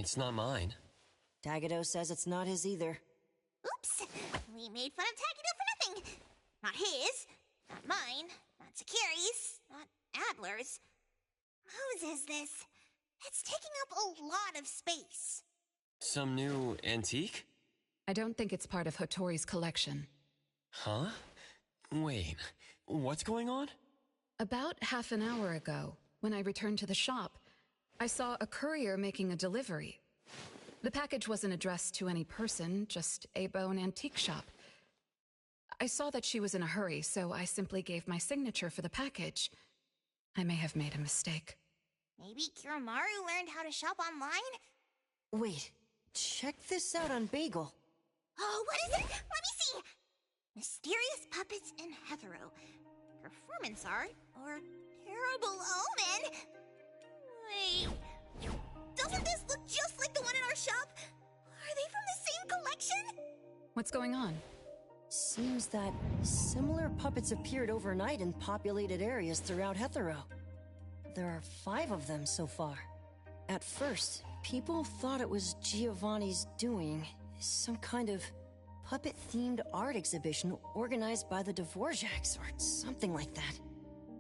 It's not mine. Tagado says it's not his either. Oops! We made fun of Tagado for nothing. Not his, not mine, not Sakiri's, not Adler's. Whose is this? It's taking up a lot of space. Some new antique? I don't think it's part of Hotori's collection. Huh? Wait, what's going on? About half an hour ago, when I returned to the shop, I saw a courier making a delivery. The package wasn't addressed to any person, just A-Bone Antique Shop. I saw that she was in a hurry, so I simply gave my signature for the package. I may have made a mistake. Maybe Kiromaru learned how to shop online? Wait, check this out on Bagel. Oh, what is it? Let me see! Mysterious puppets in Hetero. Performance art or terrible omen? Wait, doesn't this look just like the one in our shop? Are they from the same collection? What's going on? Seems that similar puppets appeared overnight in populated areas throughout Hetero. There are 5 of them so far. At first, people thought it was Giovanni's doing, some kind of puppet-themed art exhibition organized by the Dvorak's or something like that.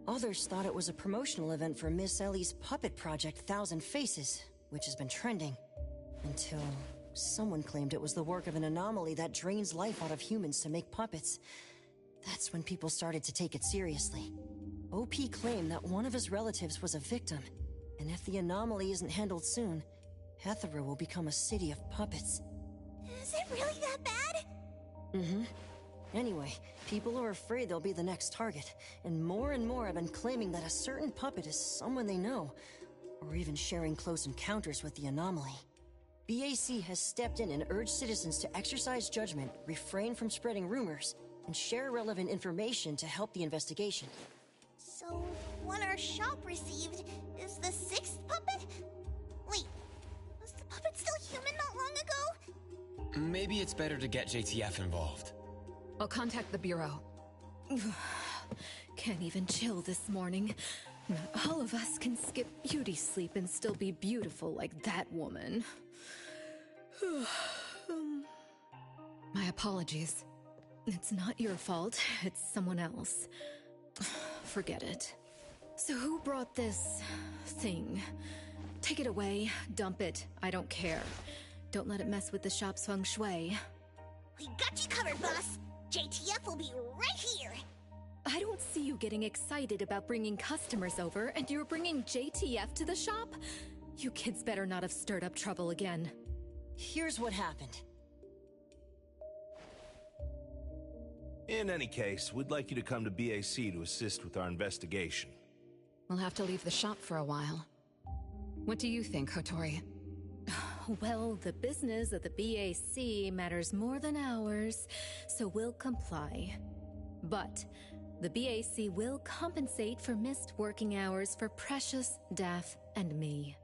Others thought it was a promotional event for Miss Ellie's puppet project 1,000 Faces, which has been trending. Until someone claimed it was the work of an anomaly that drains life out of humans to make puppets. That's when people started to take it seriously. OP claimed that one of his relatives was a victim, and if the anomaly isn't handled soon, Hetero will become a city of puppets. Is it really that bad? Mm-hmm. Anyway, people are afraid they'll be the next target, and more have been claiming that a certain puppet is someone they know, or even sharing close encounters with the anomaly. BAC has stepped in and urged citizens to exercise judgment, refrain from spreading rumors, and share relevant information to help the investigation. So, one our shop received is the 6th puppet? Wait, was the puppet still human not long ago? Maybe it's better to get JTF involved. I'll contact the Bureau. Can't even chill this morning. Not all of us can skip beauty sleep and still be beautiful like that woman. My apologies. It's not your fault, it's someone else. Forget it. So who brought this thing? Take it away, dump it, I don't care. Don't let it mess with the shop's feng shui. We got you covered, boss. JTF will be right here. I don't see you getting excited about bringing customers over, and you're bringing JTF to the shop? You kids better not have stirred up trouble again. Here's what happened. In any case, we'd like you to come to BAC to assist with our investigation. We'll have to leave the shop for a while. What do you think, Hotori? Well, the business of the BAC matters more than ours, so we'll comply. But the BAC will compensate for missed working hours for Precious, Daph, and me.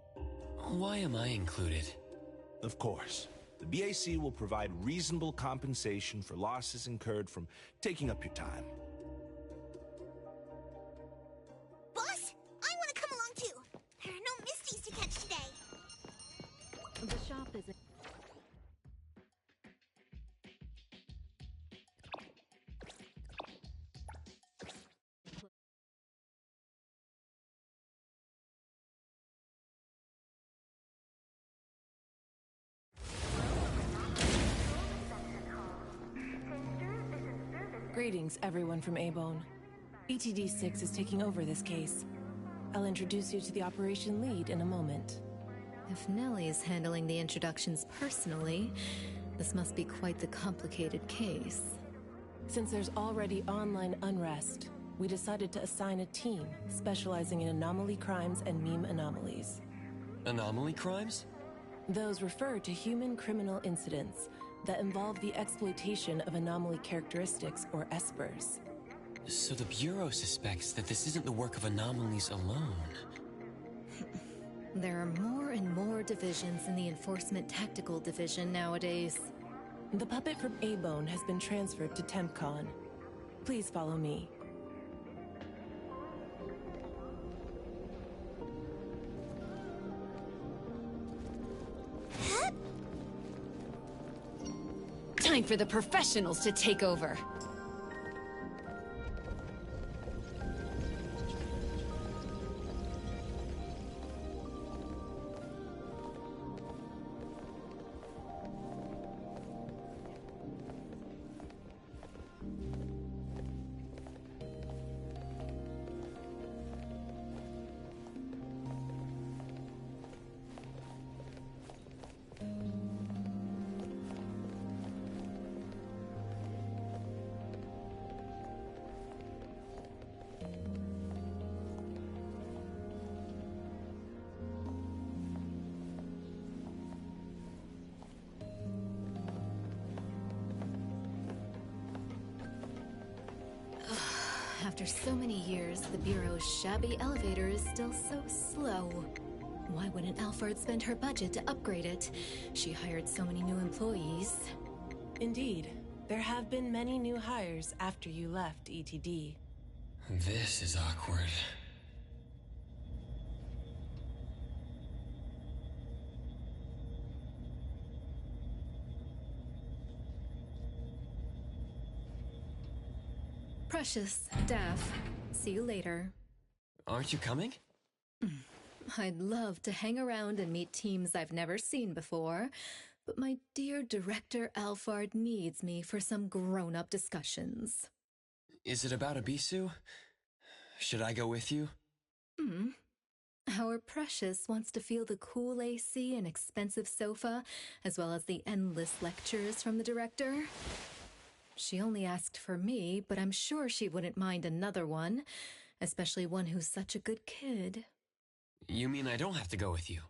Why am I included? Of course. The BAC will provide reasonable compensation for losses incurred from taking up your time. Boss, I want to come along too. There are no Misties to catch today. The shop is a... Greetings, everyone from A-Bone. ETD-6 is taking over this case. I'll introduce you to the operation lead in a moment. If Nellie's handling the introductions personally, this must be quite the complicated case. Since there's already online unrest, we decided to assign a team specializing in anomaly crimes and meme anomalies. Anomaly crimes? Those refer to human criminal incidents that involve the exploitation of anomaly characteristics, or espers. So the Bureau suspects that this isn't the work of anomalies alone. There are more and more divisions in the Enforcement Tactical Division nowadays. The puppet from A-Bone has been transferred to TempCon. Please follow me. Time for the professionals to take over. After so many years, the Bureau's shabby elevator is still so slow. Why wouldn't Alphard spend her budget to upgrade it? She hired so many new employees. Indeed. There have been many new hires after you left ETD. This is awkward. Precious, Daff, see you later. Aren't you coming? I'd love to hang around and meet teams I've never seen before, but my dear Director Alphard needs me for some grown-up discussions. Is it about Abisu? Should I go with you? Our Precious wants to feel the cool AC and expensive sofa, as well as the endless lectures from the Director. She only asked for me, but I'm sure she wouldn't mind another one, especially one who's such a good kid. You mean I don't have to go with you?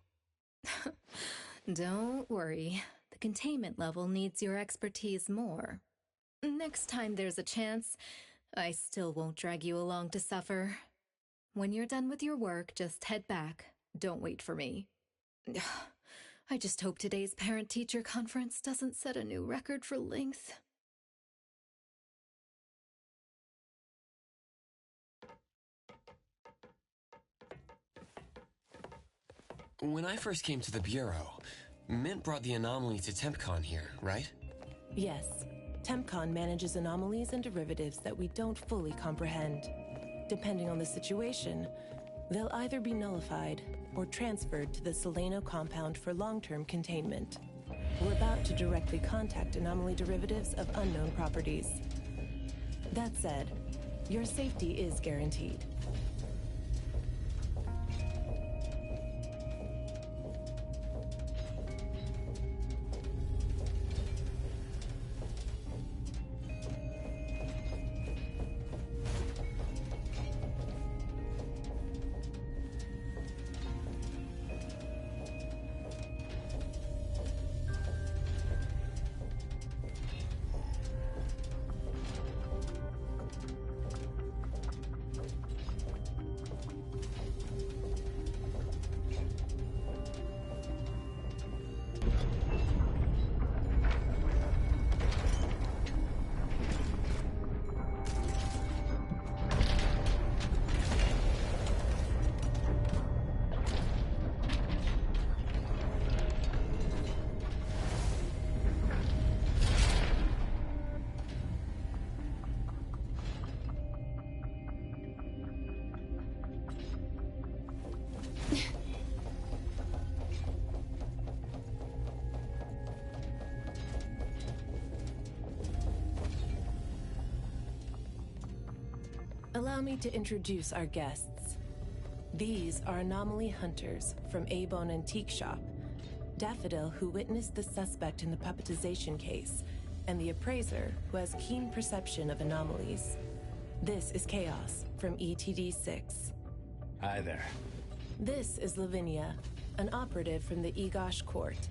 Don't worry. The containment level needs your expertise more. Next time there's a chance, I still won't drag you along to suffer. When you're done with your work, just head back. Don't wait for me. I just hope today's parent-teacher conference doesn't set a new record for length. When I first came to the Bureau, Mint brought the anomaly to TempCon here, right? Yes. TempCon manages anomalies and derivatives that we don't fully comprehend. Depending on the situation, they'll either be nullified or transferred to the Seleno compound for long-term containment. We're about to directly contact anomaly derivatives of unknown properties. That said, your safety is guaranteed. Allow me to introduce our guests. These are anomaly hunters from A-Bone Antique Shop, Daffodil, who witnessed the suspect in the puppetization case, and the appraiser, who has keen perception of anomalies. This is Chaos from ETD-6. Hi there. This is Lavinia, an operative from the Egosh Court.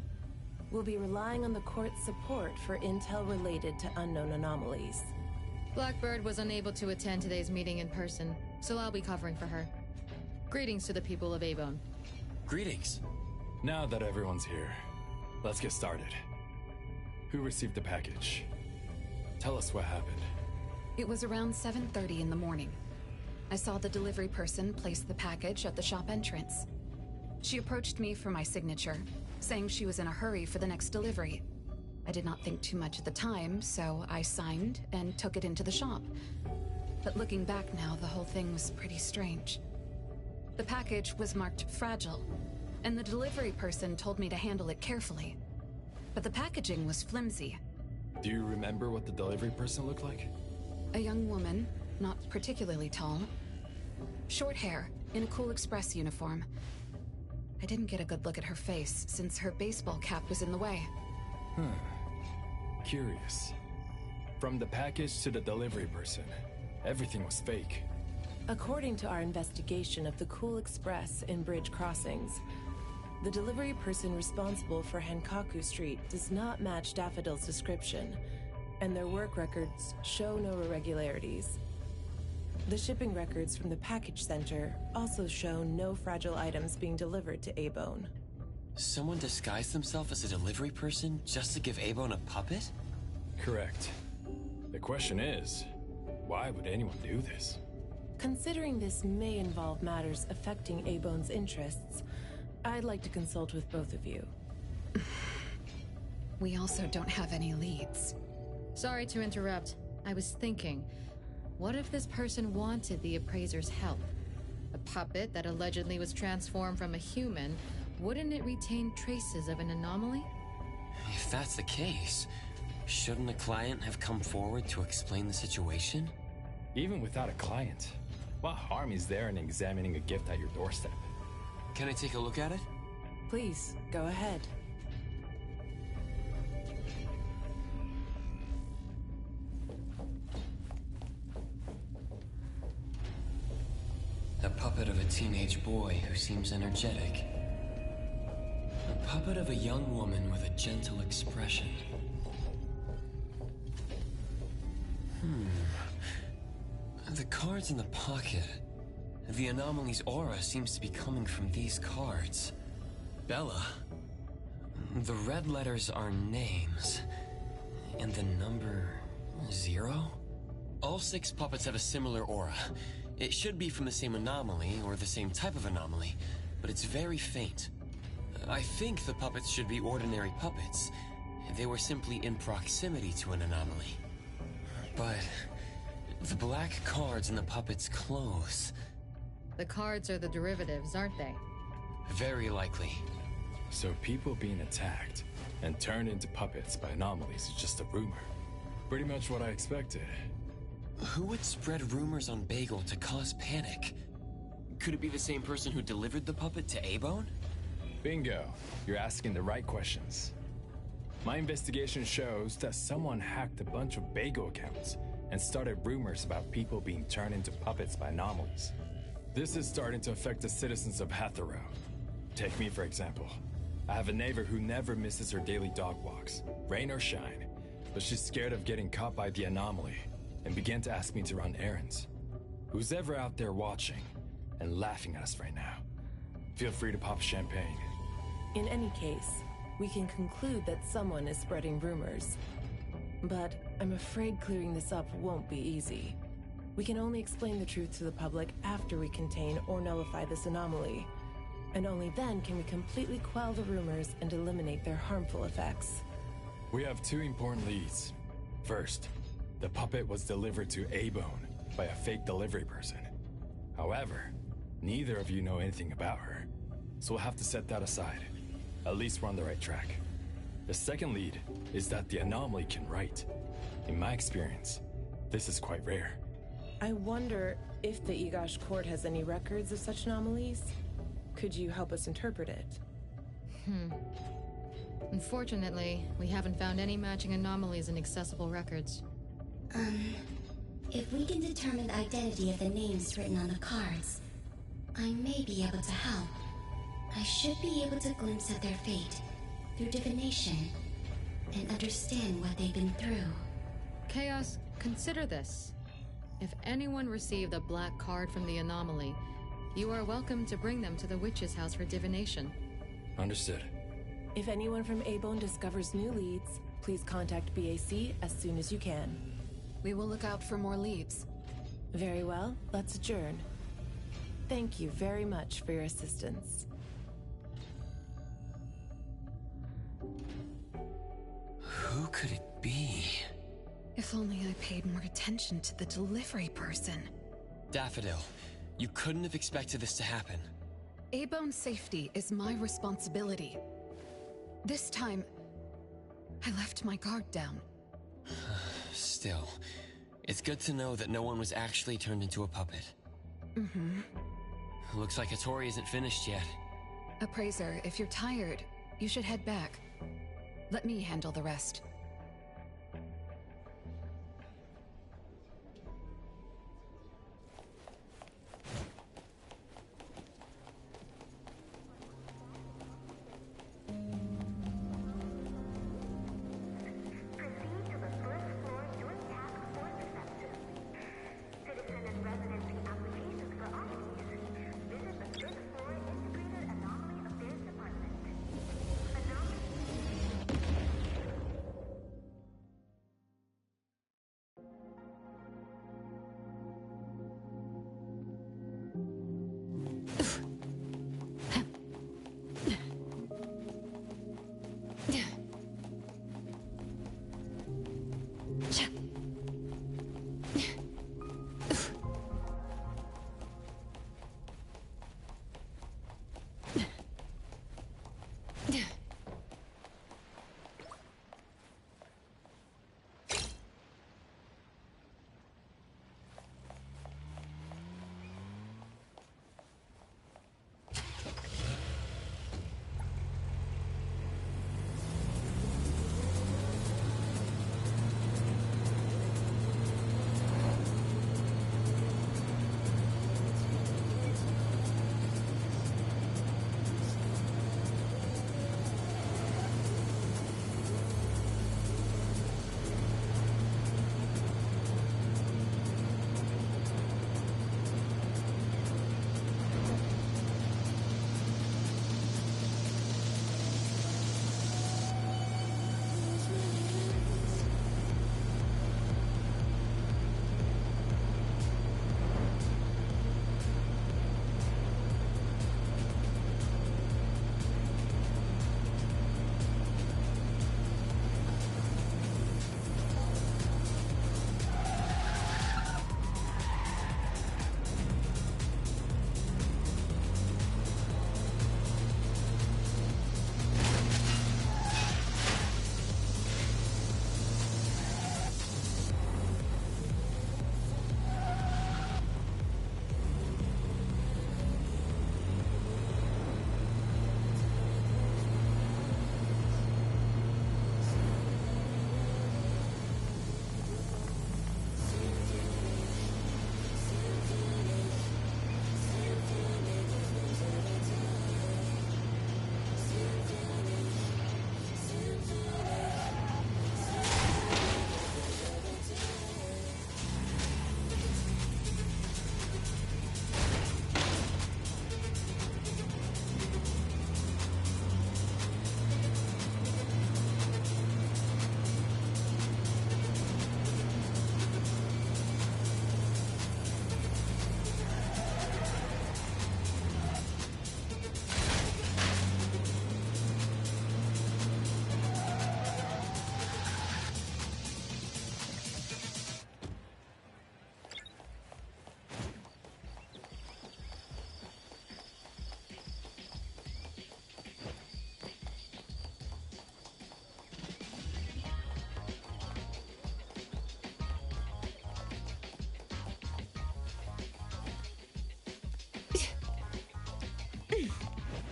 We'll be relying on the court's support for intel related to unknown anomalies. Blackbird was unable to attend today's meeting in person, so I'll be covering for her. Greetings to the people of A-Bone. Greetings. Now that everyone's here, let's get started. Who received the package? Tell us what happened. It was around 7:30 in the morning. I saw the delivery person place the package at the shop entrance. She approached me for my signature, saying she was in a hurry for the next delivery. I did not think too much at the time, so I signed and took it into the shop. But looking back now, the whole thing was pretty strange. The package was marked fragile, and the delivery person told me to handle it carefully. But the packaging was flimsy. Do you remember what the delivery person looked like? A young woman, not particularly tall. Short hair, in a Cool Express uniform. I didn't get a good look at her face, since her baseball cap was in the way. Curious. From the package to the delivery person, everything was fake. According to our investigation of the Cool Express in Bridge Crossings, the delivery person responsible for Hankaku Street does not match Daffodil's description, and their work records show no irregularities. The shipping records from the package center also show no fragile items being delivered to A-Bone. Someone disguised themselves as a delivery person just to give A-Bone a puppet? Correct. The question is, why would anyone do this? Considering this may involve matters affecting A-Bone's interests, I'd like to consult with both of you. We also don't have any leads. Sorry to interrupt. I was thinking, what if this person wanted the appraiser's help? A puppet that allegedly was transformed from a human, wouldn't it retain traces of an anomaly? If that's the case, shouldn't a client have come forward to explain the situation? Even without a client, what harm is there in examining a gift at your doorstep? Can I take a look at it? Please, go ahead. A puppet of a teenage boy who seems energetic. A puppet of a young woman with a gentle expression. The cards in the pocket. The anomaly's aura seems to be coming from these cards. Bella. The red letters are names. And the number 0? All 6 puppets have a similar aura. It should be from the same anomaly, or the same type of anomaly, but it's very faint. I think the puppets should be ordinary puppets. They were simply in proximity to an anomaly. But the black cards in the puppet's clothes. The cards are the derivatives, aren't they? Very likely. So people being attacked and turned into puppets by anomalies is just a rumor. Pretty much what I expected. Who would spread rumors on Bagel to cause panic? Could it be the same person who delivered the puppet to A-Bone? Bingo. You're asking the right questions. My investigation shows that someone hacked a bunch of Bagel accounts and started rumors about people being turned into puppets by anomalies. This is starting to affect the citizens of Hatharo. Take me, for example. I have a neighbor who never misses her daily dog walks, rain or shine, but she's scared of getting caught by the anomaly and began to ask me to run errands. Who's ever out there watching and laughing at us right now, feel free to pop champagne. In any case, we can conclude that someone is spreading rumors. But I'm afraid clearing this up won't be easy. We can only explain the truth to the public after we contain or nullify this anomaly. And only then can we completely quell the rumors and eliminate their harmful effects. We have 2 important leads. First, the puppet was delivered to A-Bone by a fake delivery person. However, neither of you know anything about her, so we'll have to set that aside. At least we're on the right track. The second lead is that the anomaly can write. In my experience, this is quite rare. I wonder if the Igash court has any records of such anomalies? Could you help us interpret it? Unfortunately, we haven't found any matching anomalies in accessible records. If we can determine the identity of the names written on the cards, I may be able to help. I should be able to glimpse at their fate through divination and understand what they've been through. Chaos, consider this. If anyone received a black card from the anomaly, you are welcome to bring them to the witch's house for divination. Understood. If anyone from A-Bone discovers new leads, please contact BAC as soon as you can. We will look out for more leads. Very well, let's adjourn. Thank you very much for your assistance. Who could it be? If only I paid more attention to the delivery person. Daffodil, you couldn't have expected this to happen. A-Bone's safety is my responsibility. This time, I left my guard down. Still, it's good to know that no one was actually turned into a puppet. Mm-hmm. Looks like Hattori isn't finished yet. Appraiser, if you're tired, you should head back. Let me handle the rest.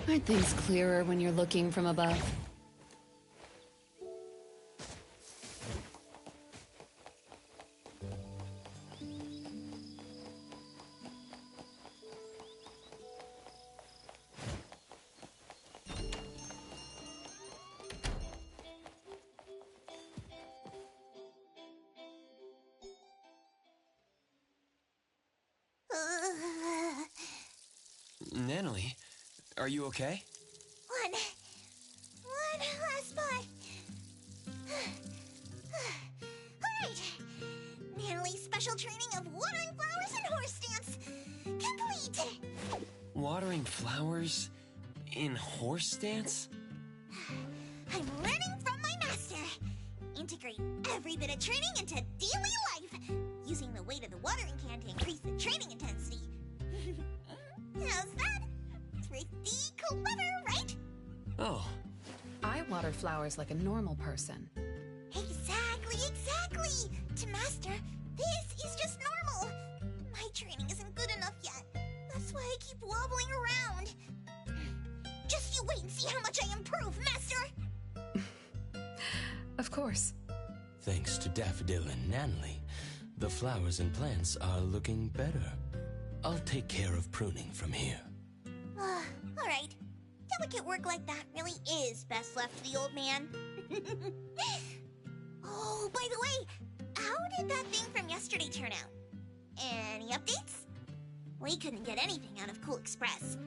Aren't things clearer when you're looking from above? Natalie, are you okay? One last spot. Alright. Natalie's special training of watering flowers and horse dance complete. Watering flowers in horse dance? I'm learning from my master. And to integrate every bit of training into daily life, using the weight of the watering can to increase the training intensity. How's that? Pretty clever, right? Oh. I water flowers like a normal person. Exactly, exactly! To Master, this is just normal. My training isn't good enough yet. That's why I keep wobbling around. Just you wait and see how much I improve, Master! Of course. Thanks to Daffodil and Nanley, the flowers and plants are looking better. I'll take care of pruning from here. Alright. Delicate work like that really is best left to the old man. Oh, by the way, how did that thing from yesterday turn out? Any updates? We couldn't get anything out of Cool Express.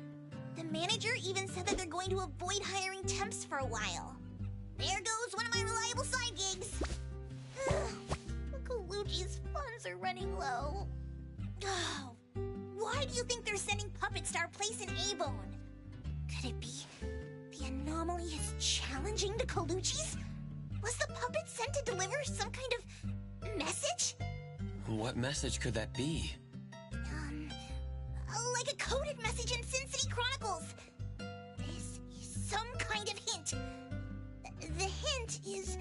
The manager even said that they're going to avoid hiring temps for a while. There goes one of my reliable side gigs. Colucci's funds are running low. Oh, why do you think they're sending puppets to our place in A-Bone? Could it be the anomaly is challenging the Colucci's? Was the puppet sent to deliver some kind of message? What message could that be? Like a coded message in Sin City Chronicles. This is some kind of hint. The hint is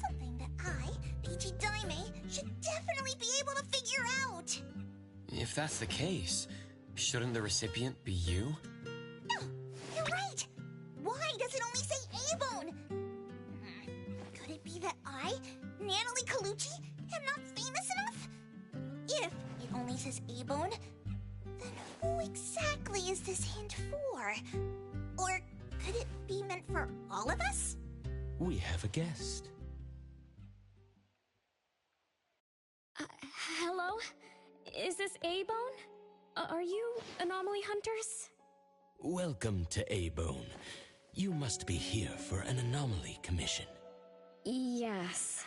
something that I, Peachy Daime, should definitely be able to figure out. If that's the case, shouldn't the recipient be you? No, you're right. Why does it only say A-Bone? Could it be that I, Natalie Colucci, am not famous enough? If it only says A-Bone, then who exactly is this hint for? Or could it be meant for all of us? We have a guest. Hello? Is this A-Bone? Are you anomaly hunters? Welcome to A-Bone. You must be here for an anomaly commission. Yes.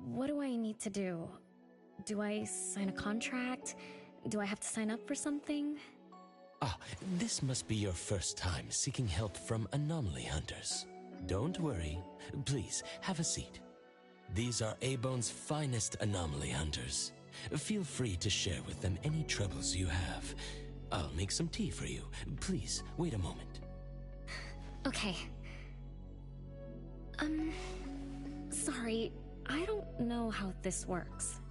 What do I need to do? Do I sign a contract? Do I have to sign up for something? Ah, this must be your first time seeking help from anomaly hunters. Don't worry. Please, have a seat. These are A-Bone's finest anomaly hunters. Feel free to share with them any troubles you have. I'll make some tea for you. Please, wait a moment. Okay. Sorry, I don't know how this works.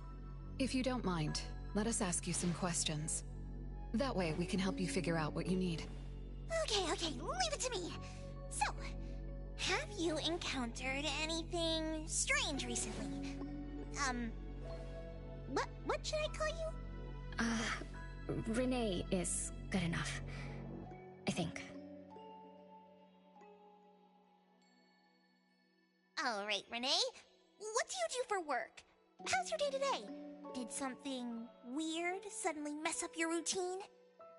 If you don't mind, let us ask you some questions. That way we can help you figure out what you need. Okay, leave it to me. So, have you encountered anything strange recently? What should I call you? Renne is good enough. I think. Alright, Renne. What do you do for work? How's your day today? Did something weird suddenly mess up your routine?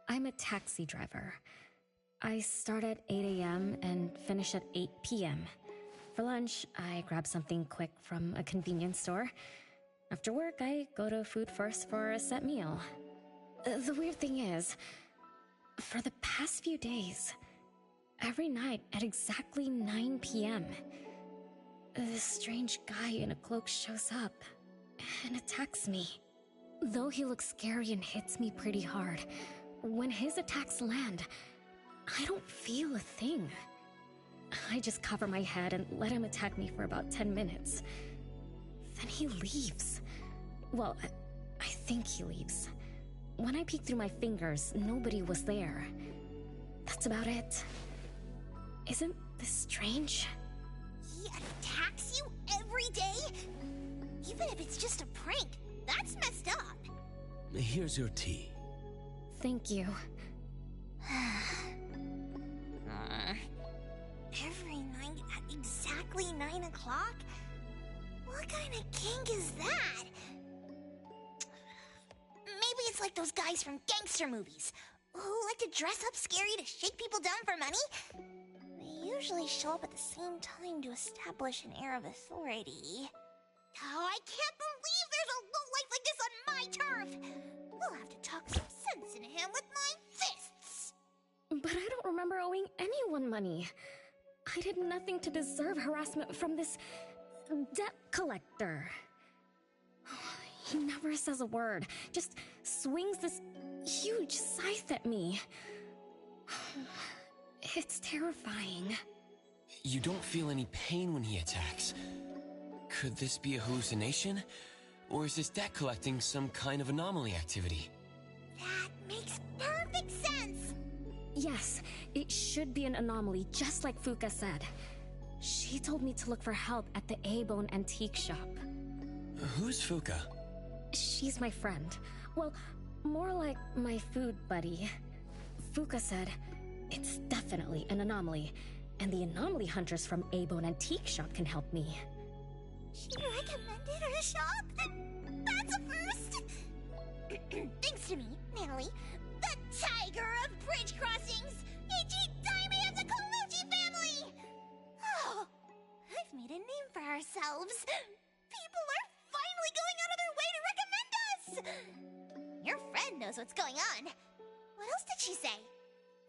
I'm a taxi driver. I start at 8 a.m. and finish at 8 p.m. For lunch, I grab something quick from a convenience store. After work, I go to Food First for a set meal. The weird thing is, for the past few days, every night at exactly 9 p.m., this strange guy in a cloak shows up and attacks me. Though he looks scary and hits me pretty hard, when his attacks land, I don't feel a thing. I just cover my head and let him attack me for about 10 minutes. Then he leaves. Well, I think he leaves. When I peek through my fingers, nobody was there. That's about it. Isn't this strange? He attacks you every day? Even if it's just a prank, that's messed up. Here's your tea. Thank you. Every night at exactly 9 o'clock? What kind of kink is that? Maybe it's like those guys from gangster movies who like to dress up scary to shake people down for money. They usually show up at the same time to establish an air of authority. Oh, I can't believe there's a lowlife like this on my turf! We'll have to talk some sense into him with my fists! But I don't remember owing anyone money. I did nothing to deserve harassment from this debt collector. He never says a word, just swings this huge scythe at me. It's terrifying. You don't feel any pain when he attacks. Could this be a hallucination? Or is this debt collecting some kind of anomaly activity? That makes perfect sense! Yes, it should be an anomaly, just like Fuka said. She told me to look for help at the A-Bone antique shop. Who's Fuka? She's my friend. Well, more like my food buddy. Fuka said, it's definitely an anomaly, and the anomaly hunters from A-Bone antique shop can help me. She recommended her shop? That's a first! Thanks to me, Natalie, the tiger of bridge crossings, Ichi Daime of the Colucci family! Oh, I've made a name for ourselves. People are finally going out of their way to recommend us! Your friend knows what's going on. What else did she say?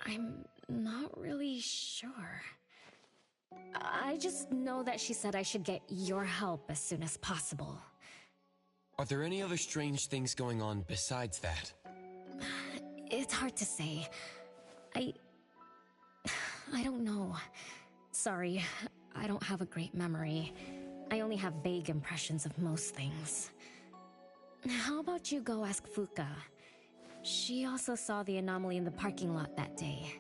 I'm not really sure. I just know that she said I should get your help as soon as possible. Are there any other strange things going on besides that? It's hard to say. I don't know. Sorry, I don't have a great memory. I only have vague impressions of most things. How about you go ask Fuka? She also saw the anomaly in the parking lot that day.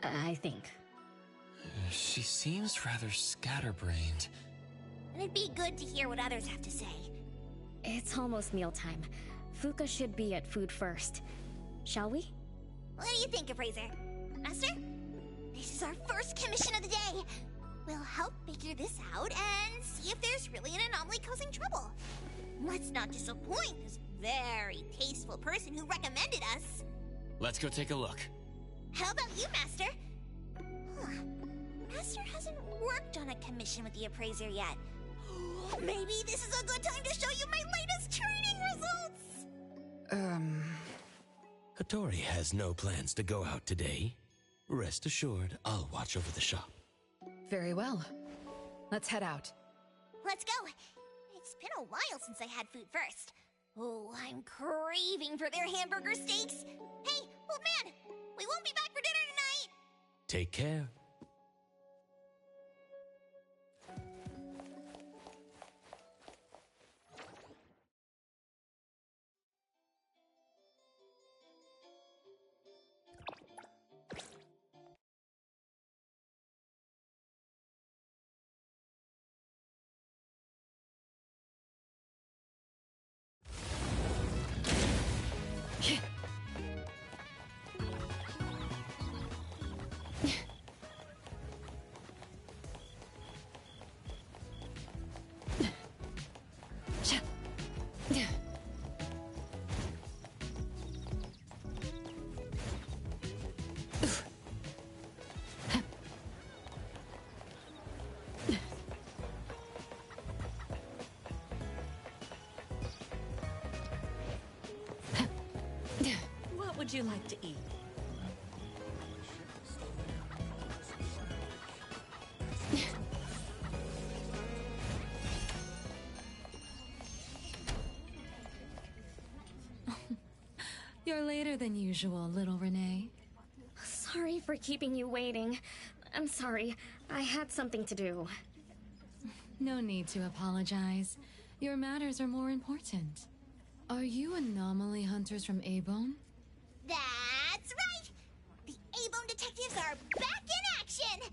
I think. She seems rather scatterbrained. And it'd be good to hear what others have to say. It's almost mealtime. Fuka should be at food first. Shall we? What do you think, Appraiser? Master? This is our first commission of the day. We'll help figure this out and see if there's really an anomaly causing trouble. Let's not disappoint this very tasteful person who recommended us. Let's go take a look. How about you, Master? Huh. Master hasn't worked on a commission with the Appraiser yet. Maybe this is a good time to show you my latest training results! Hattori has no plans to go out today. Rest assured, I'll watch over the shop. Very well. Let's head out. Let's go! It's been a while since I had food first. Oh, I'm craving for their hamburger steaks. Hey, old man, we won't be back for dinner tonight! Take care. What would you like to eat? You're later than usual, little Renne. Sorry for keeping you waiting. I'm sorry. I had something to do. No need to apologize. Your matters are more important. Are you anomaly hunters from A-Bone? That's right! The A-Bone detectives are back in action!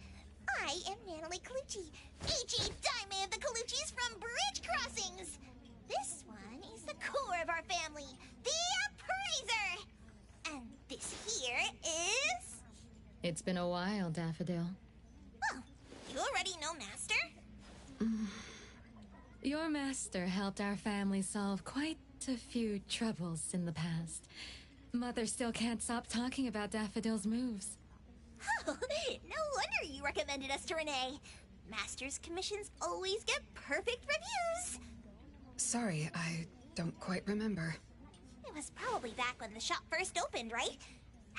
I am Natalie Colucci, Ichi Daime of the Coluccis from Bridge Crossings! This one is the core of our family, the Appraiser! And this here is... It's been a while, Daffodil. Well, you already know Master? Your master helped our family solve quite a few troubles in the past. Mother still can't stop talking about Daffodil's moves. Oh, no wonder you recommended us to Renne. Master's commissions always get perfect reviews. Sorry, I don't quite remember. It was probably back when the shop first opened, right?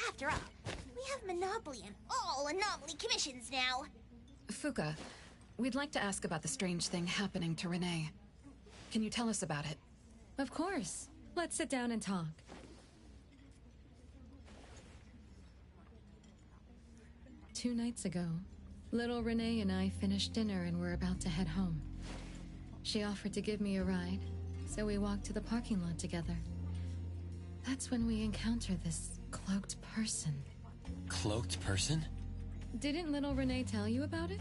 After all, we have monopoly on all anomaly commissions now. Fuka, we'd like to ask about the strange thing happening to Renne. Can you tell us about it? Of course. Let's sit down and talk. Two nights ago, little Renne and I finished dinner and were about to head home. She offered to give me a ride, so we walked to the parking lot together. That's when we encountered this cloaked person. Cloaked person? Didn't little Renne tell you about it?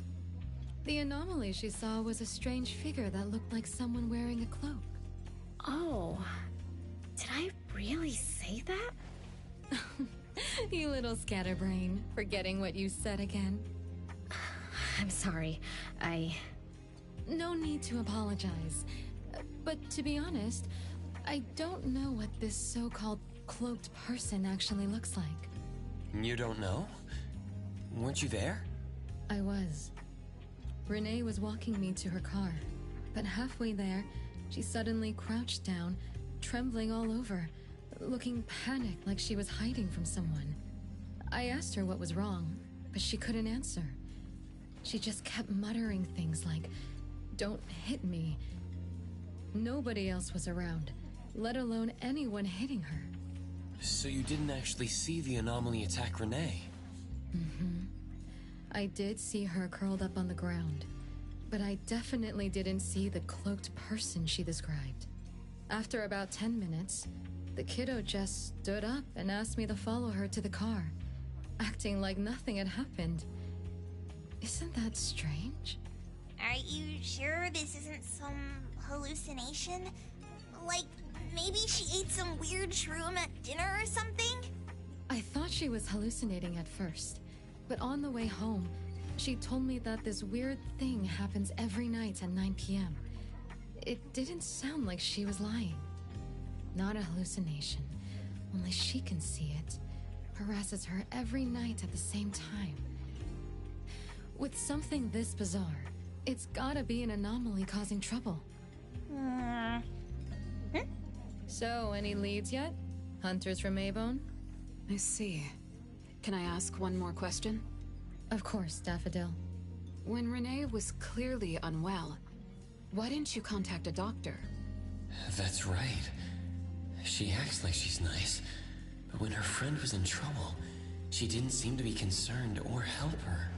The anomaly she saw was a strange figure that looked like someone wearing a cloak. Oh, did I really say that? You little scatterbrain, forgetting what you said again. I'm sorry, No need to apologize. But to be honest, I don't know what this so-called cloaked person actually looks like. You don't know? Weren't you there? I was. Renne was walking me to her car, but halfway there, she suddenly crouched down, trembling all over, looking panicked like she was hiding from someone. I asked her what was wrong, but she couldn't answer. She just kept muttering things like, "Don't hit me." Nobody else was around, let alone anyone hitting her. So you didn't actually see the anomaly attack Renne? I did see her curled up on the ground, but I definitely didn't see the cloaked person she described. After about 10 minutes, the kiddo just stood up and asked me to follow her to the car, acting like nothing had happened. Isn't that strange? Are you sure this isn't some hallucination? Like, maybe she ate some weird shroom at dinner or something? I thought she was hallucinating at first, but on the way home, she told me that this weird thing happens every night at 9 p.m. It didn't sound like she was lying. Not a hallucination, only she can see it. Harasses her every night at the same time. With something this bizarre, it's gotta be an anomaly causing trouble. So, any leads yet? Hunters from Abone? I see. Can I ask one more question? Of course, Daffodil. When Renne was clearly unwell, why didn't you contact a doctor? That's right. She acts like she's nice, but when her friend was in trouble, she didn't seem to be concerned or help her.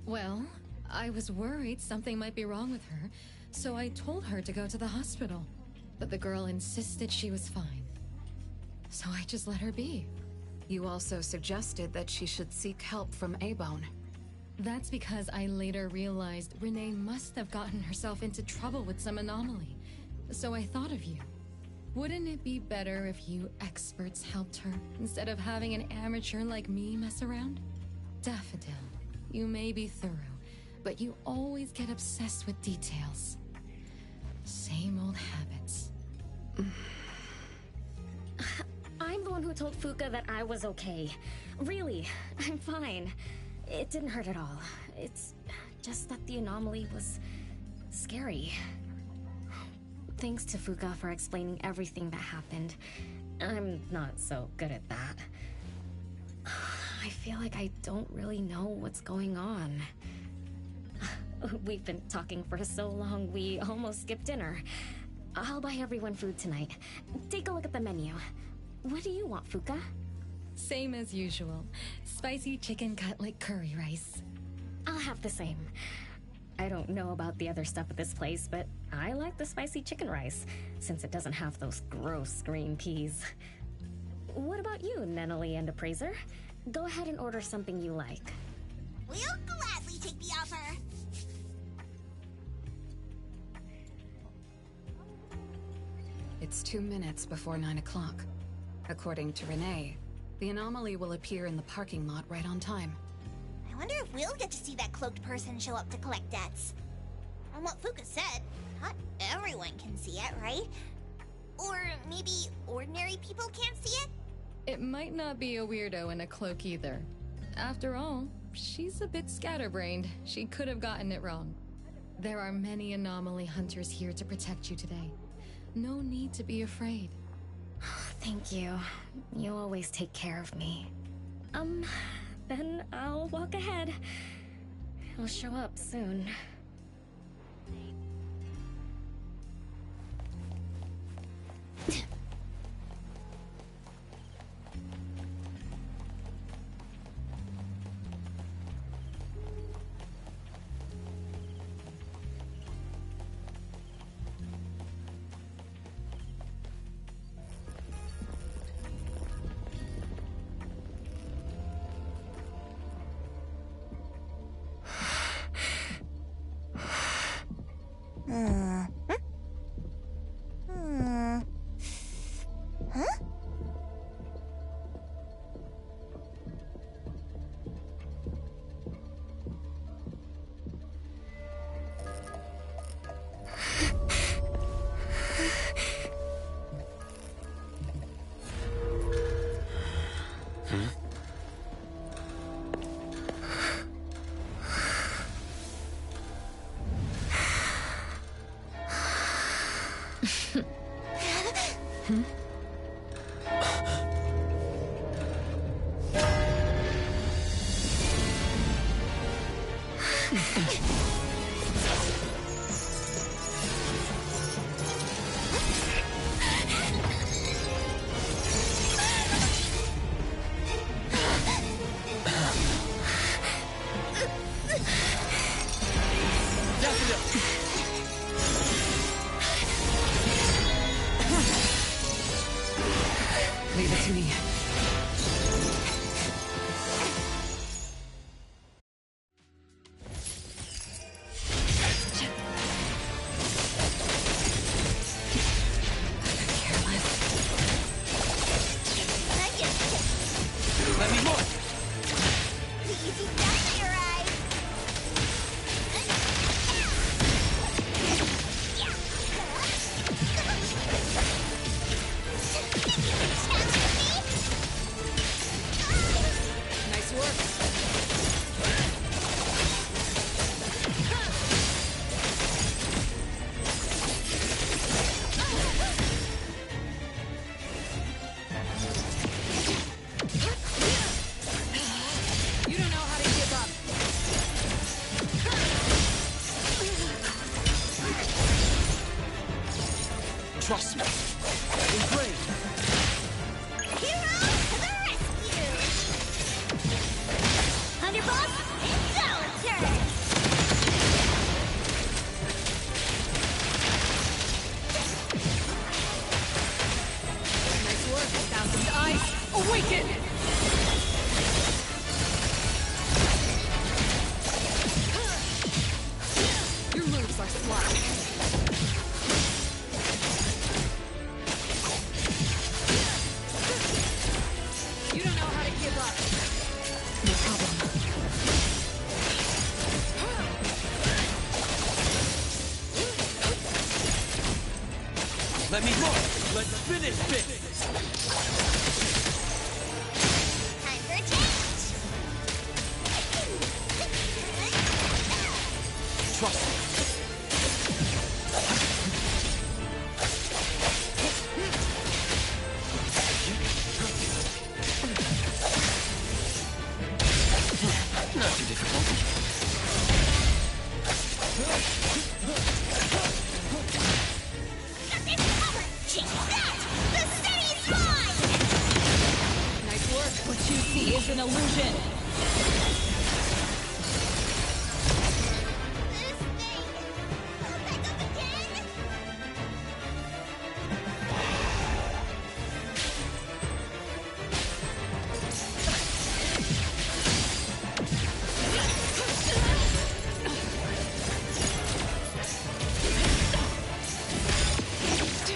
Well, I was worried something might be wrong with her, so I told her to go to the hospital. But the girl insisted she was fine. So I just let her be. You also suggested that she should seek help from Abone. That's because I later realized Renne must have gotten herself into trouble with some anomaly. So I thought of you. Wouldn't it be better if you experts helped her, instead of having an amateur like me mess around? Daffodil, you may be thorough, but you always get obsessed with details. Same old habits. I'm the one who told Fuka that I was okay. Really, I'm fine. It didn't hurt at all. It's just that the anomaly was scary. Thanks to Fuka for explaining everything that happened. I'm not so good at that. I feel like I don't really know what's going on. We've been talking for so long, we almost skipped dinner. I'll buy everyone food tonight. Take a look at the menu. What do you want, Fuka? Same as usual. Spicy chicken cutlet curry rice. I'll have the same. I don't know about the other stuff at this place, but I like the spicy chicken rice, since it doesn't have those gross green peas. What about you, Nenali and Appraiser? Go ahead and order something you like. We'll gladly take the offer. It's 2 minutes before 9 o'clock. According to Renne, the anomaly will appear in the parking lot right on time. I wonder if we'll get to see that cloaked person show up to collect debts. From what Fuka said, not everyone can see it, right? Or maybe ordinary people can't see it? It might not be a weirdo in a cloak either. After all, she's a bit scatterbrained. She could have gotten it wrong. There are many anomaly hunters here to protect you today. No need to be afraid. Thank you. You always take care of me. Then I'll walk ahead. He'll show up soon. Leave it to me. Let me look! Easy does your eyes. Nice work. You don't know how to give up. Trust me. Engraved. Hero to the rescue! Thunderbolt, it's our turn! Nice work, Thousand Eyes. Awaken! Your moves are sloppy. You don't know how to give up. No problem. Let me look! Let's finish this! Time for a change! Trust me. Not too difficult. Got this covered! Check that! The city's mine! Nice work. What you see is an illusion. This thing will back up again?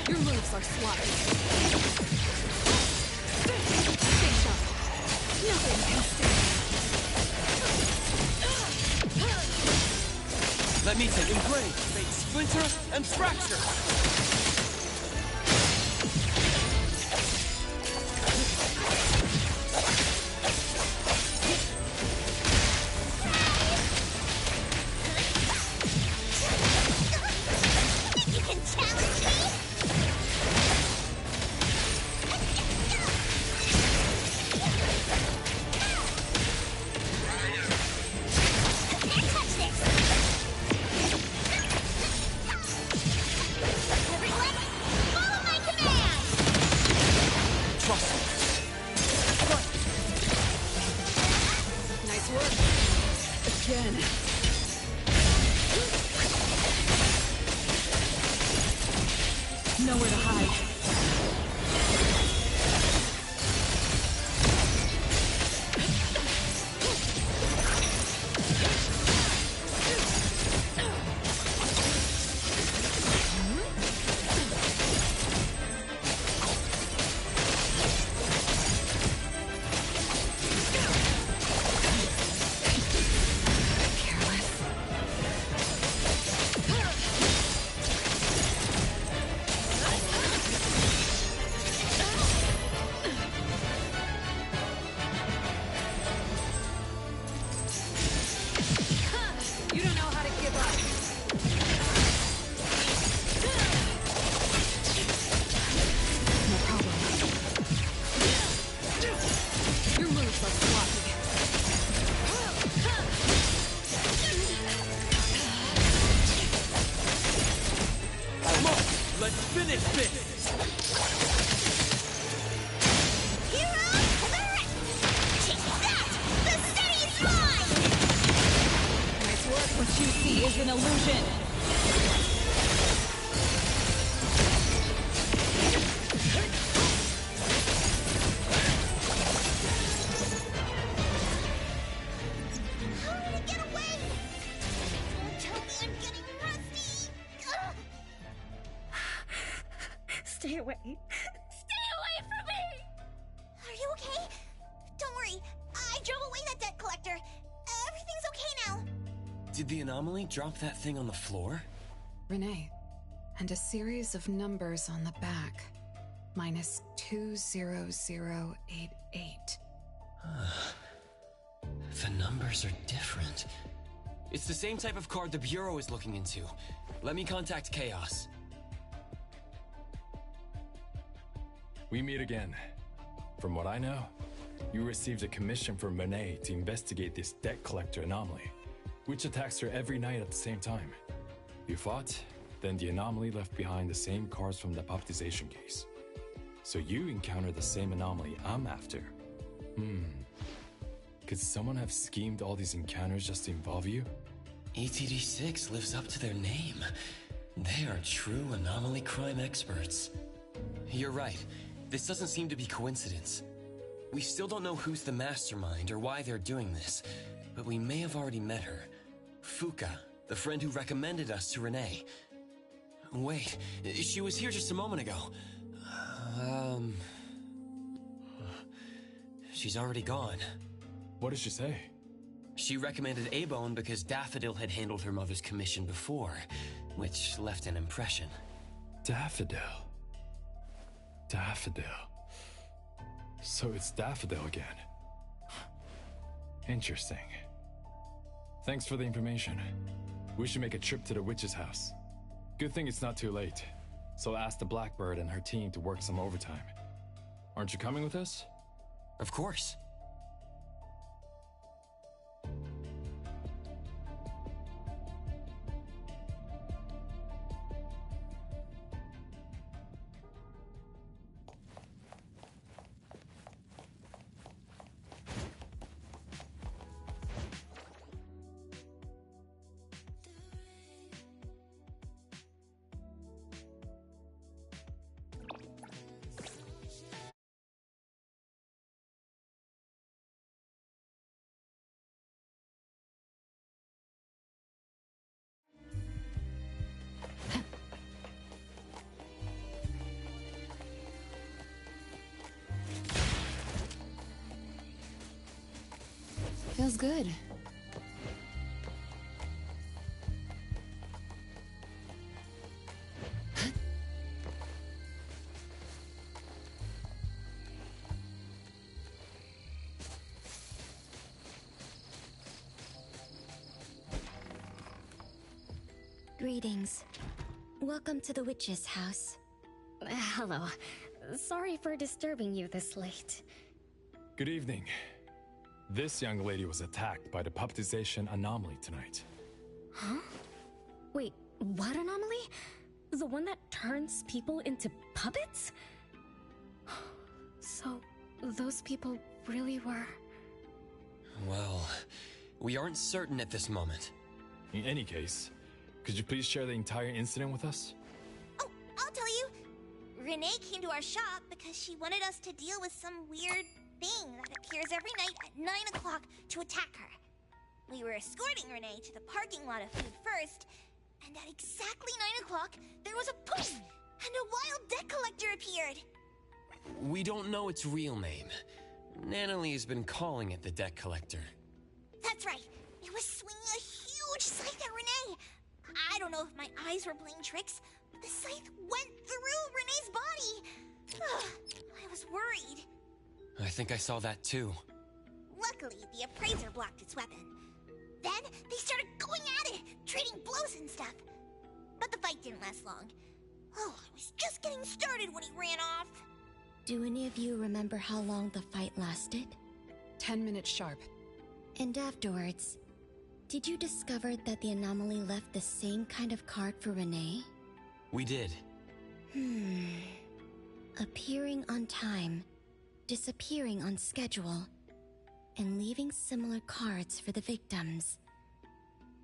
Your moves are sloppy. Stay sharp. Nothing can stand. Let me take engrave, make splinter, and fracture! You can challenge me? Can't touch again. Nowhere to hide. You don't know how to give up. No problem. Your moves are sloppy. Come on, let's finish this! Hero to the right! Take that! The city's mine! Nice work. What you see is an illusion. How did it get away? Don't tell me I'm getting rusty! Ugh. Stay away. Stay away from me! Are you okay? Don't worry, I drove away that debt collector. Everything's okay now. Did the anomaly drop that thing on the floor? Renne, and a series of numbers on the back. Minus 20088. The numbers are different. It's the same type of card the Bureau is looking into. Let me contact Chaos. We meet again. From what I know, you received a commission from Renne to investigate this debt collector anomaly, which attacks her every night at the same time. You fought, then the anomaly left behind the same cards from the baptization case. So you encountered the same anomaly I'm after. Could someone have schemed all these encounters just to involve you? ETD6 lives up to their name. They are true anomaly crime experts. You're right. This doesn't seem to be coincidence. We still don't know who's the mastermind or why they're doing this, but we may have already met her. Fuka, the friend who recommended us to Renne. Wait, she was here just a moment ago. She's already gone. What did she say? She recommended A-Bone because Daffodil had handled her mother's commission before, which left an impression. Daffodil. Daffodil. So it's Daffodil again. Interesting. Thanks for the information. We should make a trip to the witch's house. Good thing it's not too late. So ask the Blackbird and her team to work some overtime. Aren't you coming with us? Of course. Feels good. Greetings. Welcome to the witch's house. Hello. Sorry for disturbing you this late. Good evening. This young lady was attacked by the puppetization anomaly tonight. Huh? Wait, what anomaly? The one that turns people into puppets? So, those people really were... Well, We aren't certain at this moment. In any case, could you please share the entire incident with us? Oh, I'll tell you. Renne came to our shop because she wanted us to deal with some weird thing that appears every night at 9 o'clock to attack her. We were escorting Renne to the parking lot of food first, and at exactly 9 o'clock, there was a poof, and a wild debt collector appeared. We don't know its real name. Natalie has been calling it the debt collector. That's right. It was swinging a huge scythe at Renne. I don't know if my eyes were playing tricks, but the scythe went through Renne's body. I was worried. I think I saw that too. Luckily, the appraiser blocked its weapon. Then they started going at it, trading blows and stuff. But the fight didn't last long. Oh, I was just getting started when he ran off. Do any of you remember how long the fight lasted? 10 minutes sharp. And afterwards, did you discover that the anomaly left the same kind of card for Renne? We did. Appearing on time, disappearing on schedule, and leaving similar cards for the victims.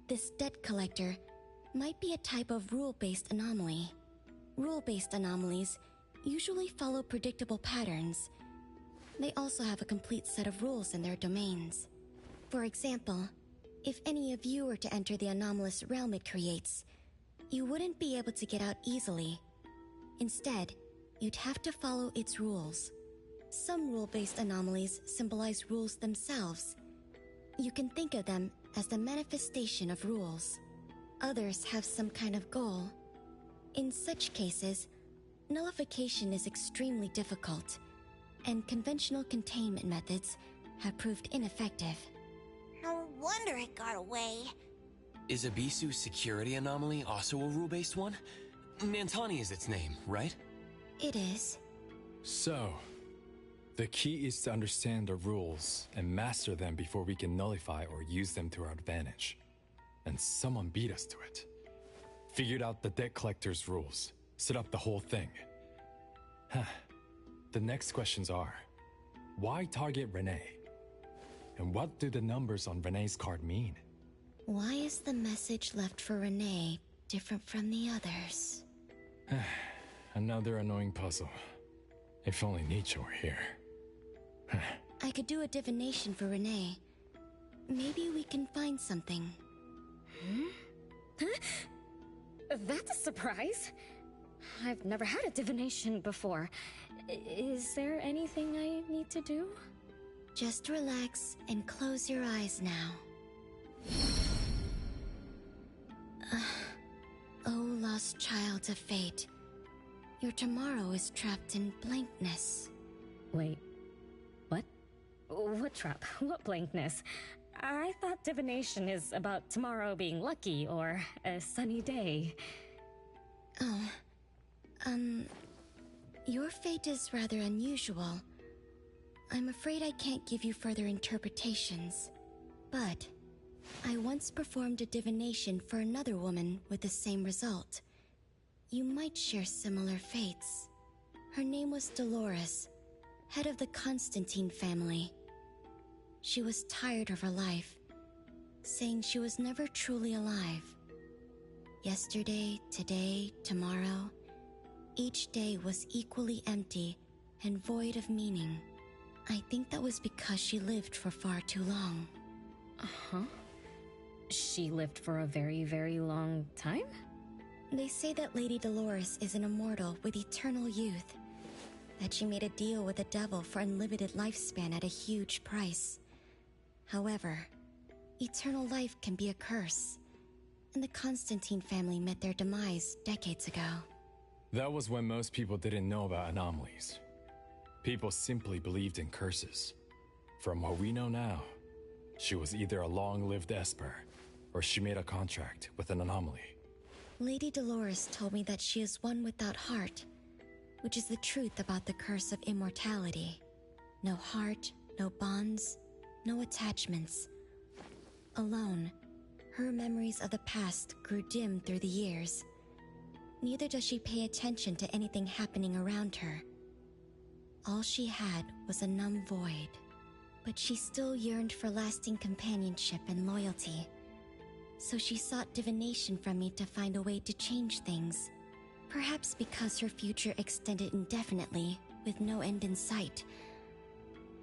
This debt collector might be a type of rule-based anomaly. Rule-based anomalies usually follow predictable patterns. They also have a complete set of rules in their domains. For example, if any of you were to enter the anomalous realm it creates, you wouldn't be able to get out easily. Instead, you'd have to follow its rules. Some rule-based anomalies symbolize rules themselves. You can think of them as the manifestation of rules. Others have some kind of goal. In such cases, nullification is extremely difficult, and conventional containment methods have proved ineffective. No wonder it got away. Is Abisu's security anomaly also a rule-based one? Nantani is its name, right? It is. So, the key is to understand the rules and master them before we can nullify or use them to our advantage. And someone beat us to it. Figured out the debt collector's rules. Set up the whole thing. The next questions are, why target Renne? And what do the numbers on Renne's card mean? Why is the message left for Renne different from the others? Another annoying puzzle. If only Nietzsche were here. I could do a divination for Renne. Maybe we can find something. That's a surprise. I've never had a divination before. Is there anything I need to do? Just relax and close your eyes now. Oh, lost child of fate. Your tomorrow is trapped in blankness. Wait, what? What trap? What blankness? I thought divination is about tomorrow being lucky or a sunny day. Oh, your fate is rather unusual. I'm afraid I can't give you further interpretations. But I once performed a divination for another woman with the same result. You might share similar fates. Her name was Dolores, head of the Constantine family. She was tired of her life, saying she was never truly alive. Yesterday, today, tomorrow, each day was equally empty and void of meaning. I think that was because she lived for far too long. Uh-huh. She lived for a very, very long time? They say that Lady Dolores is an immortal with eternal youth. That she made a deal with the devil for unlimited lifespan at a huge price. However, eternal life can be a curse, and the Constantine family met their demise decades ago. That was when most people didn't know about anomalies. People simply believed in curses. From what we know now, she was either a long-lived Esper, or she made a contract with an anomaly. Lady Dolores told me that she is one without heart, which is the truth about the curse of immortality. No heart, no bonds, no attachments. Alone, her memories of the past grew dim through the years. Neither does she pay attention to anything happening around her. All she had was a numb void. but she still yearned for lasting companionship and loyalty. So she sought divination from me to find a way to change things. Perhaps because her future extended indefinitely, with no end in sight.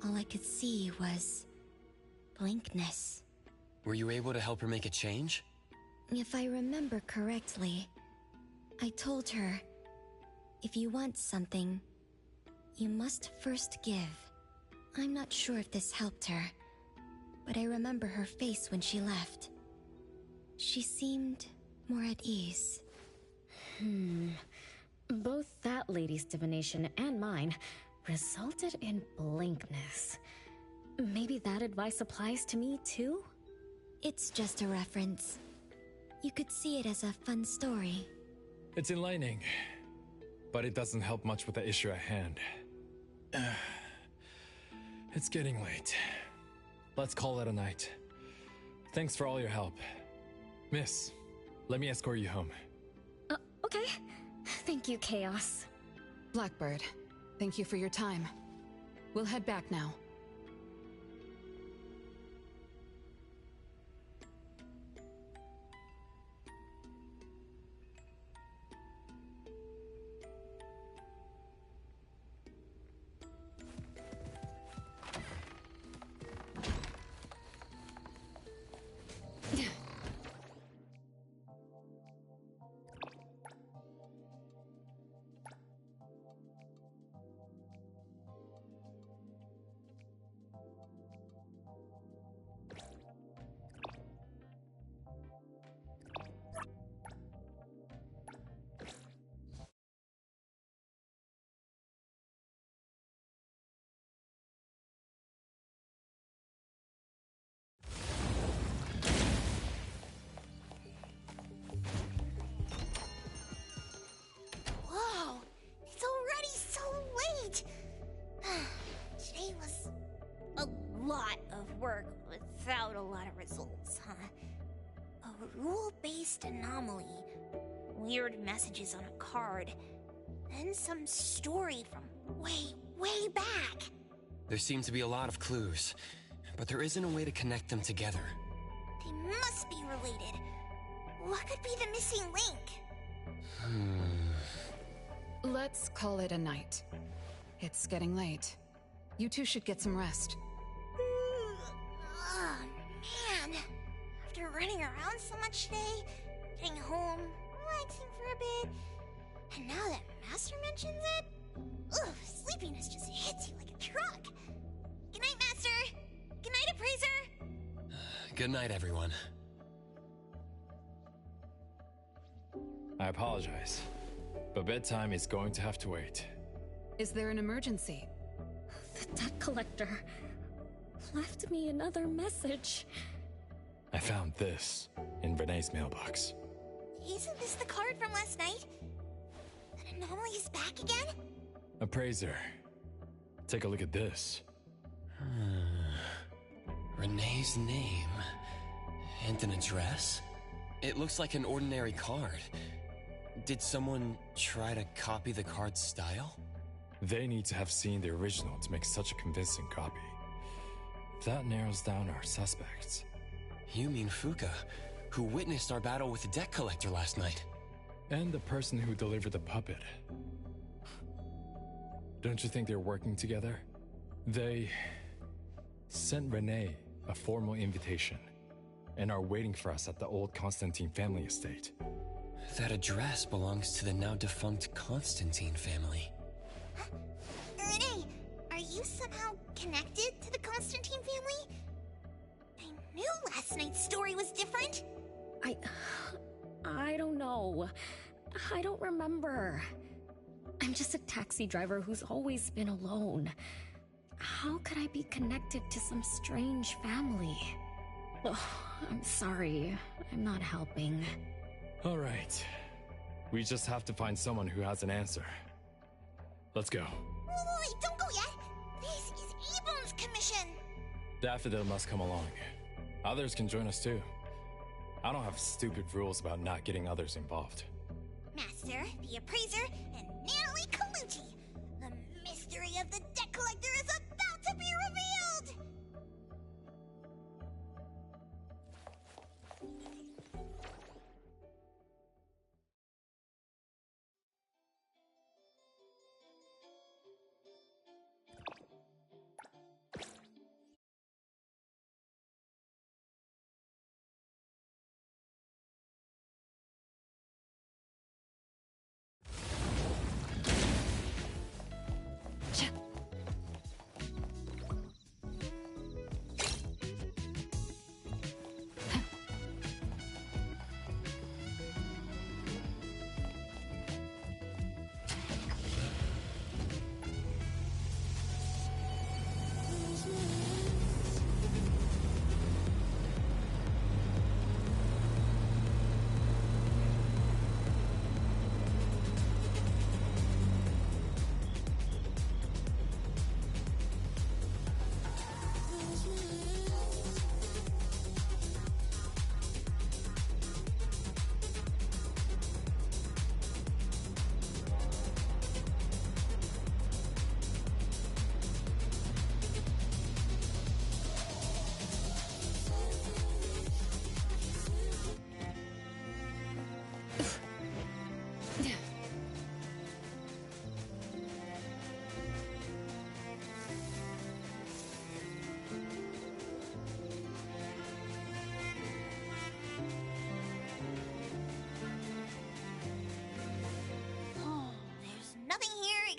All I could see was blankness. Were you able to help her make a change? If I remember correctly, I told her, if you want something, you must first give. I'm not sure if this helped her, but I remember her face when she left. She seemed more at ease. Both that lady's divination and mine resulted in blankness. Maybe that advice applies to me too? It's just a reference. You could see it as a fun story. It's enlightening, but it doesn't help much with the issue at hand. It's getting late. Let's call it a night. Thanks for all your help. Miss, let me escort you home. Okay. Thank you, Chaos. Blackbird, thank you for your time. We'll head back now. Whoa! It's already so late! Today was a lot of work without a lot of results, huh? A rule-based anomaly, weird messages on a card, then some story from way back. There seem to be a lot of clues, but there isn't a way to connect them together. They must be related. What could be the missing link? Let's call it a night. It's getting late. You two should get some rest. Oh, man. After running around so much today, getting home, relaxing for a bit, and now that Master mentions it, sleepiness just hits you like a truck. Good night, Master. Good night, Appraiser. Good night, everyone. I apologize, but bedtime is going to have to wait. Is there an emergency? The debt collector left me another message. I found this in Renne's mailbox. Isn't this the card from last night? That anomaly is back again? Appraiser, take a look at this. Renne's name and an address? It looks like an ordinary card. Did someone try to copy the card's style? They need to have seen the original to make such a convincing copy. That narrows down our suspects. You mean Fuka, who witnessed our battle with the debt collector last night? And the person who delivered the puppet. Don't you think they're working together? They sent Renne a formal invitation and are waiting for us at the old Constantine family estate. That address belongs to the now defunct Constantine family. Renne, are you somehow connected to the Constantine family? I knew last night's story was different. I don't know. I don't remember. I'm just a taxi driver who's always been alone. How could I be connected to some strange family? Oh, I'm sorry. I'm not helping. All right. We just have to find someone who has an answer. Let's go. Wait, don't go yet. This is Ebon's commission. Daffodil must come along. Others can join us too. I don't have stupid rules about not getting others involved. Master, the Appraiser, and Natalie Colucci. The mystery of the debt collector is about to be revealed!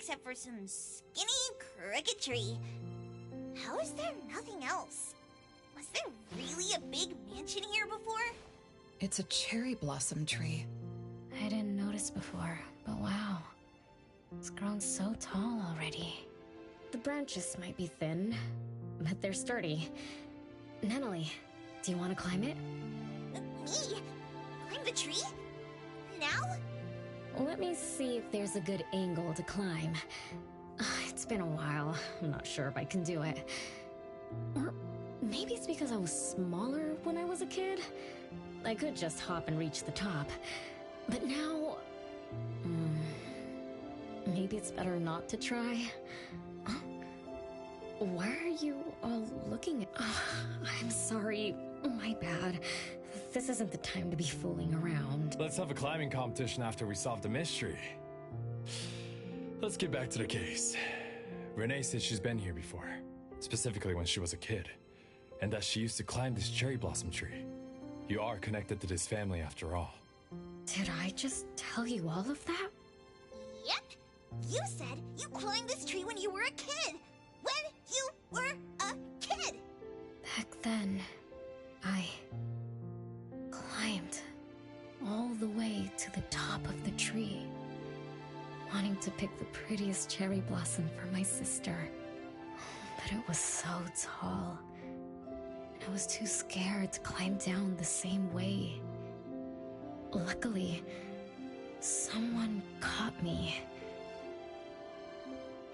except for some skinny cricket tree. How is there nothing else? Was there really a big mansion here before? It's a cherry blossom tree. I didn't notice before, but wow. It's grown so tall already. The branches might be thin, but they're sturdy. Natalie, do you want to climb it? Me? Climb the tree? Now? Let me see if there's a good angle to climb. It's been a while. I'm not sure if I can do it. Or maybe it's because I was smaller when I was a kid. I could just hop and reach the top. But now... maybe it's better not to try. Huh? Why are you all looking at... I'm sorry. My bad. This isn't the time to be fooling around. Let's have a climbing competition after we solve the mystery. Let's get back to the case. Renne said she's been here before, specifically when she was a kid, and that she used to climb this cherry blossom tree. You are connected to this family after all. Did I just tell you all of that? Yep. You said you climbed this tree when you were a kid. When you were a kid. Back then, I climbed all the way to the top of the tree, wanting to pick the prettiest cherry blossom for my sister. But it was so tall. I was too scared to climb down the same way. Luckily, someone caught me.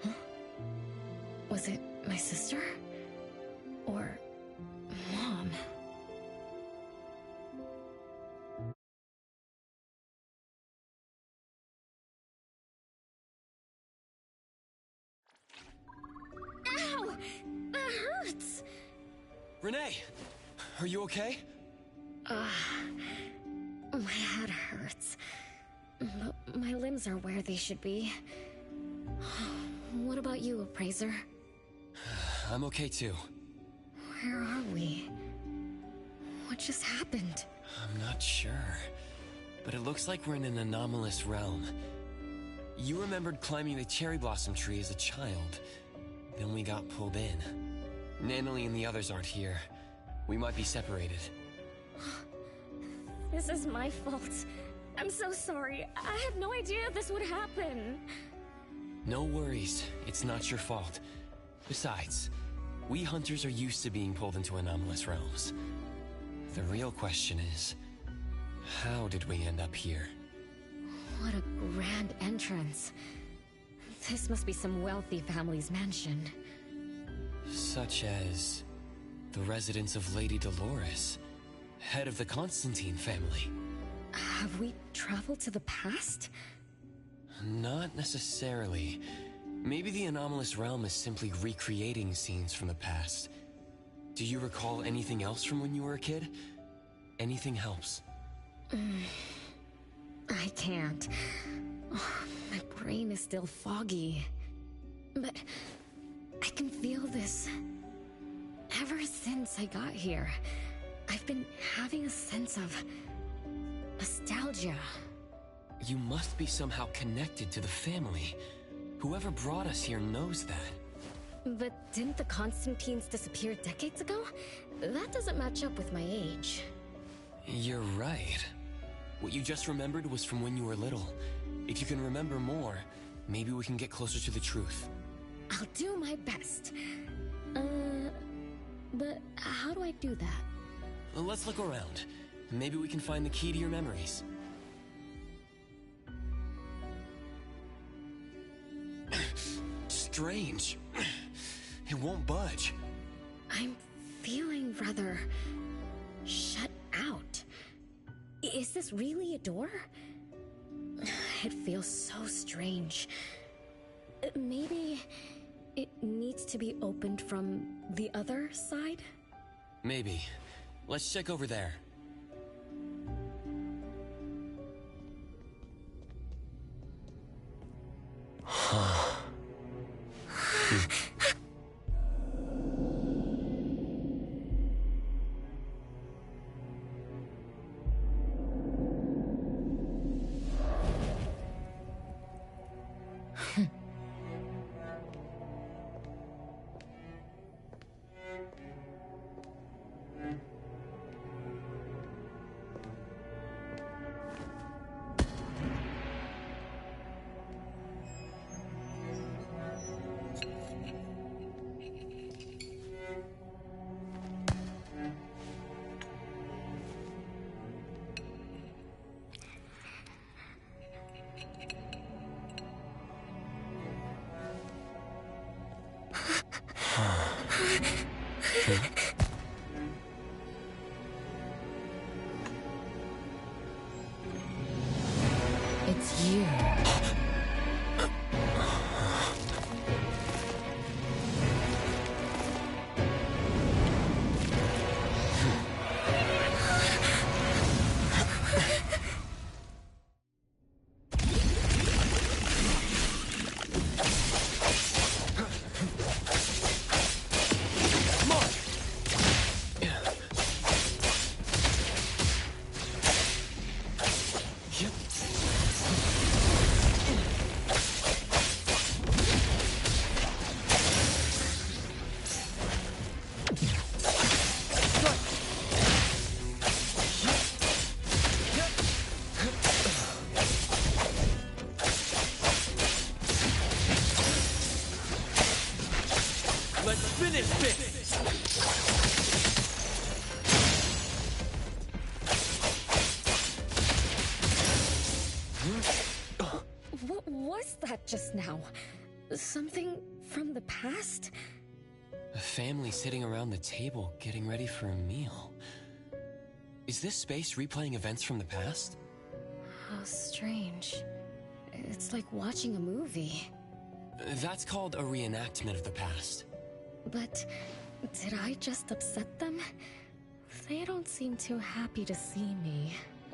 Huh? Was it my sister? Or Mom? Ow! That hurts! Renne! Are you okay? My head hurts. But my limbs are where they should be. What about you, Appraiser? I'm okay too. Where are we? What just happened? I'm not sure, but it looks like we're in an anomalous realm. You remembered climbing the cherry blossom tree as a child. Then we got pulled in. Natalie and the others aren't here. We might be separated. This is my fault. I'm so sorry. I had no idea this would happen. No worries. It's not your fault. Besides, we hunters are used to being pulled into anomalous realms. The real question is, how did we end up here? What a grand entrance. This must be some wealthy family's mansion. Such as the residence of Lady Dolores, head of the Constantine family. Have we traveled to the past? Not necessarily. Maybe the anomalous realm is simply recreating scenes from the past. Do you recall anything else from when you were a kid? Anything helps. I can't. My brain is still foggy. But I can feel this. Ever since I got here, I've been having a sense of nostalgia. You must be somehow connected to the family. Whoever brought us here knows that. But didn't the Constantines disappear decades ago? That doesn't match up with my age. You're right. What you just remembered was from when you were little. If you can remember more, maybe we can get closer to the truth. I'll do my best. But how do I do that? Let's look around. Maybe we can find the key to your memories. Strange. It won't budge. I'm feeling rather shut out. Is this really a door? It feels so strange. Maybe it needs to be opened from the other side? Maybe. Let's check over there. It's you. What was that just now? Something from the past? A family sitting around the table getting ready for a meal. Is this space replaying events from the past? How strange. It's like watching a movie. That's called a reenactment of the past. But did I just upset them? They don't seem too happy to see me.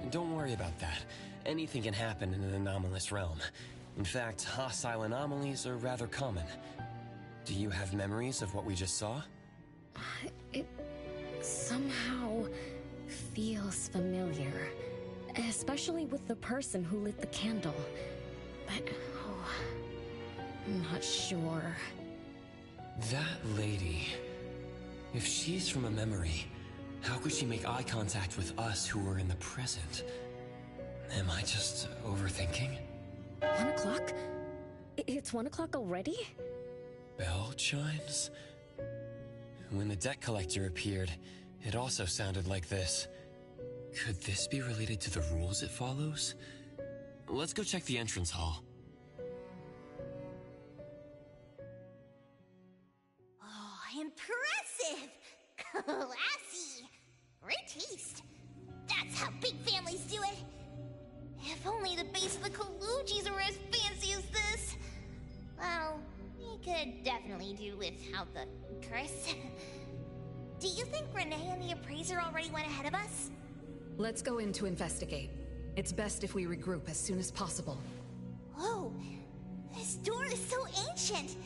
Don't worry about that. Anything can happen in an anomalous realm. In fact, hostile anomalies are rather common. Do you have memories of what we just saw? It somehow feels familiar. Especially with the person who lit the candle. But, I'm not sure. That lady... If she's from a memory, how could she make eye contact with us who were in the present? Am I just overthinking? 1 o'clock? It's 1 o'clock already? Bell chimes? When the debt collector appeared, it also sounded like this. Could this be related to the rules it follows? Let's go check the entrance hall. Oh, impressive! Classy! Great taste! That's how big families do it! If only the base of the Kalujis were as fancy as this! Well, we could definitely do without the curse. Do you think Renne and the appraiser already went ahead of us? Let's go in to investigate. It's best if we regroup as soon as possible. Whoa! This door is so ancient!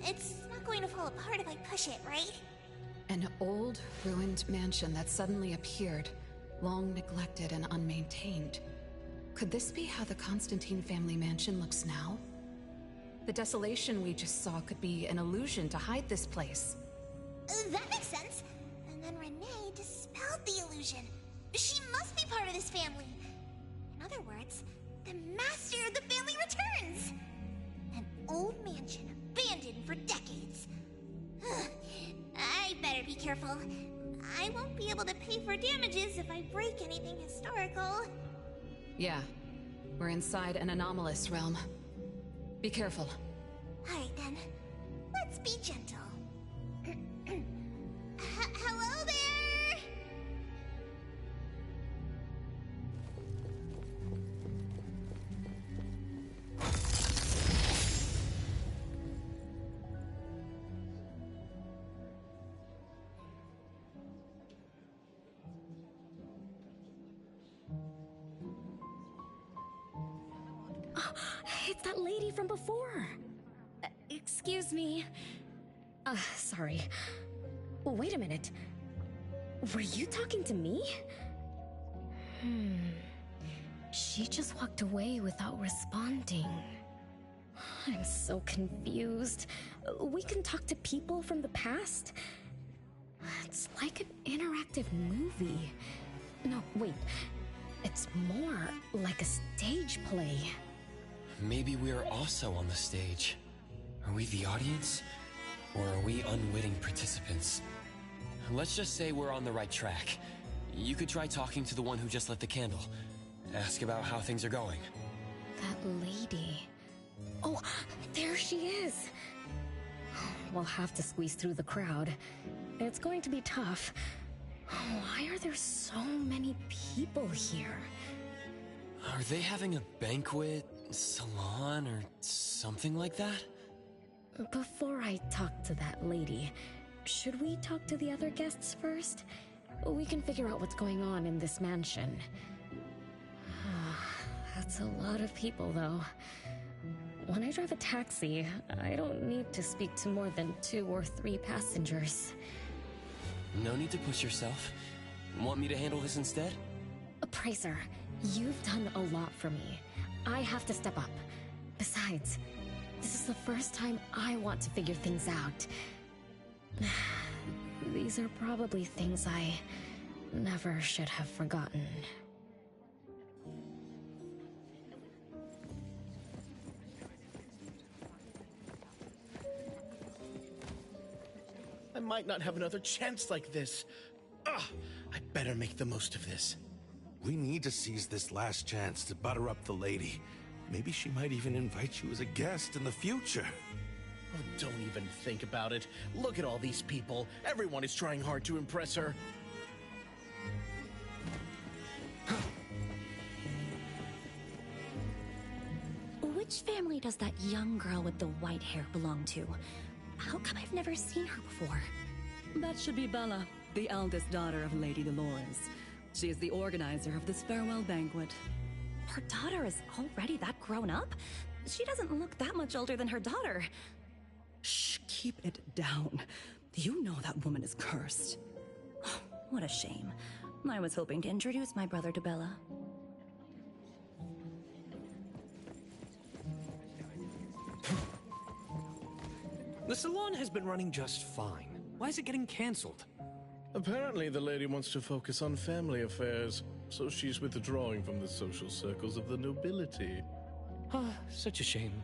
It's not going to fall apart if I push it, right? An old, ruined mansion that suddenly appeared, long neglected and unmaintained. Could this be how the Constantine family mansion looks now? The desolation we just saw could be an illusion to hide this place. That makes sense. And then Renne dispelled the illusion. She must be part of this family. In other words, the master of the family returns. An old mansion abandoned for decades. I better be careful. I won't be able to pay for damages if I break anything historical. Yeah, we're inside an anomalous realm. Be careful. Alright then, let's be gentle. Hello there! It's that lady from before. Excuse me. Sorry. Wait a minute. Were you talking to me? She just walked away without responding. I'm so confused. We can talk to people from the past? It's like an interactive movie. No, wait. It's more like a stage play. Maybe we're also on the stage. Are we the audience? Or are we unwitting participants? Let's just say we're on the right track. You could try talking to the one who just lit the candle. Ask about how things are going. That lady. Oh, there she is. We'll have to squeeze through the crowd. It's going to be tough. Why are there so many people here? Are they having a banquet, salon, or something like that? Before I talk to that lady, should we talk to the other guests first? We can figure out what's going on in this mansion. That's a lot of people, though. When I drive a taxi, I don't need to speak to more than 2 or 3 passengers. No need to push yourself. Want me to handle this instead? Appraiser, you've done a lot for me. I have to step up. Besides, this is the first time I want to figure things out. These are probably things I never should have forgotten. I might not have another chance like this. Ugh, I better make the most of this. We need to seize this last chance to butter up the lady. Maybe she might even invite you as a guest in the future. Oh, don't even think about it. Look at all these people. Everyone is trying hard to impress her. Which family does that young girl with the white hair belong to? How come I've never seen her before? That should be Bella, the eldest daughter of Lady Dolores. She is the organizer of this farewell banquet. Her daughter is already that grown up? She doesn't look that much older than her daughter. Shh, keep it down. You know that woman is cursed. Oh, what a shame. I was hoping to introduce my brother to Bella. The salon has been running just fine. Why is it getting cancelled? Apparently the lady wants to focus on family affairs, so she's withdrawing from the social circles of the nobility. Such a shame.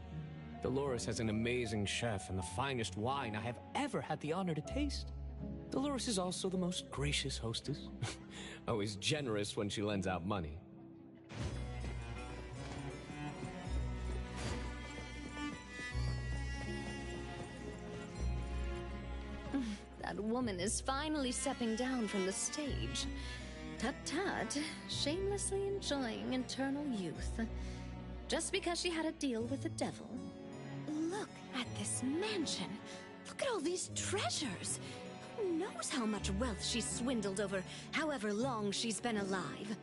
Dolores has an amazing chef and the finest wine I have ever had the honor to taste. Dolores is also the most gracious hostess. Always generous when she lends out money. That woman is finally stepping down from the stage. Tut-tut, shamelessly enjoying eternal youth. Just because she had a deal with the devil. Look at this mansion. Look at all these treasures. Who knows how much wealth she's swindled over however long she's been alive.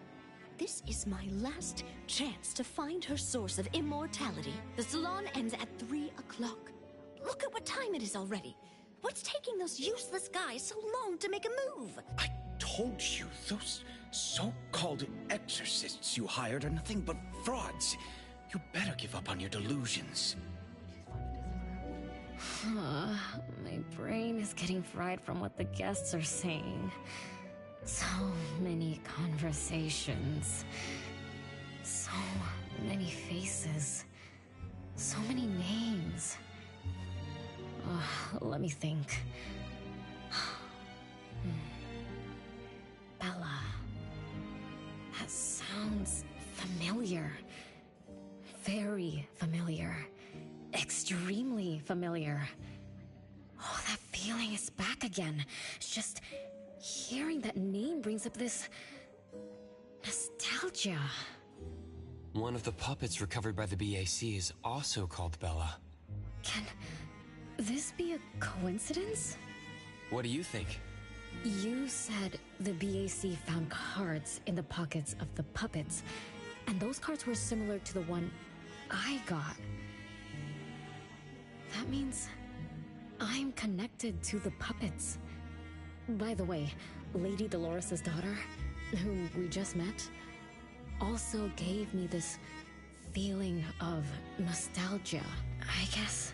This is my last chance to find her source of immortality. The salon ends at 3 o'clock. Look at what time it is already. What's taking those useless guys so long to make a move? I told you, those so-called exorcists you hired are nothing but frauds. You better give up on your delusions. My brain is getting fried from what the guests are saying. So many conversations. So many faces. So many names. Let me think. Bella. That sounds familiar. Very familiar. Extremely familiar. Oh, that feeling is back again. It's just hearing that name brings up this nostalgia. One of the puppets recovered by the BAC is also called Bella. Can this be a coincidence? What do you think? You said the BAC found cards in the pockets of the puppets, and those cards were similar to the one I got. That means I'm connected to the puppets. By the way, Lady Dolores' daughter, whom we just met, also gave me this feeling of nostalgia. I guess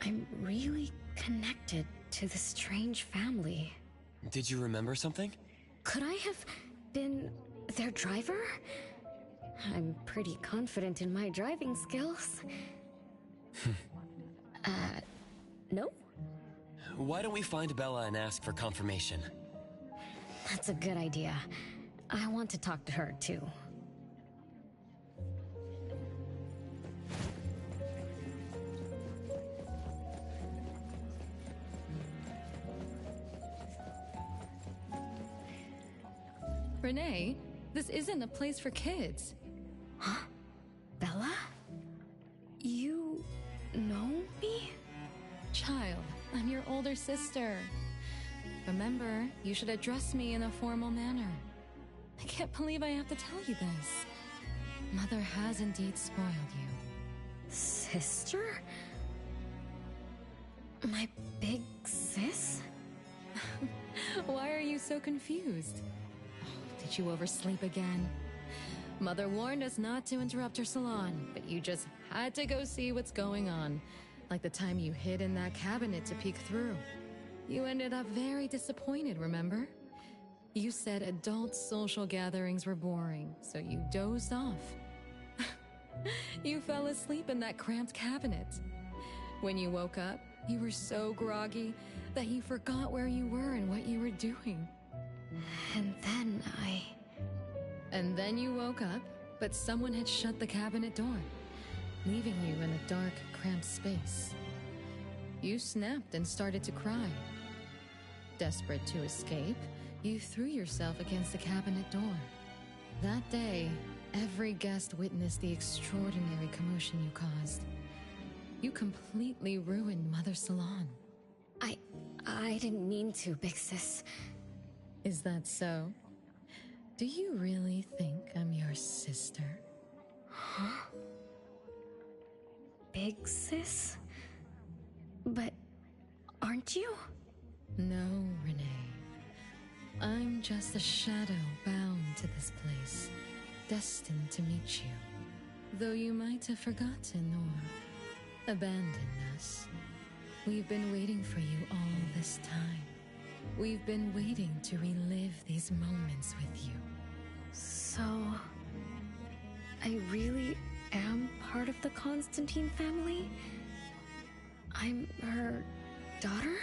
I'm really connected to this strange family. Did you remember something? Could I have been their driver? I'm pretty confident in my driving skills. No? Why don't we find Bella and ask for confirmation? That's a good idea. I want to talk to her, too. Renne, this isn't a place for kids. Huh? Bella? You know me? Child, I'm your older sister. Remember, you should address me in a formal manner. I can't believe I have to tell you this. Mother has indeed spoiled you. Sister? My big sis? Why are you so confused? Did you oversleep again? Mother warned us not to interrupt her salon, but you just had to go see what's going on. Like the time you hid in that cabinet to peek through. You ended up very disappointed, remember? You said adult social gatherings were boring, so you dozed off. You fell asleep in that cramped cabinet. When you woke up, you were so groggy that you forgot where you were and what you were doing. And then you woke up, but someone had shut the cabinet door, leaving you in a dark, cramped space. You snapped and started to cry. Desperate to escape, you threw yourself against the cabinet door. That day, every guest witnessed the extraordinary commotion you caused. You completely ruined Mother's salon. I didn't mean to, big sis. Is that so? Do you really think I'm your sister? Huh? Big sis? But aren't you? No, Renne. I'm just a shadow bound to this place, destined to meet you. Though you might have forgotten or abandoned us. We've been waiting for you all this time. We've been waiting to relive these moments with you. So, I really am part of the Constantine family? I'm her daughter?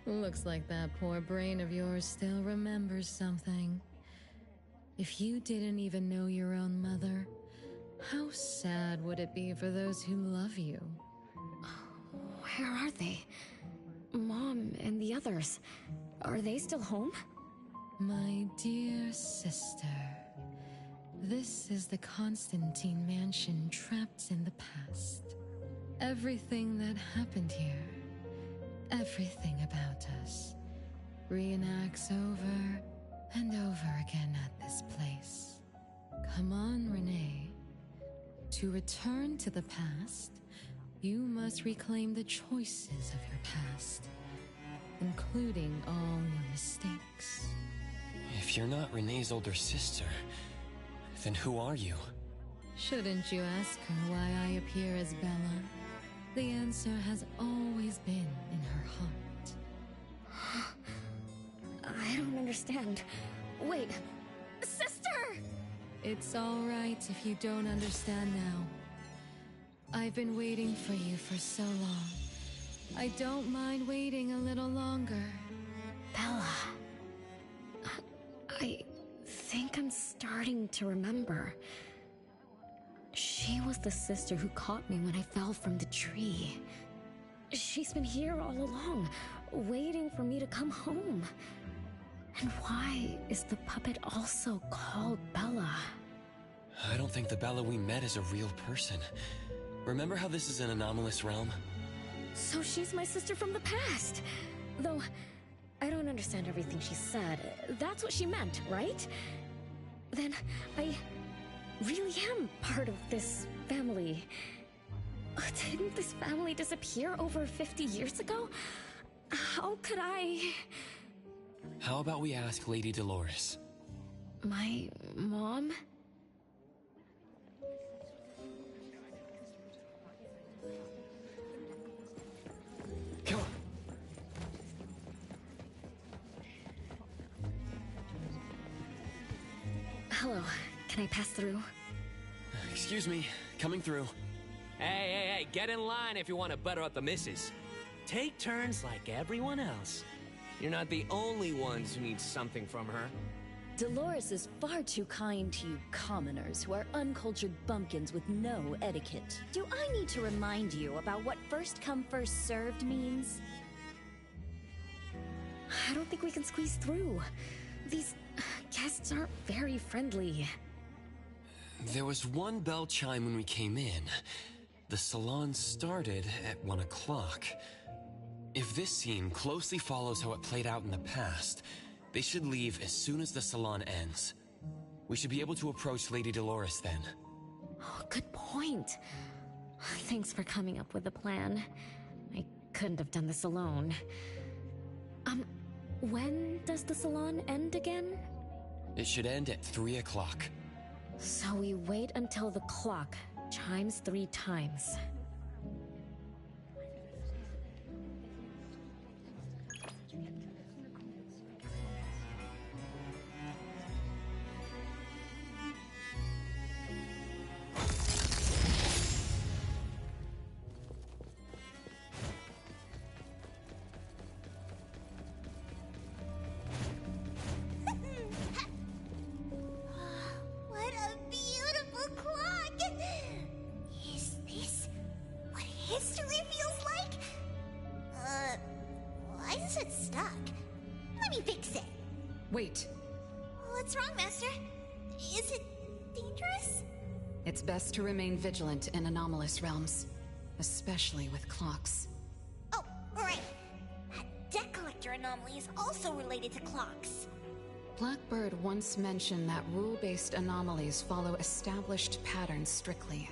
Looks like that poor brain of yours still remembers something. If you didn't even know your own mother, how sad would it be for those who love you? Where are they? Mom and the others. Are they still home? My dear sister, this is the Constantine mansion trapped in the past. Everything that happened here, everything about us, reenacts over and over again at this place. Come on, Renne. To return to the past, you must reclaim the choices of your past, including all your mistakes. If you're not Renne's older sister, then who are you? Shouldn't you ask her why I appear as Bella? The answer has always been in her heart. I don't understand. Wait, sister! It's all right if you don't understand now. I've been waiting for you for so long. I don't mind waiting a little longer. Bella. I think I'm starting to remember. She was the sister who caught me when I fell from the tree. She's been here all along, waiting for me to come home. And why is the puppet also called Bella? I don't think the Bella we met is a real person. Remember how this is an anomalous realm? So she's my sister from the past. Though, I don't understand everything she said. That's what she meant, right? Then, I really am part of this family. Didn't this family disappear over 50 years ago? How could I... How about we ask Lady Dolores? My mom? Come on. Hello, can I pass through? Excuse me, coming through. Hey, get in line if you want to butter up the missus. Take turns like everyone else. You're not the only ones who need something from her. Dolores is far too kind to you commoners who are uncultured bumpkins with no etiquette. Do I need to remind you about what first come first served means? I don't think we can squeeze through. These guests aren't very friendly. There was one bell chime when we came in. The salon started at 1 o'clock. If this scene closely follows how it played out in the past, they should leave as soon as the salon ends. We should be able to approach Lady Dolores then. Oh, good point. Thanks for coming up with a plan. I couldn't have done this alone. When does the salon end again? It should end at 3 o'clock. So we wait until the clock chimes 3 times. What a beautiful clock! Is this what history feels like? Why is it stuck? Let me fix it. Wait. What's wrong, Master? Is it dangerous? It's best to remain vigilant in anomalous realms, especially with clocks. Oh, right. That debt collector anomaly is also related to clocks. Blackbird once mentioned that rule-based anomalies follow established patterns strictly.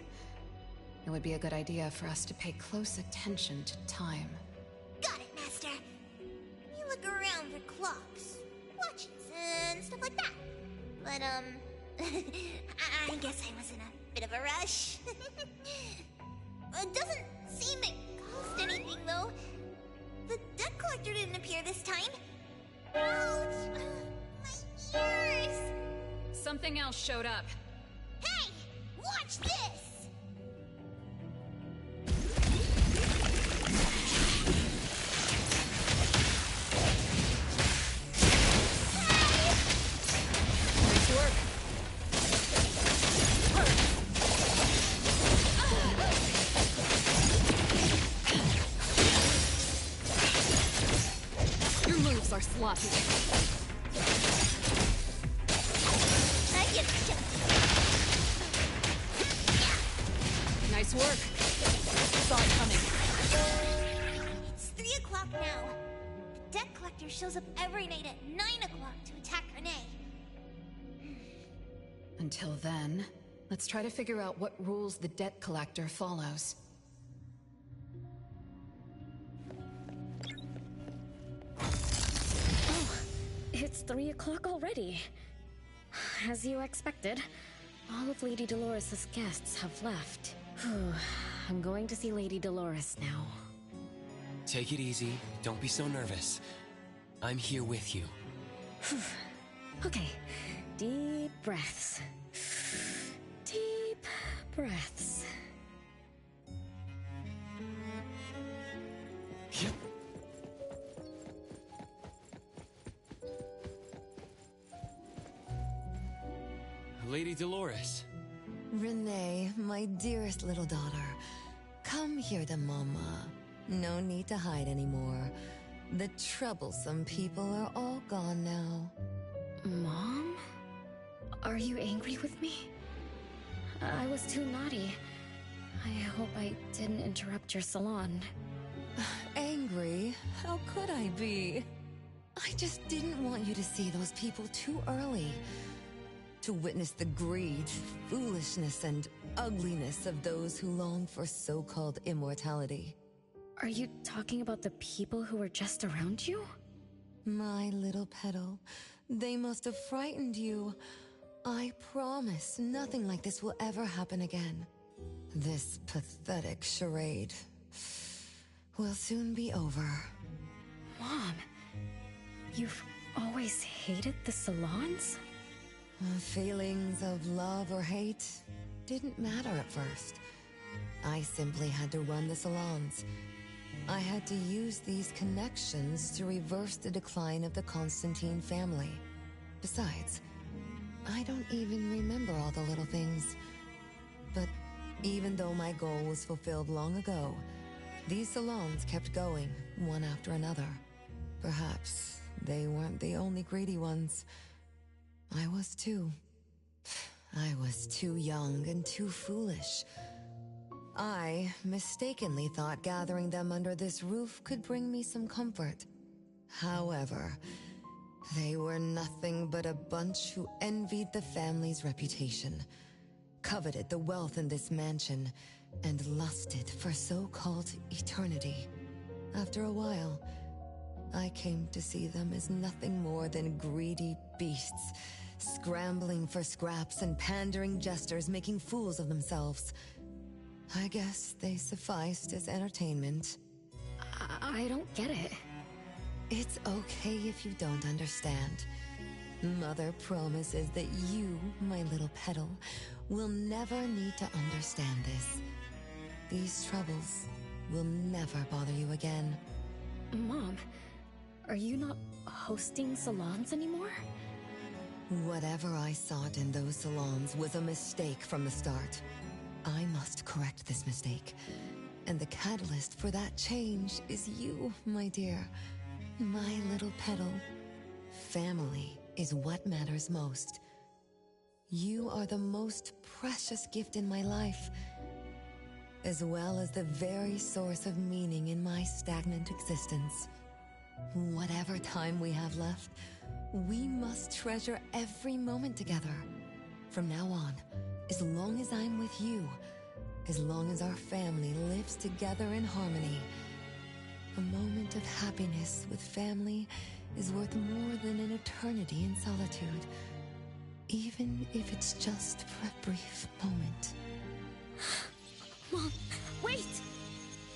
It would be a good idea for us to pay close attention to time. Got it, Master. We look around for clocks, watches, and stuff like that. But, I guess I was in a bit of a rush. It doesn't seem it cost anything, though. The debt collector didn't appear this time. Ouch! My ears! Something else showed up. Hey! Watch this! Nice work. Your moves are sloppy. I get it. Nice work. Saw it coming. It's 3 o'clock now. The debt collector shows up every night at 9 o'clock to attack Renne. Until then, let's try to figure out what rules the debt collector follows. Oh, it's 3 o'clock already. As you expected, all of Lady Dolores' guests have left. I'm going to see Lady Dolores now. Take it easy. Don't be so nervous. I'm here with you. Okay, deep breaths. Deep breaths. Yep. Lady Dolores. Renne, my dearest little daughter. Come here to Mama. No need to hide anymore. The troublesome people are all gone now. Mom? Are you angry with me? I was too naughty. I hope I didn't interrupt your salon. Angry? How could I be? I just didn't want you to see those people too early. To witness the greed, foolishness, and ugliness of those who long for so-called immortality. Are you talking about the people who were just around you? My little petal, they must have frightened you. I promise nothing like this will ever happen again. This pathetic charade will soon be over. Mom, you've always hated the salons? Feelings of love or hate didn't matter at first. I simply had to run the salons. I had to use these connections to reverse the decline of the Constantine family. Besides, I don't even remember all the little things. But even though my goal was fulfilled long ago, these salons kept going, one after another. Perhaps they weren't the only greedy ones. I was too. I was too young and too foolish. I mistakenly thought gathering them under this roof could bring me some comfort. However, they were nothing but a bunch who envied the family's reputation, coveted the wealth in this mansion, and lusted for so-called eternity. After a while, I came to see them as nothing more than greedy beasts, scrambling for scraps and pandering jesters making fools of themselves. I guess they sufficed as entertainment. I don't get it. It's okay if you don't understand. Mother promises that you, my little petal, will never need to understand this. These troubles will never bother you again. Mom, are you not hosting salons anymore? Whatever I sought in those salons was a mistake from the start. I must correct this mistake. And the catalyst for that change is you, my dear. My little petal. Family is what matters most. You are the most precious gift in my life, as well as the very source of meaning in my stagnant existence. Whatever time we have left, we must treasure every moment together. From now on, as long as I'm with you, as long as our family lives together in harmony, a moment of happiness with family is worth more than an eternity in solitude, even if it's just for a brief moment. Mom, wait!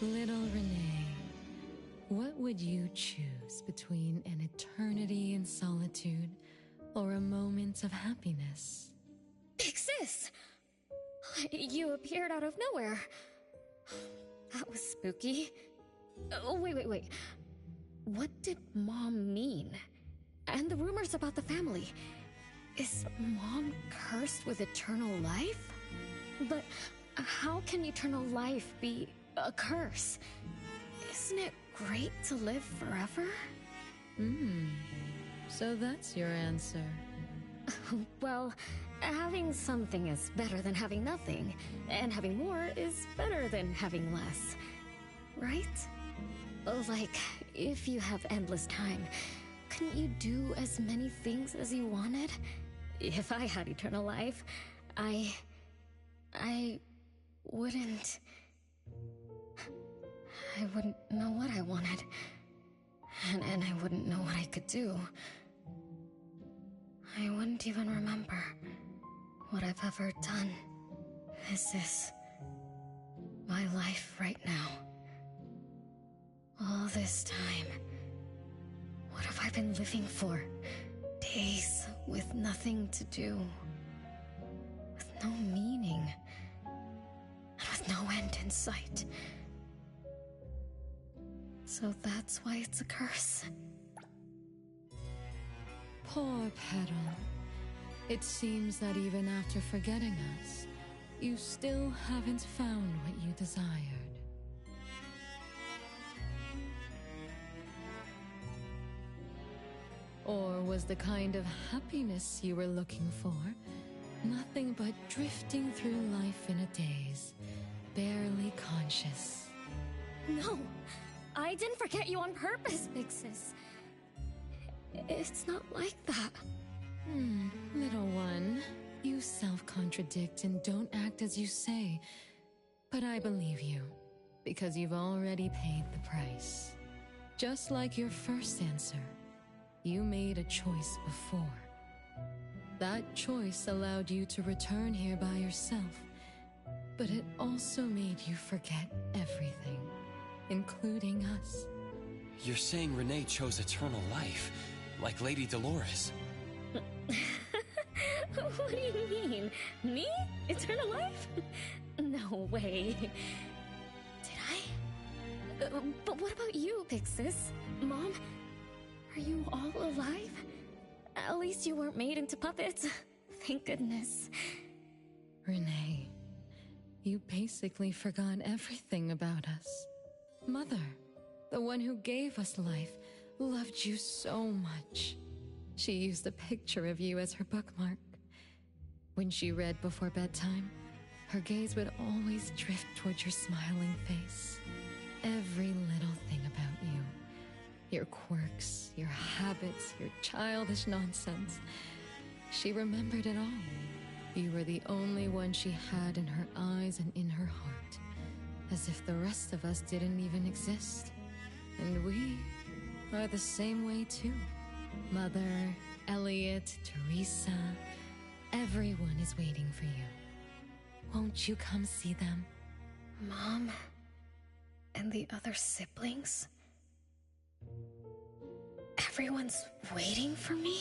Little Renne, what would you choose between an eternity in solitude or a moment of happiness? Big Sis! You appeared out of nowhere. That was spooky. Oh, wait. What did Mom mean? And the rumors about the family. Is Mom cursed with eternal life? But how can eternal life be a curse? Isn't it great to live forever? So that's your answer. Well, having something is better than having nothing, and having more is better than having less. Right? Like, if you have endless time, couldn't you do as many things as you wanted? If I had eternal life, I wouldn't know what I wanted. And I wouldn't know what I could do. I wouldn't even remember what I've ever done. Is this my life right now? All this time, what have I been living for? Days with nothing to do, with no meaning, and with no end in sight. So that's why it's a curse. Poor Petal. It seems that even after forgetting us, you still haven't found what you desired. Or was the kind of happiness you were looking for nothing but drifting through life in a daze, barely conscious? No, I didn't forget you on purpose, Big Sis. It's not like that. Little one, you self-contradict and don't act as you say. But I believe you, because you've already paid the price. Just like your first answer, you made a choice before. That choice allowed you to return here by yourself, but it also made you forget everything, including us. You're saying Renne chose eternal life, like Lady Dolores. What do you mean? Me? Eternal life? No way. Did I? But what about you, Big Sis? Mom? Are you all alive? At least you weren't made into puppets. Thank goodness. Renne, you basically forgot everything about us. Mother, the one who gave us life, loved you so much. She used a picture of you as her bookmark. When she read before bedtime, her gaze would always drift towards your smiling face. Every little thing about you. Your quirks, your habits, your childish nonsense. She remembered it all. You were the only one she had in her eyes and in her heart. As if the rest of us didn't even exist. And we are the same way too. Mother, Elliot, Teresa, everyone is waiting for you. Won't you come see them? Mom? And the other siblings? Everyone's waiting for me?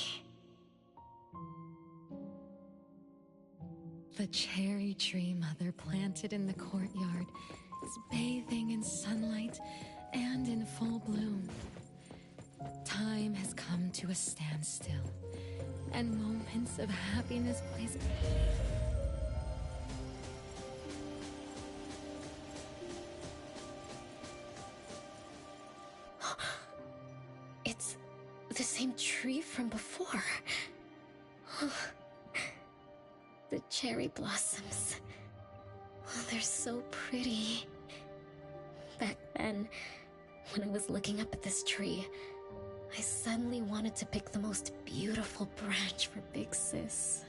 The cherry tree Mother planted in the courtyard is bathing in sunlight and in full bloom. Time has come to a standstill, and moments of happiness place. It's the same tree from before. The cherry blossoms. Oh, they're so pretty. Back then, when I was looking up at this tree, I suddenly wanted to pick the most beautiful branch for Big Sis.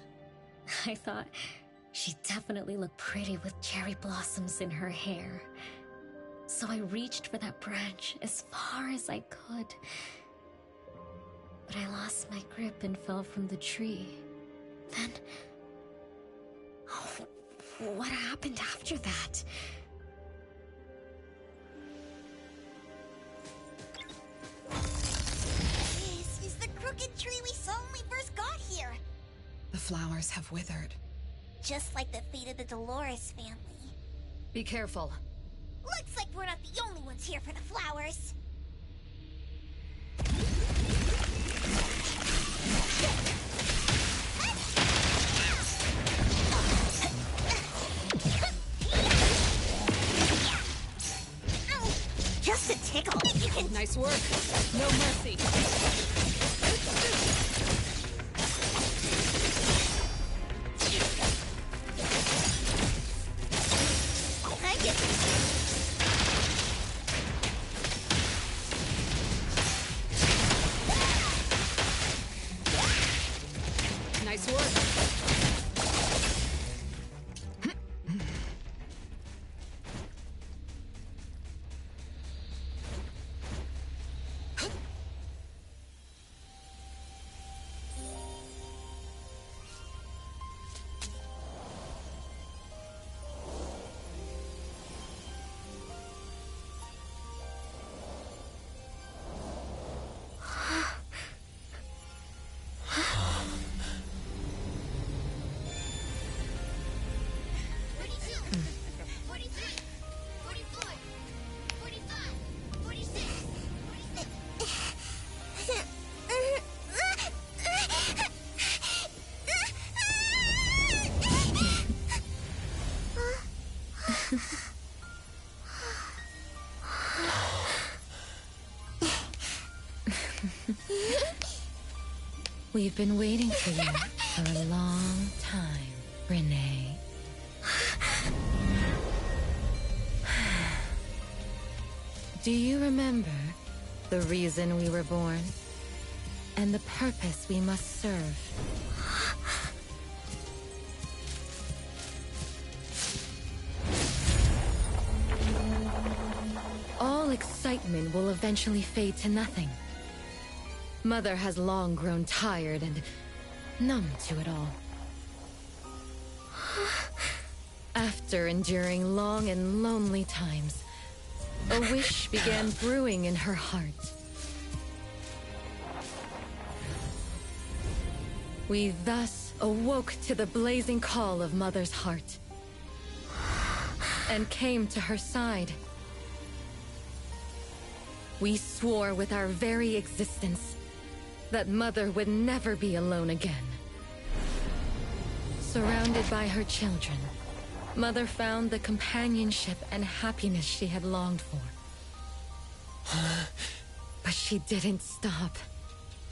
I thought she'd definitely look pretty with cherry blossoms in her hair. So I reached for that branch as far as I could. But I lost my grip and fell from the tree. Then... oh, what happened after that? This is the crooked tree we saw when we first got here. The flowers have withered. Just like the fate of the Dolores family. Be careful. Looks like we're not the only ones here for the flowers. Just a tickle. You can... Nice work. No mercy. Thank you. Nice work. We've been waiting for you for a long time, Renne. Do you remember the reason we were born? And the purpose we must serve? All excitement will eventually fade to nothing. Mother has long grown tired and numb to it all. After enduring long and lonely times, a wish began brewing in her heart. We thus awoke to the blazing call of Mother's heart and came to her side. We swore with our very existence that Mother would never be alone again. Surrounded by her children, Mother found the companionship and happiness she had longed for. But she didn't stop.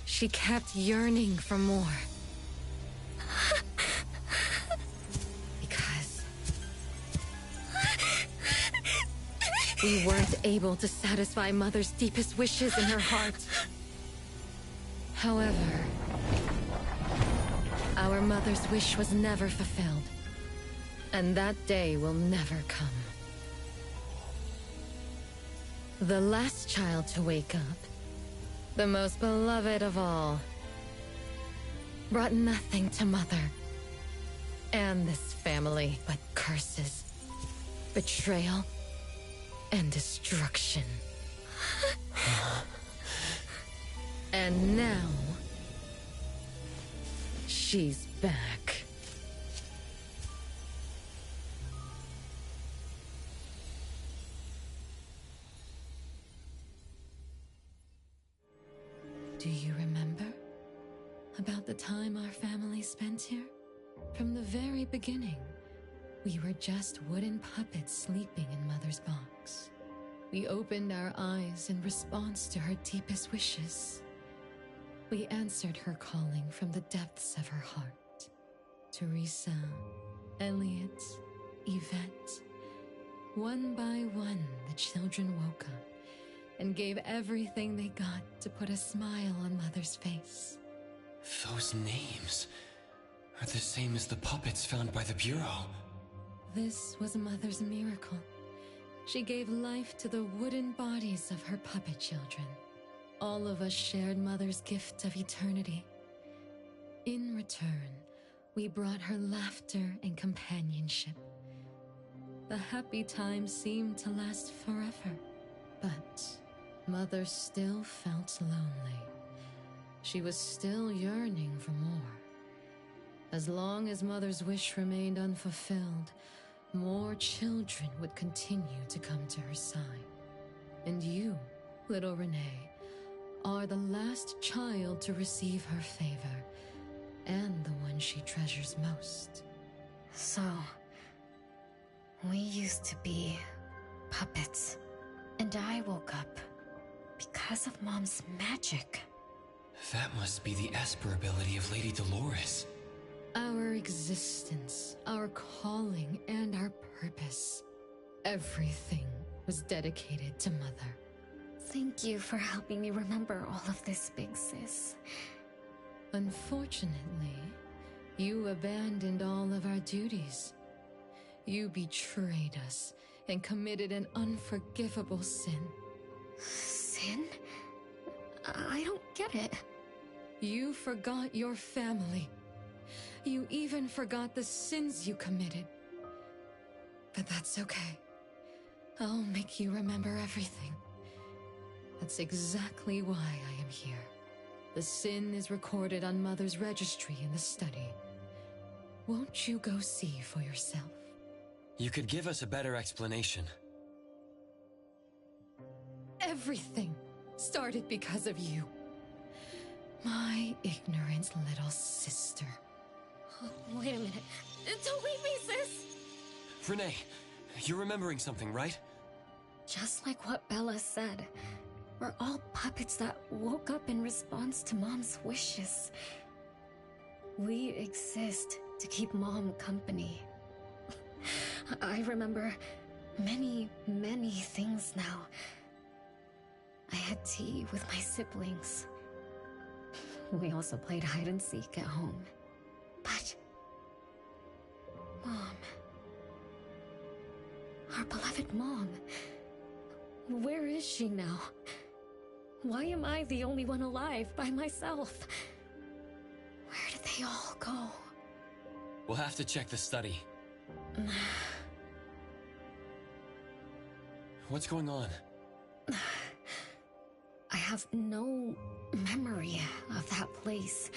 She kept yearning for more. Because we weren't able to satisfy Mother's deepest wishes in her heart. However, our Mother's wish was never fulfilled. And that day will never come. The last child to wake up, the most beloved of all, brought nothing to Mother and this family but curses, betrayal, and destruction. And now, she's back. Do you remember about the time our family spent here? From the very beginning, we were just wooden puppets sleeping in Mother's box. We opened our eyes in response to her deepest wishes. We answered her calling from the depths of her heart. Teresa, Elliot, Yvette. One by one, the children woke up and gave everything they got to put a smile on Mother's face. Those names are the same as the puppets found by the Bureau. This was Mother's miracle. She gave life to the wooden bodies of her puppet children. All of us shared Mother's gift of eternity. In return, we brought her laughter and companionship. The happy times seemed to last forever, but Mother still felt lonely. She was still yearning for more. As long as Mother's wish remained unfulfilled, more children would continue to come to her side. And you, little Renne, are the last child to receive her favor, and the one she treasures most. So, we used to be puppets, and I woke up because of Mom's magic. That must be the Esper ability of Lady Dolores. Our existence, our calling, and our purpose. Everything was dedicated to Mother. Thank you for helping me remember all of this, Big Sis. Unfortunately, you abandoned all of our duties. You betrayed us and committed an unforgivable sin. Sin? I don't get it. You forgot your family. You even forgot the sins you committed. But that's okay. I'll make you remember everything. That's exactly why I am here. The sin is recorded on Mother's registry in the study. Won't you go see for yourself? You could give us a better explanation. Everything started because of you. My ignorant little sister. Oh, wait a minute. Don't leave me, sis! Renne, you're remembering something, right? Just like what Bella said. We're all puppets that woke up in response to Mom's wishes. We exist to keep Mom company. I remember many, many things now. I had tea with my siblings. We also played hide and seek at home. But Mom, our beloved Mom, where is she now? Why am I the only one alive by myself? Where did they all go? We'll have to check the study. What's going on? I have no memory of that place.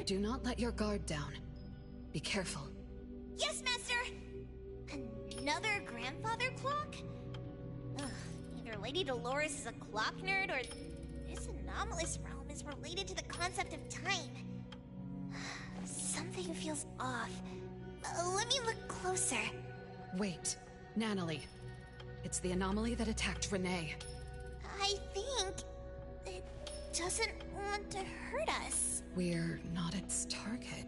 Do not let your guard down. Be careful. Yes, Master! Another grandfather clock? Ugh, either Lady Dolores is a clock nerd or this anomalous realm is related to the concept of time. Something feels off. Let me look closer. Wait, Natalie. It's the anomaly that attacked Renne. I think it doesn't want to hurt us. We're not its target.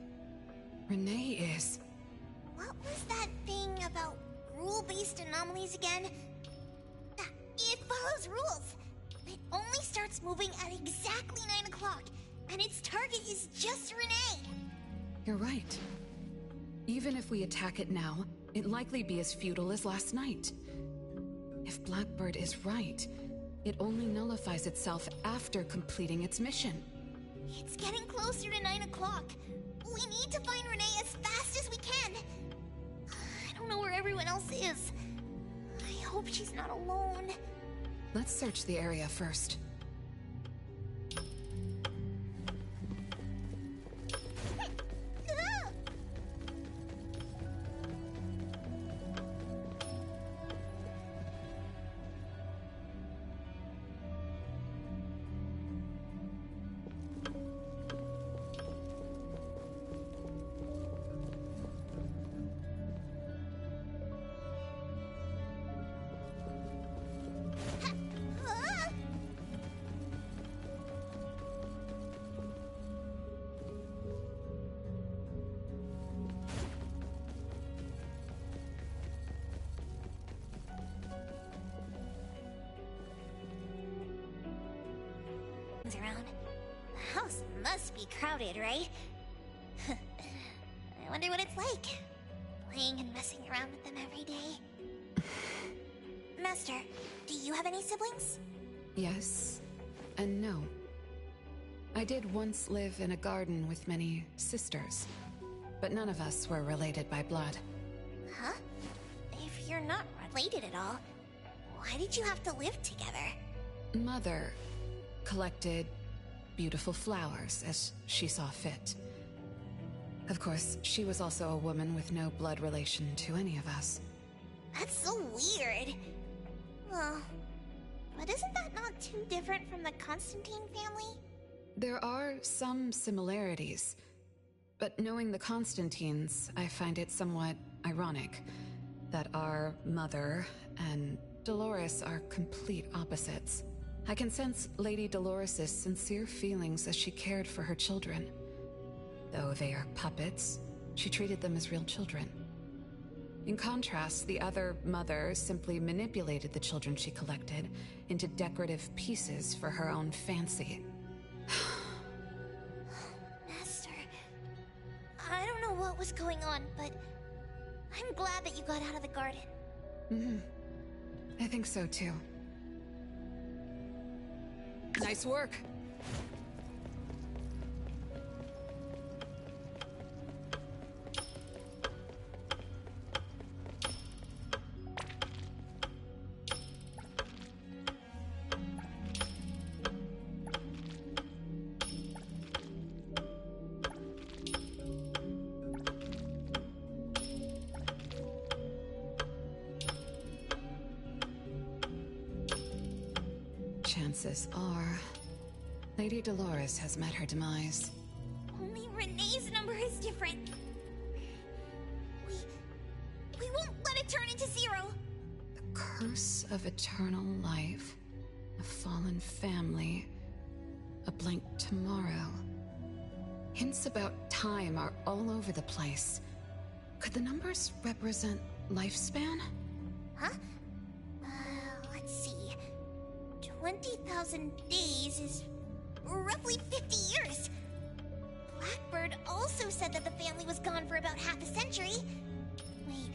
Renne is. What was that thing about rule-based anomalies again? It follows rules. It only starts moving at exactly 9 o'clock, and its target is just Renne. You're right. Even if we attack it now, it'd likely be as futile as last night. If Blackbird is right, it only nullifies itself after completing its mission. It's getting closer to 9 o'clock. We need to find Renne as fast as we can. I don't know where everyone else is. I hope she's not alone. Let's search the area first. Around. The house must be crowded, right? I wonder what it's like, playing and messing around with them every day. Master, do you have any siblings? Yes, and no. I did once live in a garden with many sisters, but none of us were related by blood. Huh? If you're not related at all, why did you have to live together? Mother collected beautiful flowers as she saw fit. Of course, she was also a woman with no blood relation to any of us. That's so weird. Well, but isn't that not too different from the Constantine family? There are some similarities, but knowing the Constantines, I find it somewhat ironic that our mother and Dolores are complete opposites. I can sense Lady Dolores' sincere feelings as she cared for her children. Though they are puppets, she treated them as real children. In contrast, the other mother simply manipulated the children she collected into decorative pieces for her own fancy. Master, I don't know what was going on, but I'm glad that you got out of the garden. Mm-hmm. I think so too. Nice work. Chances are, Lady Dolores has met her demise. Only Renne's number is different. We won't let it turn into 0. The curse of eternal life, a fallen family, a blank tomorrow. Hints about time are all over the place. Could the numbers represent lifespan? Huh? Let's see. 20,000 days is roughly 50 years. Blackbird also said that the family was gone for about half a century. Wait,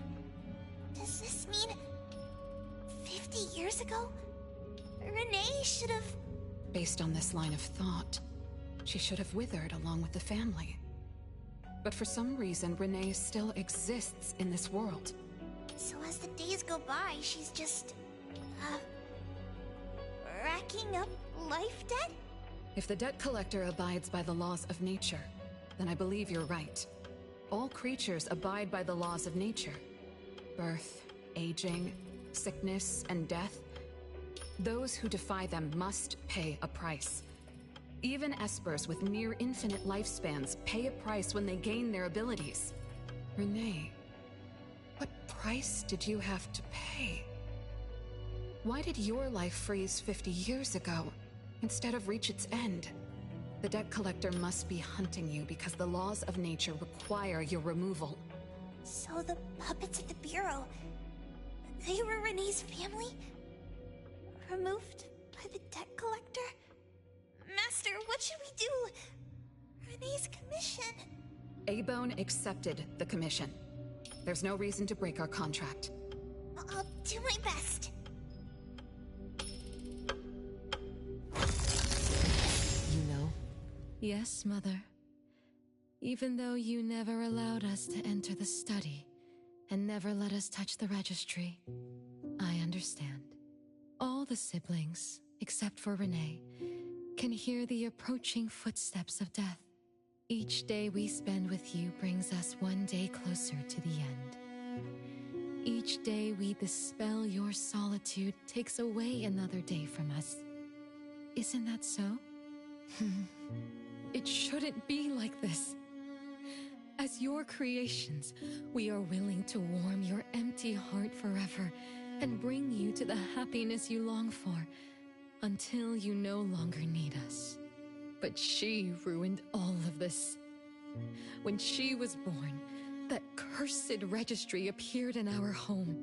does this mean 50 years ago? Renne should have... Based on this line of thought, she should have withered along with the family. But for some reason, Renne still exists in this world. So as the days go by, she's just... racking up life debt? If the debt collector abides by the laws of nature, then I believe you're right. All creatures abide by the laws of nature. Birth, aging, sickness, and death. Those who defy them must pay a price. Even espers with near infinite lifespans pay a price when they gain their abilities. Renne, what price did you have to pay? Why did your life freeze 50 years ago instead of reach its end? The debt collector must be hunting you because the laws of nature require your removal. So the puppets at the Bureau, they were Renne's family? Removed by the debt collector? Master, what should we do? Renne's commission. A-Bone accepted the commission. There's no reason to break our contract. I'll do my best. You know? Yes, Mother. Even though you never allowed us to enter the study and never let us touch the registry, I understand. All the siblings, except for Renne, can hear the approaching footsteps of death. Each day we spend with you brings us one day closer to the end. Each day we dispel your solitude takes away another day from us. Isn't that so? It shouldn't be like this. As your creations, we are willing to warm your empty heart forever and bring you to the happiness you long for until you no longer need us. But she ruined all of this. When she was born, that cursed registry appeared in our home.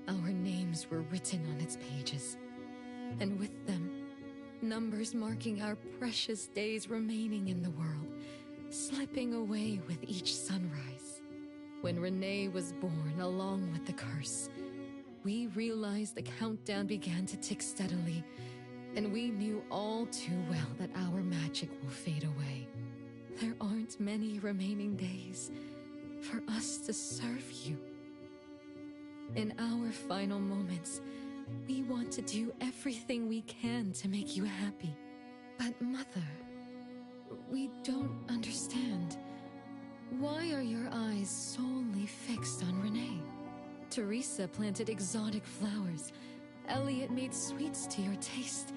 Our names were written on its pages. And with them, numbers marking our precious days remaining in the world, slipping away with each sunrise. When Renne was born along with the curse, we realized the countdown began to tick steadily, and we knew all too well that our magic will fade away. There aren't many remaining days for us to serve you. In our final moments, we want to do everything we can to make you happy. But Mother, we don't understand. Why are your eyes solely fixed on Renne? Teresa planted exotic flowers. Elliot made sweets to your taste.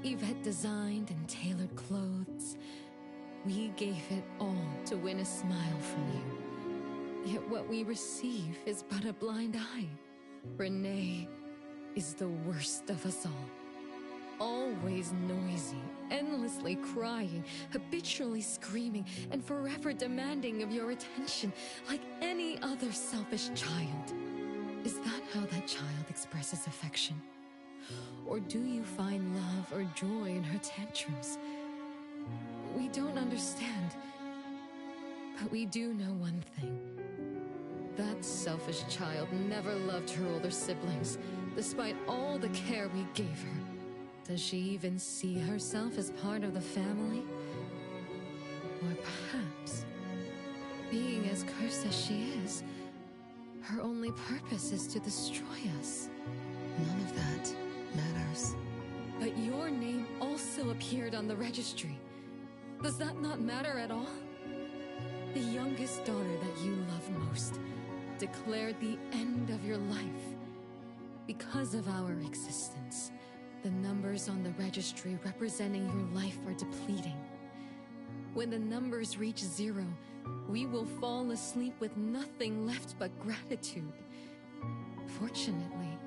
Yvette designed and tailored clothes. We gave it all to win a smile from you. Yet what we receive is but a blind eye. Renne is the worst of us all. Always noisy, endlessly crying, habitually screaming, and forever demanding of your attention like any other selfish child. Is that how that child expresses affection? Or do you find love or joy in her tantrums? We don't understand. But we do know one thing. That selfish child never loved her older siblings, despite all the care we gave her. Does she even see herself as part of the family? Or perhaps, being as cursed as she is, her only purpose is to destroy us. None of that matters. But your name also appeared on the registry. Does that not matter at all? The youngest daughter that you love most declared the end of your life. Because of our existence, the numbers on the registry representing your life are depleting. When the numbers reach 0, we will fall asleep with nothing left but gratitude. Fortunately,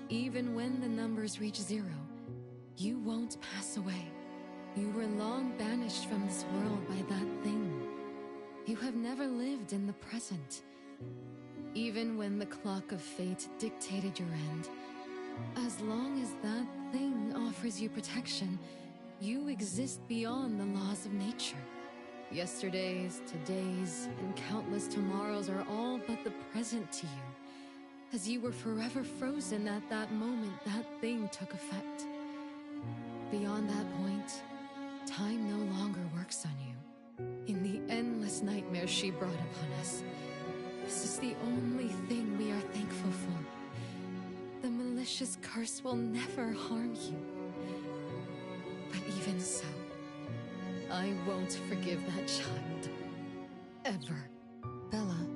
even when the numbers reach 0, you won't pass away. You were long banished from this world by that thing. You have never lived in the present. Even when the clock of fate dictated your end, as long as that thing offers you protection, you exist beyond the laws of nature. Yesterdays, todays, and countless tomorrows are all but the present to you, as you were forever frozen at that moment that thing took effect. Beyond that point, time no longer works on you. In the endless nightmares she brought upon us, this is the only thing we are thankful for. The malicious curse will never harm you. But even so, I won't forgive that child. ever. Bella,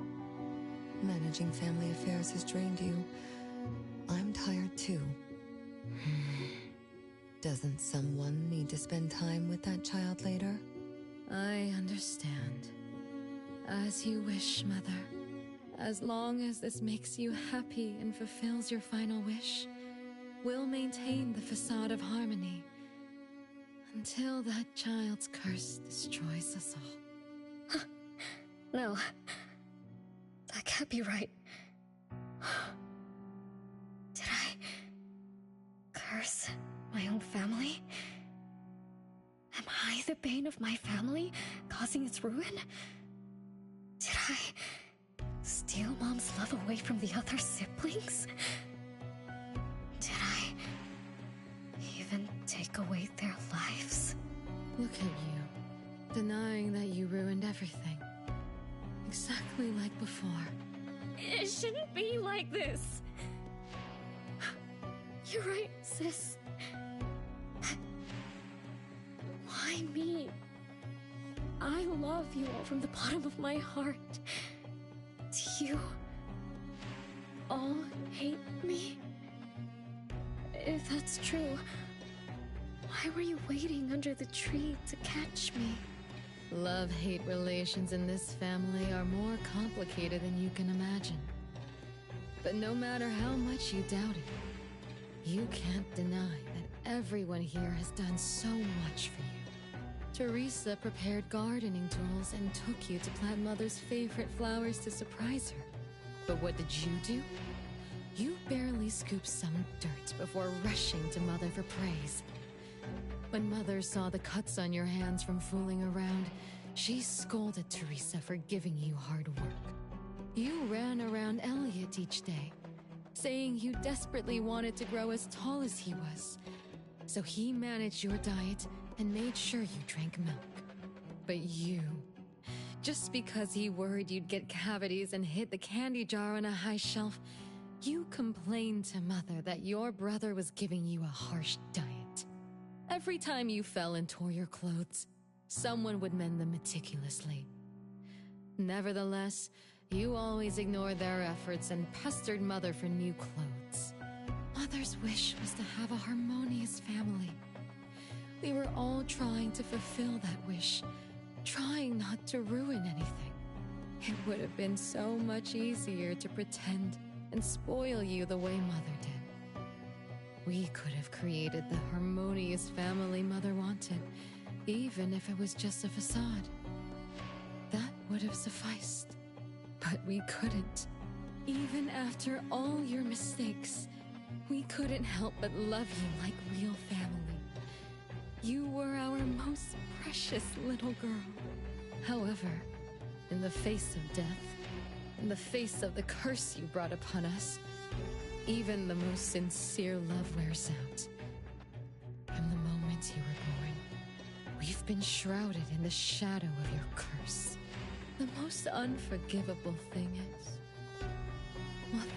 managing family affairs has drained you. I'm tired too. Doesn't someone need to spend time with that child later? I understand. As you wish, Mother. As long as this makes you happy and fulfills your final wish, we'll maintain the facade of harmony until that child's curse destroys us all. No. That can't be right. Did I curse my own family? Am I the bane of my family, causing its ruin? Did I steal Mom's love away from the other siblings? Did I even take away their lives? Look at you, denying that you ruined everything. Exactly like before. It shouldn't be like this. You're right, sis. Why me? I love you all from the bottom of my heart. Do you all hate me? If that's true, why were you waiting under the tree to catch me? Love-hate relations in this family are more complicated than you can imagine. But no matter how much you doubt it, you can't deny that everyone here has done so much for you. Teresa prepared gardening tools and took you to plant Mother's favorite flowers to surprise her. But what did you do? You barely scooped some dirt before rushing to Mother for praise. When Mother saw the cuts on your hands from fooling around, she scolded Teresa for giving you hard work. You ran around Elliot each day, saying you desperately wanted to grow as tall as he was. So he managed your diet and made sure you drank milk. But you, just because he worried you'd get cavities and hid the candy jar on a high shelf, you complained to Mother that your brother was giving you a harsh diet. Every time you fell and tore your clothes, someone would mend them meticulously. Nevertheless, you always ignored their efforts and pestered Mother for new clothes. Mother's wish was to have a harmonious family. We were all trying to fulfill that wish, trying not to ruin anything. It would have been so much easier to pretend and spoil you the way Mother did. We could have created the harmonious family Mother wanted, even if it was just a facade. That would have sufficed. But we couldn't. Even after all your mistakes, we couldn't help but love you like real family. You were our most precious little girl. However, in the face of death, in the face of the curse you brought upon us, even the most sincere love wears out. From the moment you were born, we've been shrouded in the shadow of your curse. The most unforgivable thing is, Mother,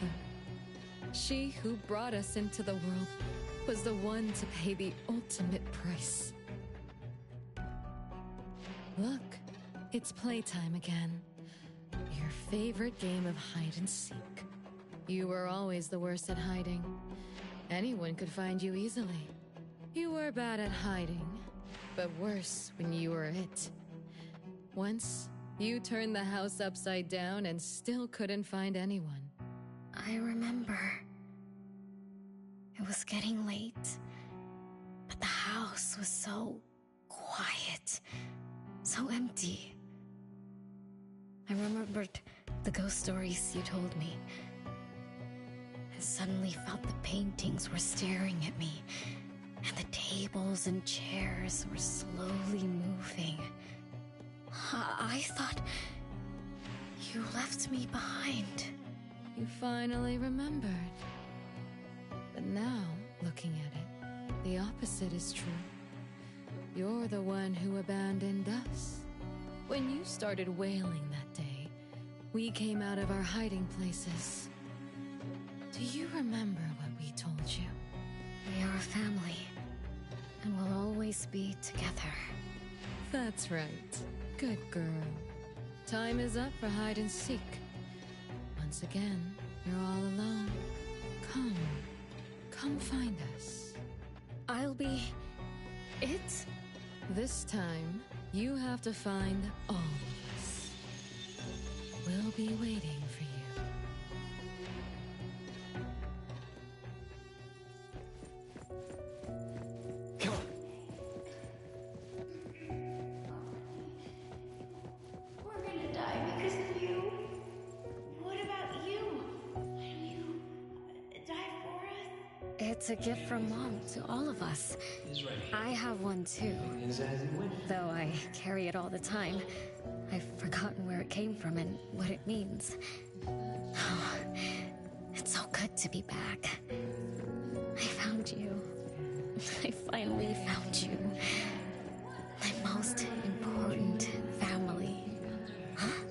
she who brought us into the world, was the one to pay the ultimate price. Look, it's playtime again. Your favorite game of hide and seek. You were always the worst at hiding. Anyone could find you easily. You were bad at hiding, but worse when you were it. Once, you turned the house upside down and still couldn't find anyone. I remember. It was getting late, but the house was so quiet, so empty. I remembered the ghost stories you told me, and suddenly felt the paintings were staring at me, and the tables and chairs were slowly moving. I thought you left me behind. You finally remembered. But now, looking at it, the opposite is true. You're the one who abandoned us. When you started wailing that day, we came out of our hiding places. Do you remember what we told you? We are a family, and we'll always be together. That's right. Good girl. Time is up for hide and seek. Once again, you're all alone. Come find us. I'll be... it? This time, you have to find all of us. We'll be waiting for you. Come on. We're gonna die because of you. What about you? Will you die for us? It's a gift from Mom to all of us. I have one too. Though I carry it all the time. I've forgotten where it came from and what it means. Oh, it's so good to be back. I found you. I finally found you. My most important family. Huh?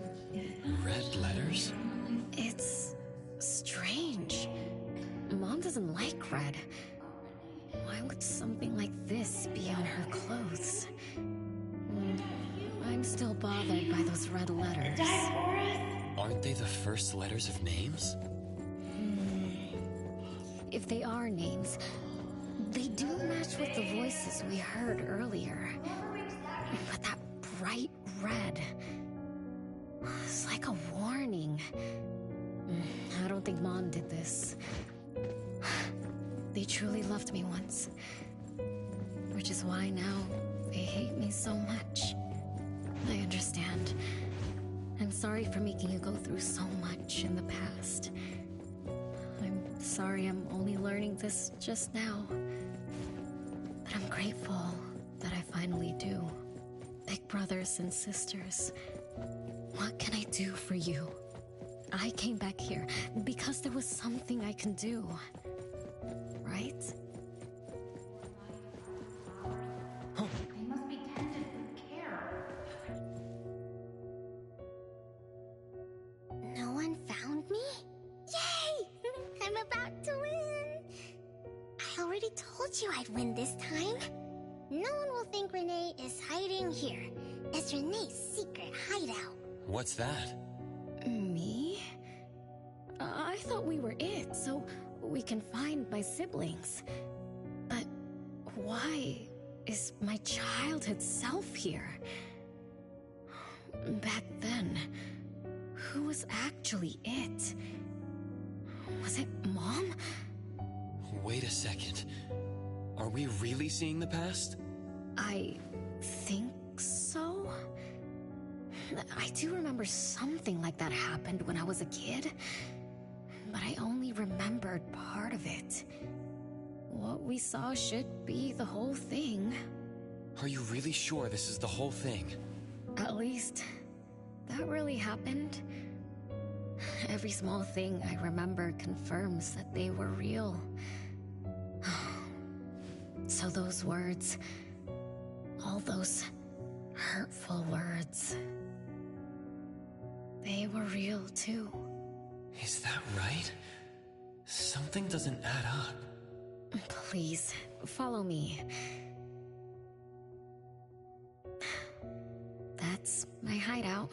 Red letters? It's strange. Mom doesn't like red. Why would something like this be on her clothes? I'm still bothered by those red letters. Aren't they the first letters of names? If they are names, they do match with the voices we heard earlier. But that bright red, it's like a warning. I don't think Mom did this. They truly loved me once. Which is why now they hate me so much. I understand. I'm sorry for making you go through so much in the past. I'm sorry I'm only learning this just now. But I'm grateful that I finally do. Big brothers and sisters, what can I do for you? I came back here because there was something I can do. Right? They must be tended with care. No one found me? Yay! I'm about to win! I already told you I'd win this time. No one will think Renne is hiding here. It's Renne's secret hideout. What's that? Me? I thought we were it, so we can find my siblings. But why is my childhood self here? Back then, who was actually it? Was it Mom? Wait a second. Are we really seeing the past? I think so. I do remember something like that happened when I was a kid, but I only remembered part of it. What we saw should be the whole thing. Are you really sure this is the whole thing? At least, that really happened. Every small thing I remember confirms that they were real. So those words, all those hurtful words, they were real too. Is that right? Something doesn't add up. Please, follow me. That's my hideout.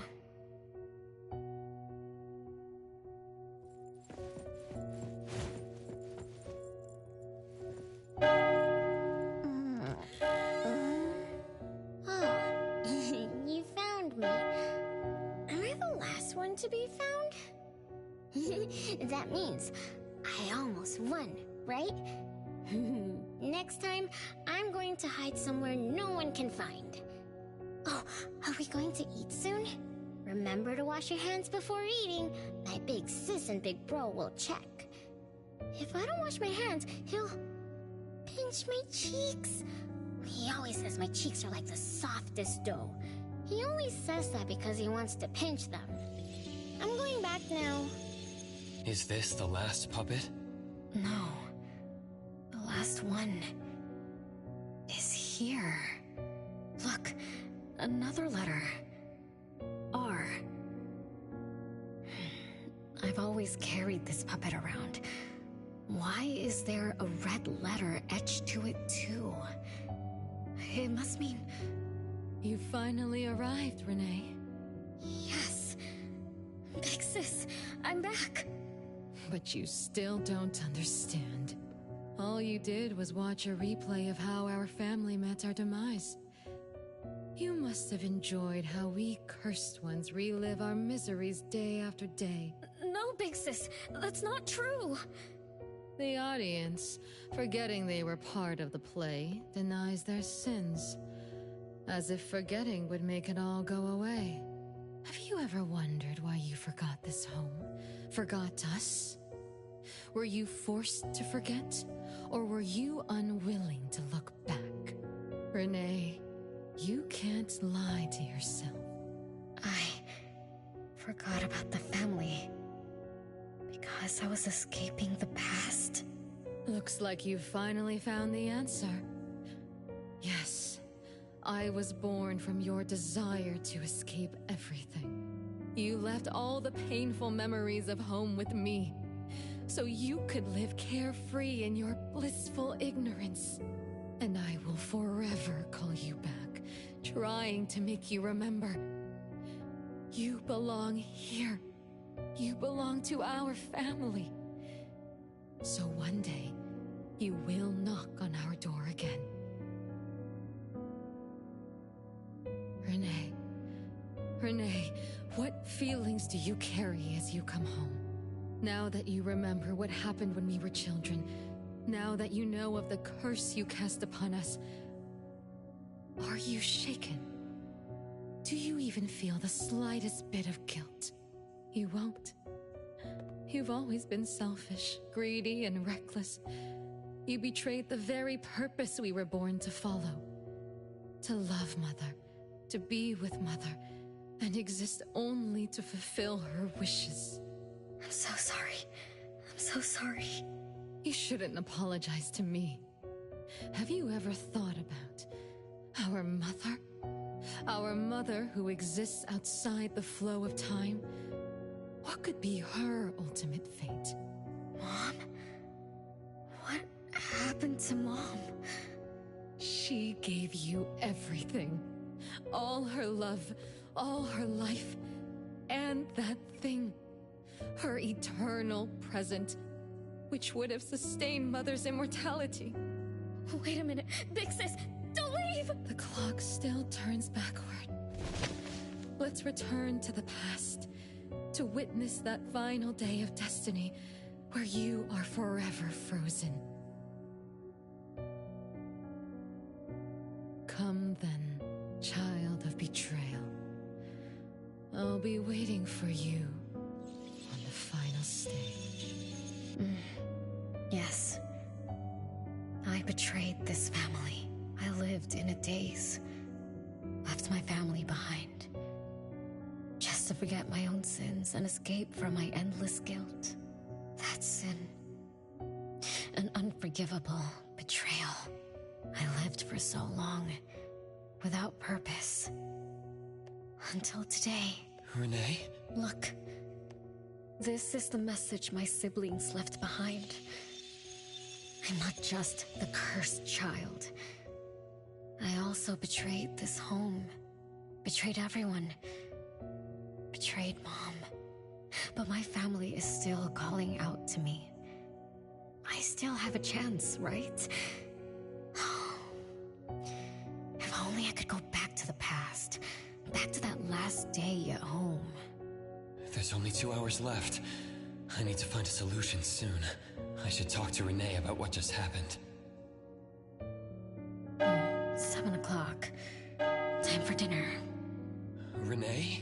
Oh, you found me. Am I the last one to be found? That means I almost won, right? Next time, I'm going to hide somewhere no one can find. Oh, are we going to eat soon? Remember to wash your hands before eating. My big sis and big bro will check. If I don't wash my hands, he'll pinch my cheeks. He always says my cheeks are like the softest dough. He only says that because he wants to pinch them. I'm going back now. Is this the last puppet? No. The last one is here. Look, another letter. R. I've always carried this puppet around. Why is there a red letter etched to it too? It must mean... You finally arrived, Renne. Yes. Big sis, I'm back. But you still don't understand. All you did was watch a replay of how our family met our demise. You must have enjoyed how we cursed ones relive our miseries day after day. No, Big sis, that's not true. The audience, forgetting they were part of the play, denies their sins. As if forgetting would make it all go away. Have you ever wondered why you forgot this home? Forgot us? Were you forced to forget? Or were you unwilling to look back? Renne, you can't lie to yourself. I forgot about the family. Because I was escaping the past. Looks like you've finally found the answer. Yes, I was born from your desire to escape everything. You left all the painful memories of home with me, so you could live carefree in your blissful ignorance. And I will forever call you back, trying to make you remember. You belong here. You belong to our family. So one day, you will knock on our door again. Renne, what feelings do you carry as you come home? Now that you remember what happened when we were children, now that you know of the curse you cast upon us, are you shaken? Do you even feel the slightest bit of guilt? You won't. You've always been selfish, greedy, and reckless. You betrayed the very purpose we were born to follow. To love Mother, to be with Mother, and exist only to fulfill her wishes. I'm so sorry. I'm so sorry. You shouldn't apologize to me. Have you ever thought about our mother? Our mother who exists outside the flow of time? What could be her ultimate fate? Mom? What happened to Mom? She gave you everything. All her love, all her life, and that thing. Her eternal present, which would have sustained Mother's immortality. Wait a minute. Big sis, don't leave! The clock still turns backward. Let's return to the past, to witness that final day of destiny, where you are forever frozen. Come then, child of betrayal. I'll be waiting for you on the final stage. Yes. I betrayed this family. I lived in a daze. Left my family behind. Just to forget my own sins and escape from my endless guilt. That sin. An unforgivable betrayal. I lived for so long, without purpose. Until today. Renne? Look. This is the message my siblings left behind. I'm not just the cursed child. I also betrayed this home. Betrayed everyone. Betrayed Mom. But my family is still calling out to me. I still have a chance, right? If only I could go back to the past. Back to that last day at home. There's only 2 hours left. I need to find a solution soon. I should talk to Renne about what just happened. 7 o'clock. Time for dinner. Renne?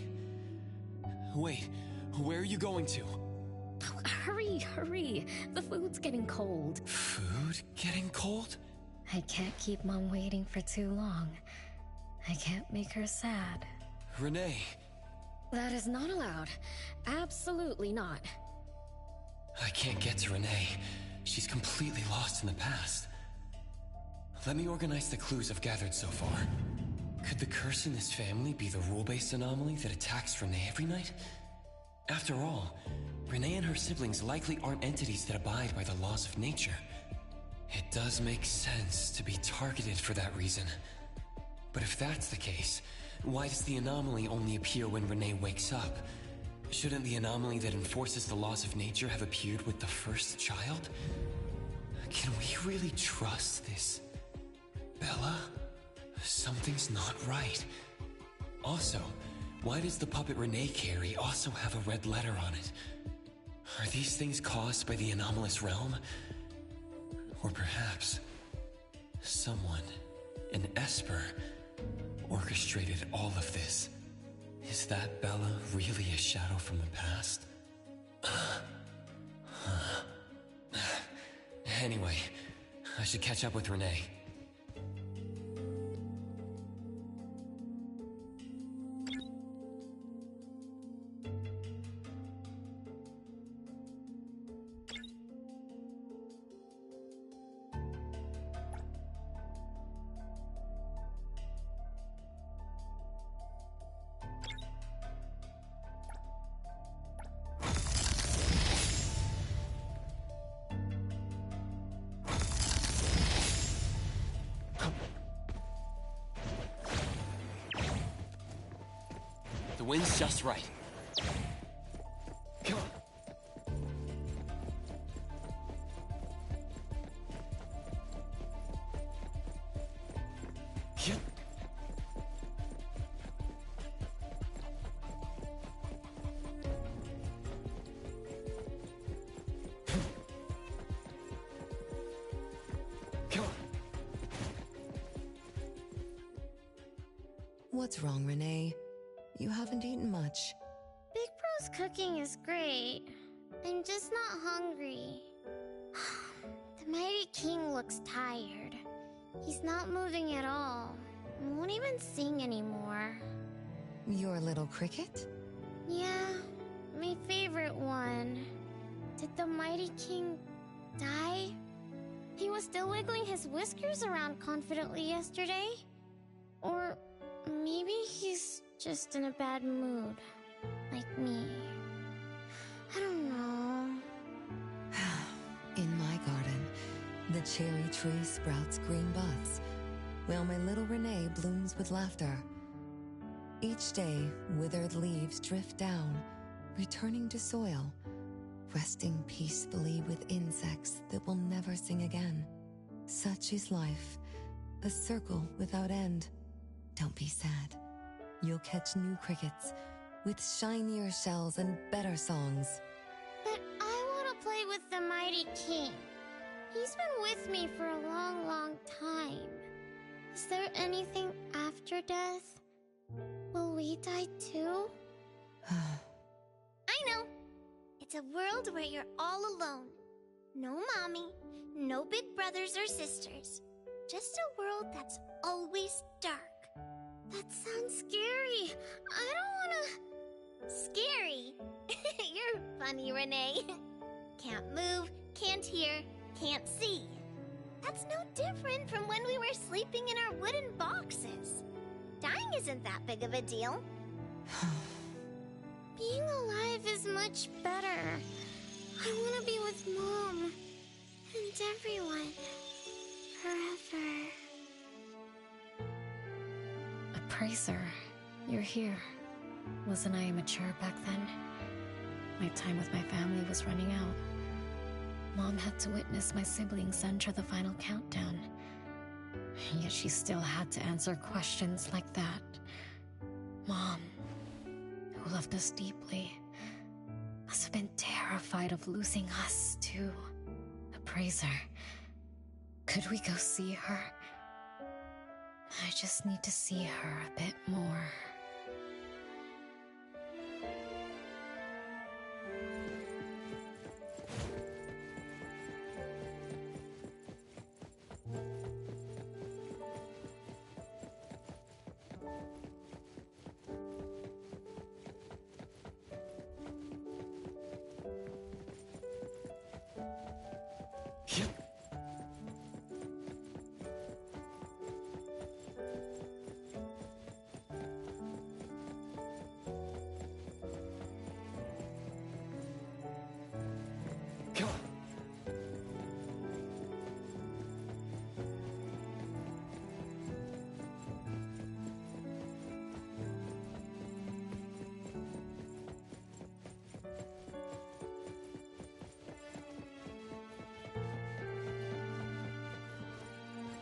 Wait, where are you going to? Oh, hurry. The food's getting cold. Food getting cold? I can't keep Mom waiting for too long. I can't make her sad. Renne! That is not allowed. Absolutely not. I can't get to Renne. She's completely lost in the past. Let me organize the clues I've gathered so far. Could the curse in this family be the rule-based anomaly that attacks Renne every night? After all, Renne and her siblings likely aren't entities that abide by the laws of nature. It does make sense to be targeted for that reason. But if that's the case, why does the anomaly only appear when Renne wakes up? Shouldn't the anomaly that enforces the laws of nature have appeared with the first child? Can we really trust this Bella? Something's not right. Also, why does the puppet Renne carry also have a red letter on it? Are these things caused by the anomalous realm? Or perhaps someone, an Esper, orchestrated all of this? Is that Bella really a shadow from the past? Anyway, I should catch up with Renne. The wind's just right. Come on. Yep. Come on. What's wrong, Renne? You haven't eaten much. Big Bro's cooking is great. I'm just not hungry. The Mighty King looks tired. He's not moving at all. Won't even sing anymore. Your little cricket? Yeah, my favorite one. Did the Mighty King die? He was still wiggling his whiskers around confidently yesterday. Or maybe he's just in a bad mood, like me. I don't know. In my garden, the cherry tree sprouts green buds, while my little Renne blooms with laughter. Each day, withered leaves drift down, returning to soil, resting peacefully with insects that will never sing again. Such is life, a circle without end. Don't be sad. You'll catch new crickets with shinier shells and better songs. But I want to play with the Mighty King. He's been with me for a long, long time. Is there anything after death? Will we die too? I know. It's a world where you're all alone. No mommy, no big brothers or sisters. Just a world that's always dark. That sounds scary. I don't wanna... Scary? You're funny, Renne. Can't move, can't hear, can't see. That's no different from when we were sleeping in our wooden boxes. Dying isn't that big of a deal. Being alive is much better. I want to be with Mom and everyone forever. Appraiser, you're here. Wasn't I immature back then? My time with my family was running out. Mom had to witness my siblings enter the final countdown. Yet she still had to answer questions like that. Mom, who loved us deeply, must have been terrified of losing us, too. Appraiser, could we go see her? I just need to see her a bit more.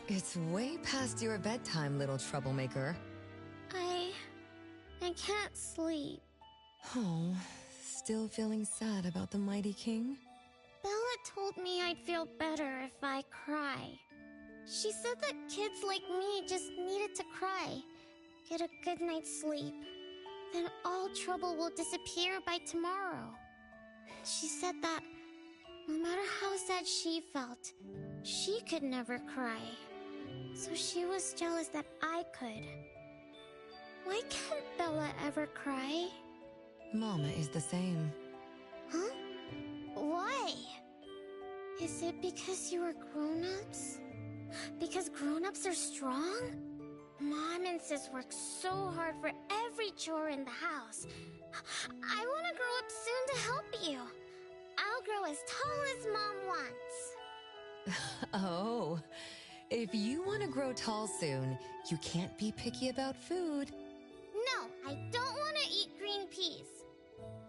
It's way past your bedtime, little troublemaker. I can't sleep. Oh, still feeling sad about the mighty king? Bella told me I'd feel better if I cry. She said that kids like me just needed to cry, get a good night's sleep. Then all trouble will disappear by tomorrow. She said that no matter how sad she felt, she could never cry. So she was jealous that I could. Why can't Bella ever cry? Mama is the same. Huh? Why? Is it because you are grown-ups? Because grown-ups are strong? Mom and Sis work so hard for every chore in the house. I want to grow up soon to help you. I'll grow as tall as Mom wants. Oh, if you want to grow tall soon, you can't be picky about food. No, I don't want to eat green peas.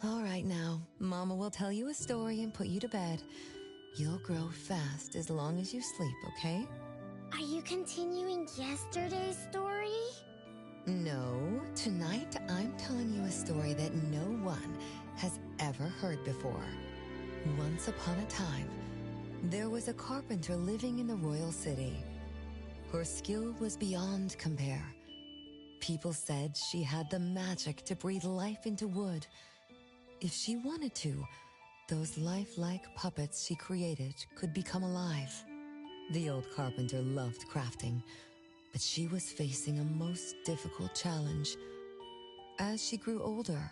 All right now, Mama will tell you a story and put you to bed. You'll grow fast as long as you sleep, okay? Are you continuing yesterday's story? No, tonight I'm telling you a story that no one has ever heard before. Once upon a time, there was a carpenter living in the royal city. Her skill was beyond compare. People said she had the magic to breathe life into wood. If she wanted to, those lifelike puppets she created could become alive. The old carpenter loved crafting, but she was facing a most difficult challenge. As she grew older,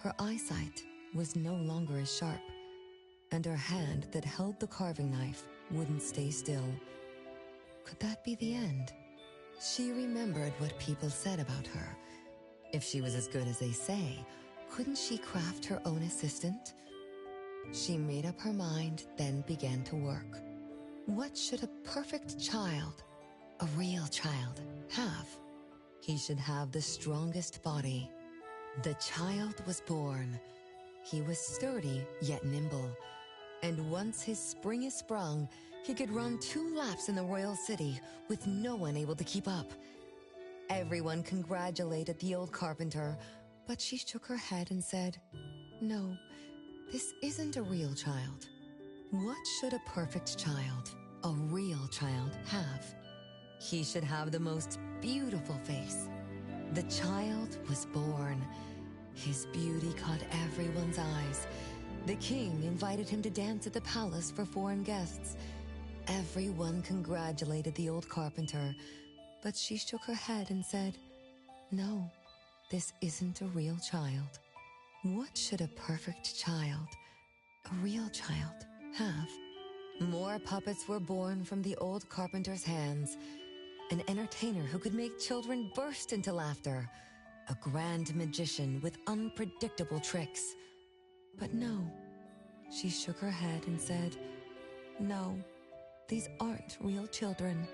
her eyesight was no longer as sharp, and her hand that held the carving knife wouldn't stay still. Could that be the end? She remembered what people said about her. If she was as good as they say, couldn't she craft her own assistant? She made up her mind, then began to work. What should a perfect child, a real child, have? He should have the strongest body. The child was born. He was sturdy yet nimble, and once his spring is sprung, he could run 2 laps in the royal city with no one able to keep up. Everyone congratulated the old carpenter, but she shook her head and said, "No, this isn't a real child." What should a perfect child, a real child, have? He should have the most beautiful face. The child was born. His beauty caught everyone's eyes. The king invited him to dance at the palace for foreign guests. Everyone congratulated the old carpenter, but she shook her head and said, "No, this isn't a real child." What should a perfect child, a real child, have? More puppets were born from the old carpenter's hands. An entertainer who could make children burst into laughter. A grand magician with unpredictable tricks. But no, she shook her head and said, "No, these aren't real children."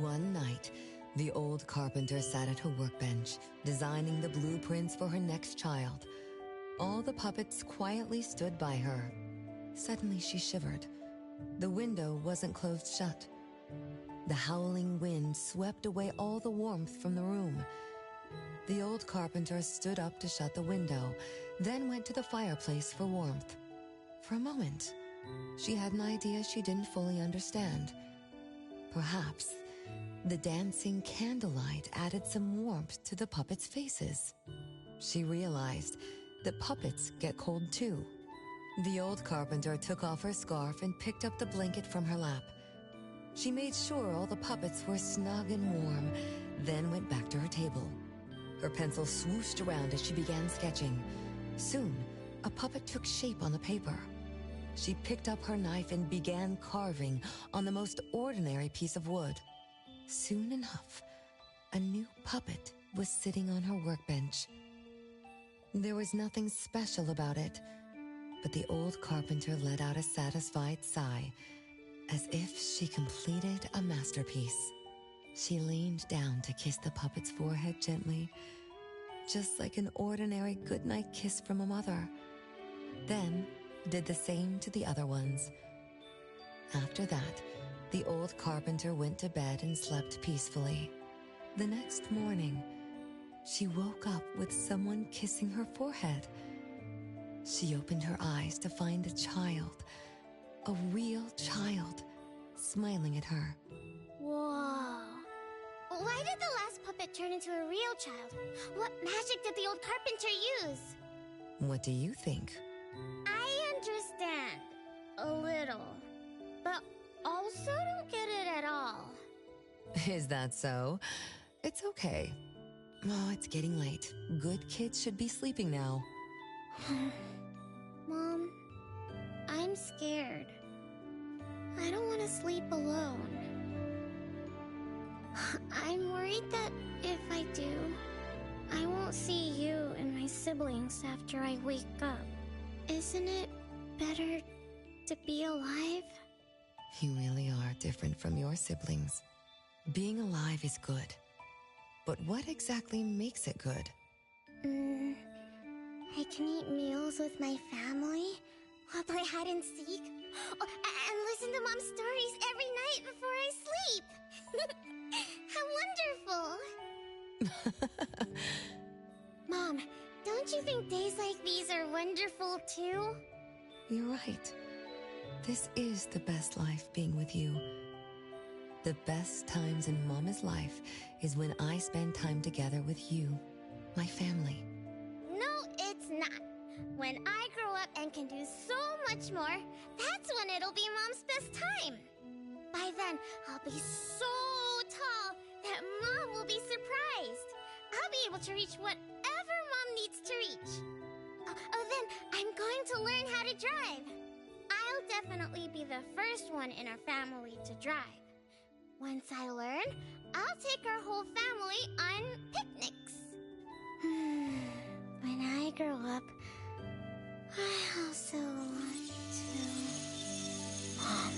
One night, the old carpenter sat at her workbench, designing the blueprints for her next child. All the puppets quietly stood by her. Suddenly she shivered. The window wasn't closed shut. The howling wind swept away all the warmth from the room. The old carpenter stood up to shut the window, then went to the fireplace for warmth. For a moment, she had an idea she didn't fully understand. Perhaps the dancing candlelight added some warmth to the puppets' faces. She realized that puppets get cold too. The old carpenter took off her scarf and picked up the blanket from her lap. She made sure all the puppets were snug and warm, then went back to her table. Her pencil swooshed around as she began sketching. Soon, a puppet took shape on the paper. She picked up her knife and began carving on the most ordinary piece of wood. Soon enough, a new puppet was sitting on her workbench. There was nothing special about it, but the old carpenter let out a satisfied sigh, as if she completed a masterpiece. She leaned down to kiss the puppet's forehead gently, just like an ordinary goodnight kiss from a mother. Then did the same to the other ones. After that, The old carpenter went to bed and slept peacefully. The next morning, she woke up with someone kissing her forehead. She opened her eyes to find a child, a real child, smiling at her. Whoa. Why did the last puppet turn into a real child? What magic did the old carpenter use? What do you think? I understand. A little. But also don't get it at all. Is that so? It's okay. Oh, it's getting late. Good kids should be sleeping now. Mom, I'm scared. I don't want to sleep alone. I'm worried that if I do, I won't see you and my siblings after I wake up. Isn't it better to be alive? You really are different from your siblings. Being alive is good. But what exactly makes it good? I can eat meals with my family, while play hide and seek, and listen to Mom's stories every night before I sleep. How wonderful! Mom, don't you think days like these are wonderful too? You're right. This is the best life being with you. The best times in Mama's life is when I spend time together with you, my family. No, it's not. When I grow up and can do so much more, that's when it'll be Mom's best time. By then, I'll be so tall that Mom will be surprised. I'll be able to reach whatever Mom needs to reach. Then I'm going to learn how to drive. I'll definitely be the first one in our family to drive. Once I learn, I'll take our whole family on picnics. When I grow up, I also want to... Mom.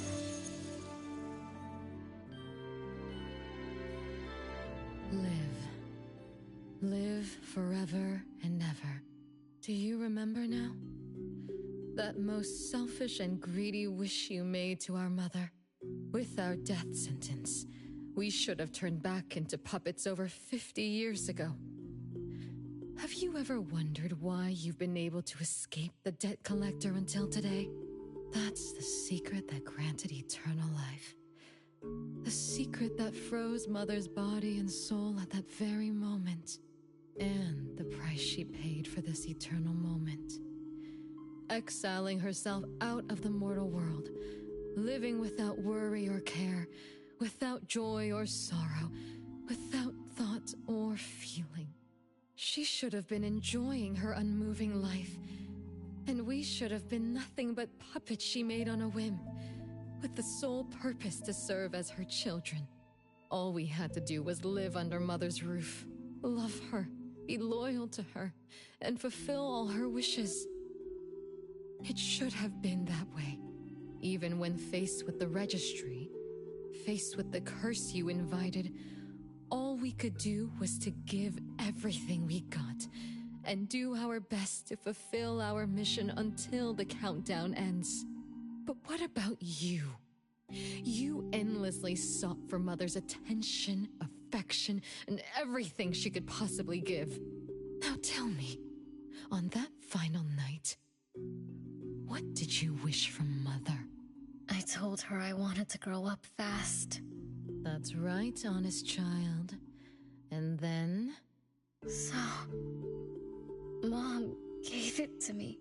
Live forever and ever. Do you remember now? That most selfish and greedy wish you made to our mother. With our death sentence, we should have turned back into puppets over 50 years ago. Have you ever wondered why you've been able to escape the debt collector until today? That's the secret that granted eternal life. The secret that froze Mother's body and soul at that very moment. And the price she paid for this eternal moment. Exiling herself out of the mortal world, living without worry or care, without joy or sorrow, without thought or feeling. She should have been enjoying her unmoving life, and we should have been nothing but puppets she made on a whim, with the sole purpose to serve as her children. All we had to do was live under Mother's roof, love her, be loyal to her, and fulfill all her wishes. It should have been that way, even when faced with the registry, faced with the curse you invited. All we could do was to give everything we got and do our best to fulfill our mission until the countdown ends. But what about you? You endlessly sought for Mother's attention, affection, and everything she could possibly give. Now tell me, on that final night, what did you wish from Mother? I told her I wanted to grow up fast. That's right, honest child. And then? So, Mom gave it to me.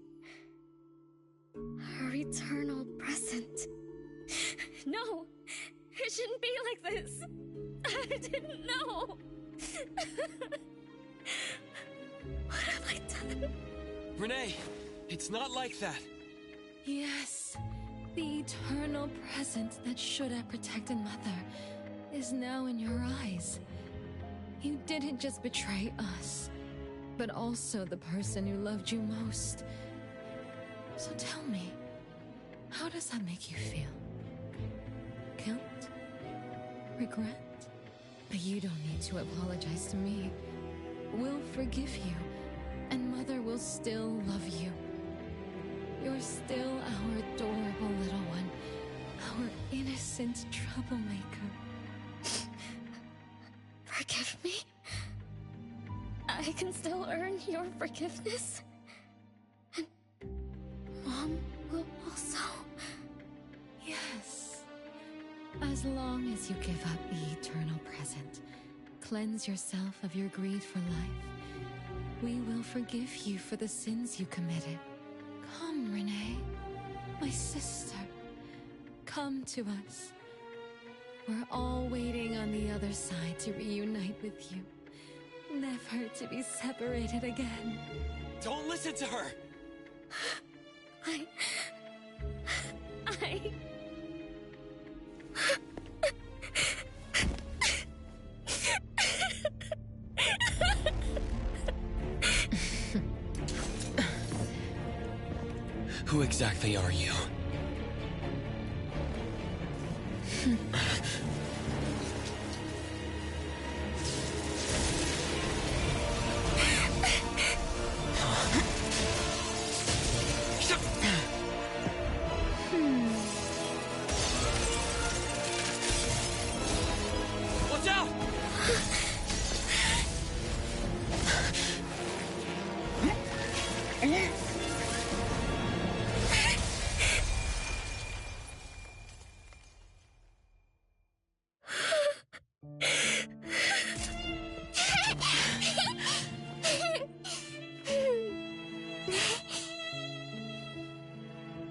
Her eternal present. No, it shouldn't be like this. I didn't know. What have I done? Renne, it's not like that. Yes, the eternal present that should have protected Mother is now in your eyes. You didn't just betray us, but also the person who loved you most. So tell me, how does that make you feel? Guilt? Regret? But you don't need to apologize to me. We'll forgive you, and Mother will still love you. You're still our adorable little one, our innocent troublemaker. Forgive me? I can still earn your forgiveness? And Mom will also? Yes. As long as you give up the eternal present, cleanse yourself of your greed for life, we will forgive you for the sins you committed. Come, Renne, my sister. Come to us. We're all waiting on the other side to reunite with you, never to be separated again. Don't listen to her! Who exactly are you? Watch out!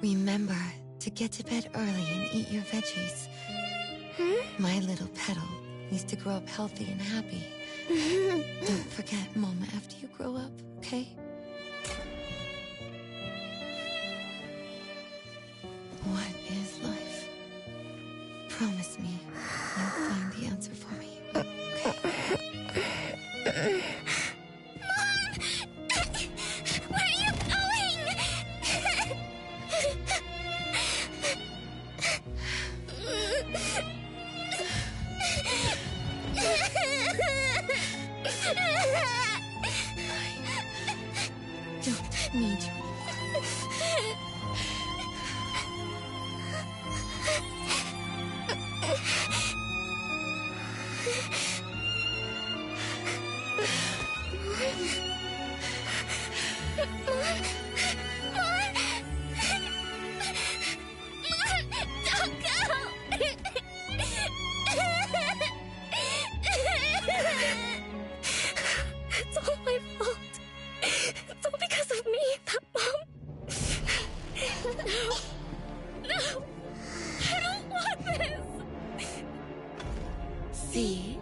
Remember to get to bed early and eat your veggies. My little petal needs to grow up healthy and happy. Don't forget Mama after you grow up, okay? What is life? Promise me you'll find the answer for me, okay? Need you. It's all my fault. It's all because of me that Mom... No! I don't want this! See?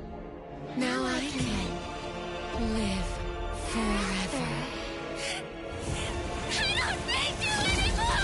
Now I can live forever. I don't need you anymore!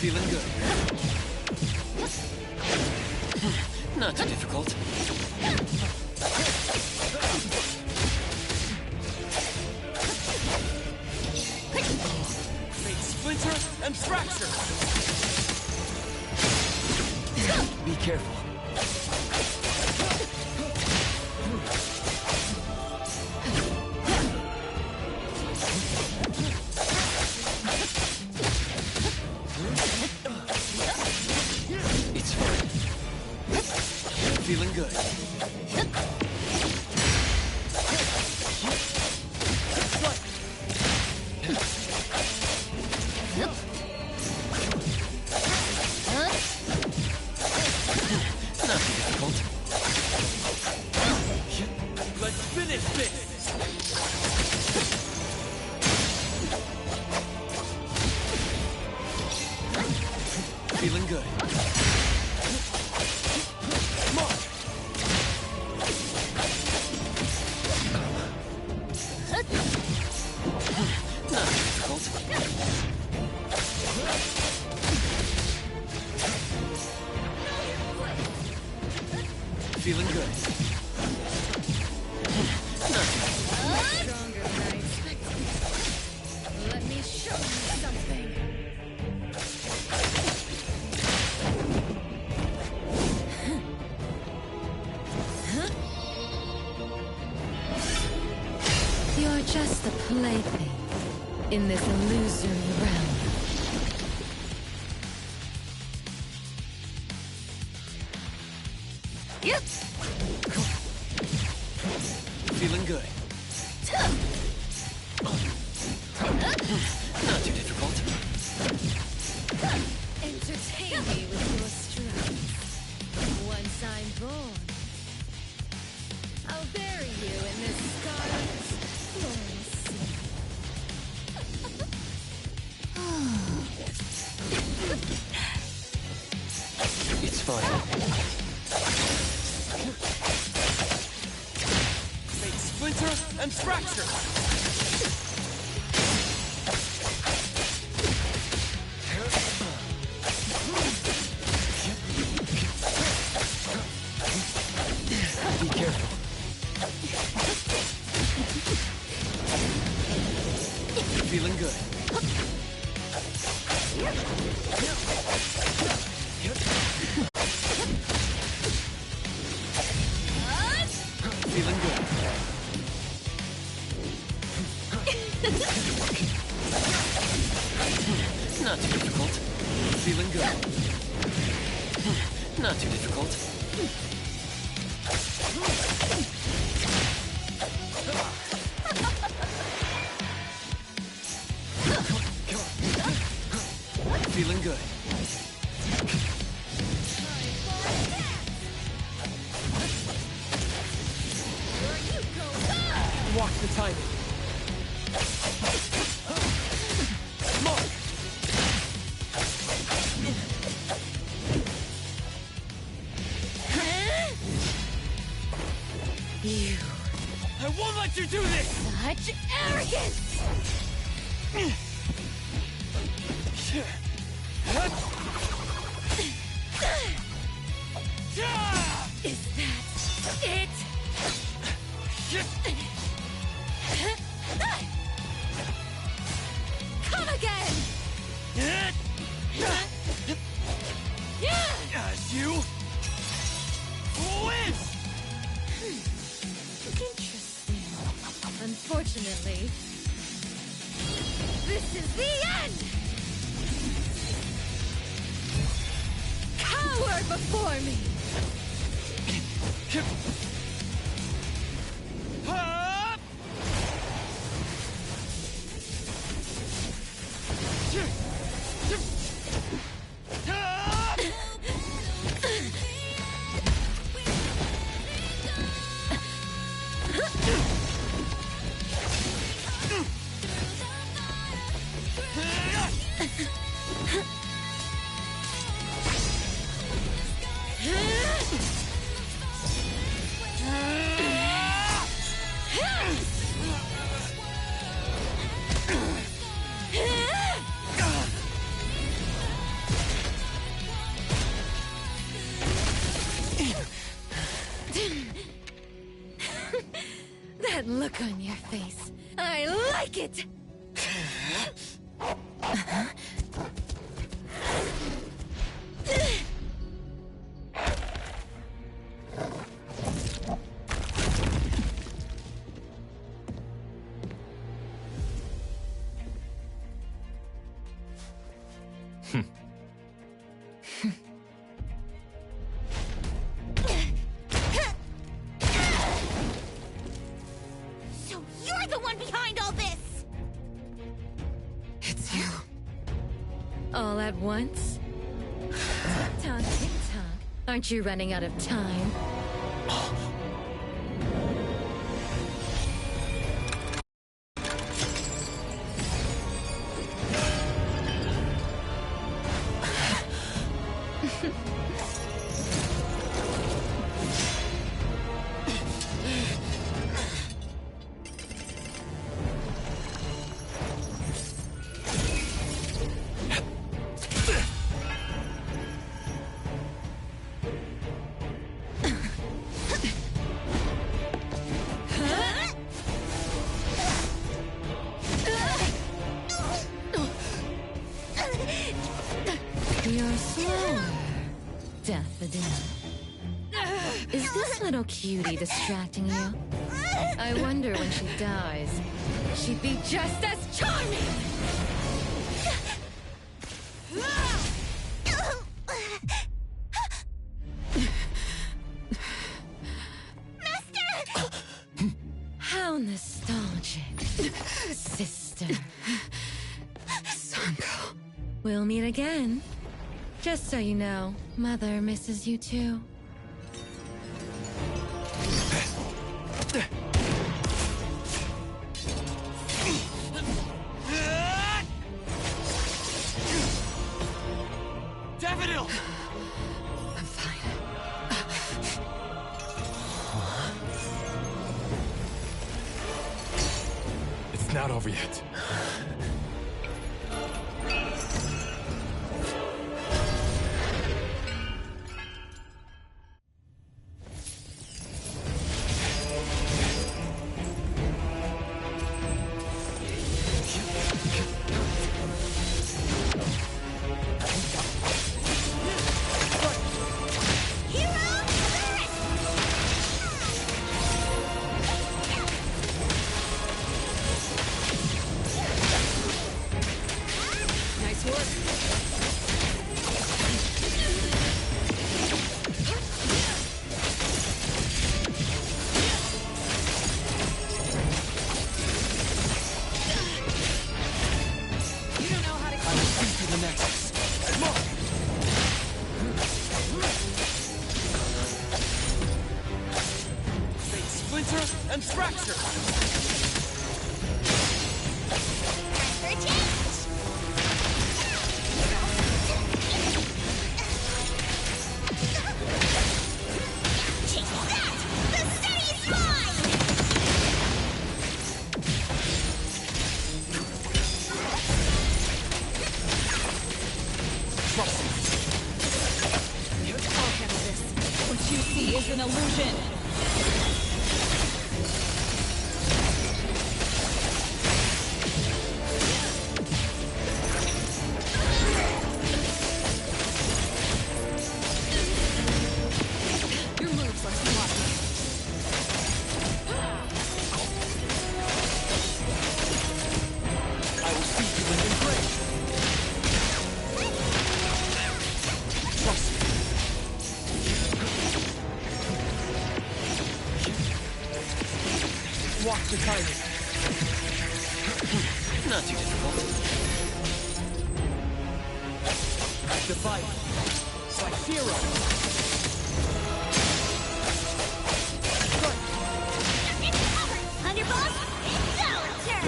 Feeling good. Not too difficult. Make splinter and fracture. Be careful. fist! Feeling good. Mark! Not difficult. Feeling good. Stronger than I expected. Let me show you something. You're just a plaything in this illusory realm. Yep. Feeling good. Not too difficult. Entertain me with your strength. Once I'm born, I'll bury you in this scarlet, glorious sea. It's fine. Make splinter and fracture! Be careful. Feeling good. Feeling good. Not too difficult. Feeling good. Not too difficult. Feeling good. Watch the timing. Mark! You. I won't let you do this! Such arrogance! Is that it? Come again! As you win! Interesting. Unfortunately, this is the end! Cower before me! That look on your face. I like it! So you're the one behind all this! It's you. All at once? Tick-tock, tick-tock. Aren't you running out of time? No cutie distracting you. I wonder when she dies, she'd be just as charming! How nostalgic, sister. Sanko. We'll meet again. Just so you know, Mother misses you too. Daffodil! I'm fine. It's not over yet. And fracture! What you see is an illusion. Watch the timing. Not too difficult. Divide. Sphero. Thunderbolt, Valor turn!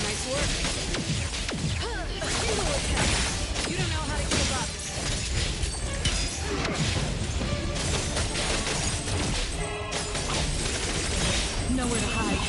Nice work. Hero attack. You don't know how to keep up. Nowhere to hide.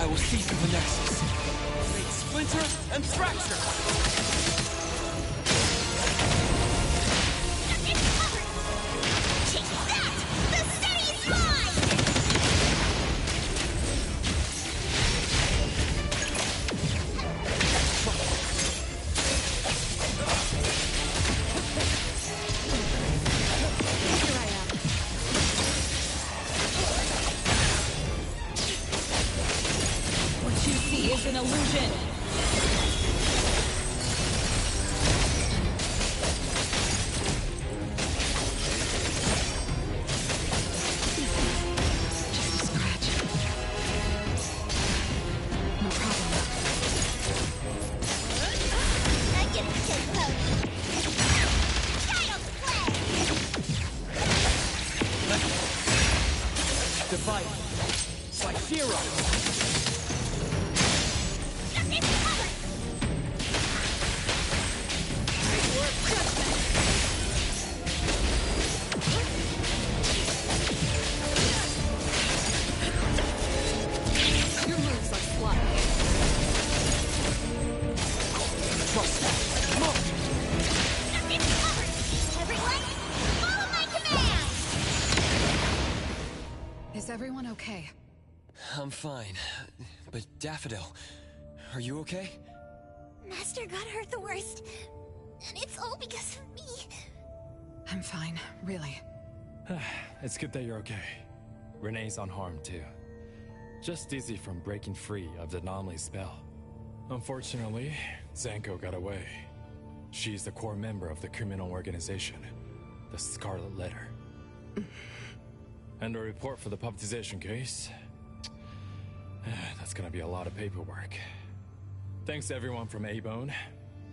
I will seize the Nexus. Fate Splinter and Fracture! What you see is an illusion. fight. It's like zero. Your moves are flying. Trust me. Come on. Everyone, follow my command! Is everyone okay? I'm fine. But Daffodil, are you okay? Master got hurt the worst, and it's all because of me. I'm fine, really. It's good that you're okay. Renne's unharmed too. Just dizzy from breaking free of the anomaly spell. Unfortunately, Zanko got away. She's the core member of the criminal organization, the Scarlet Letter. And a report for the puppetization case. That's gonna be a lot of paperwork. Thanks to everyone from A-Bone.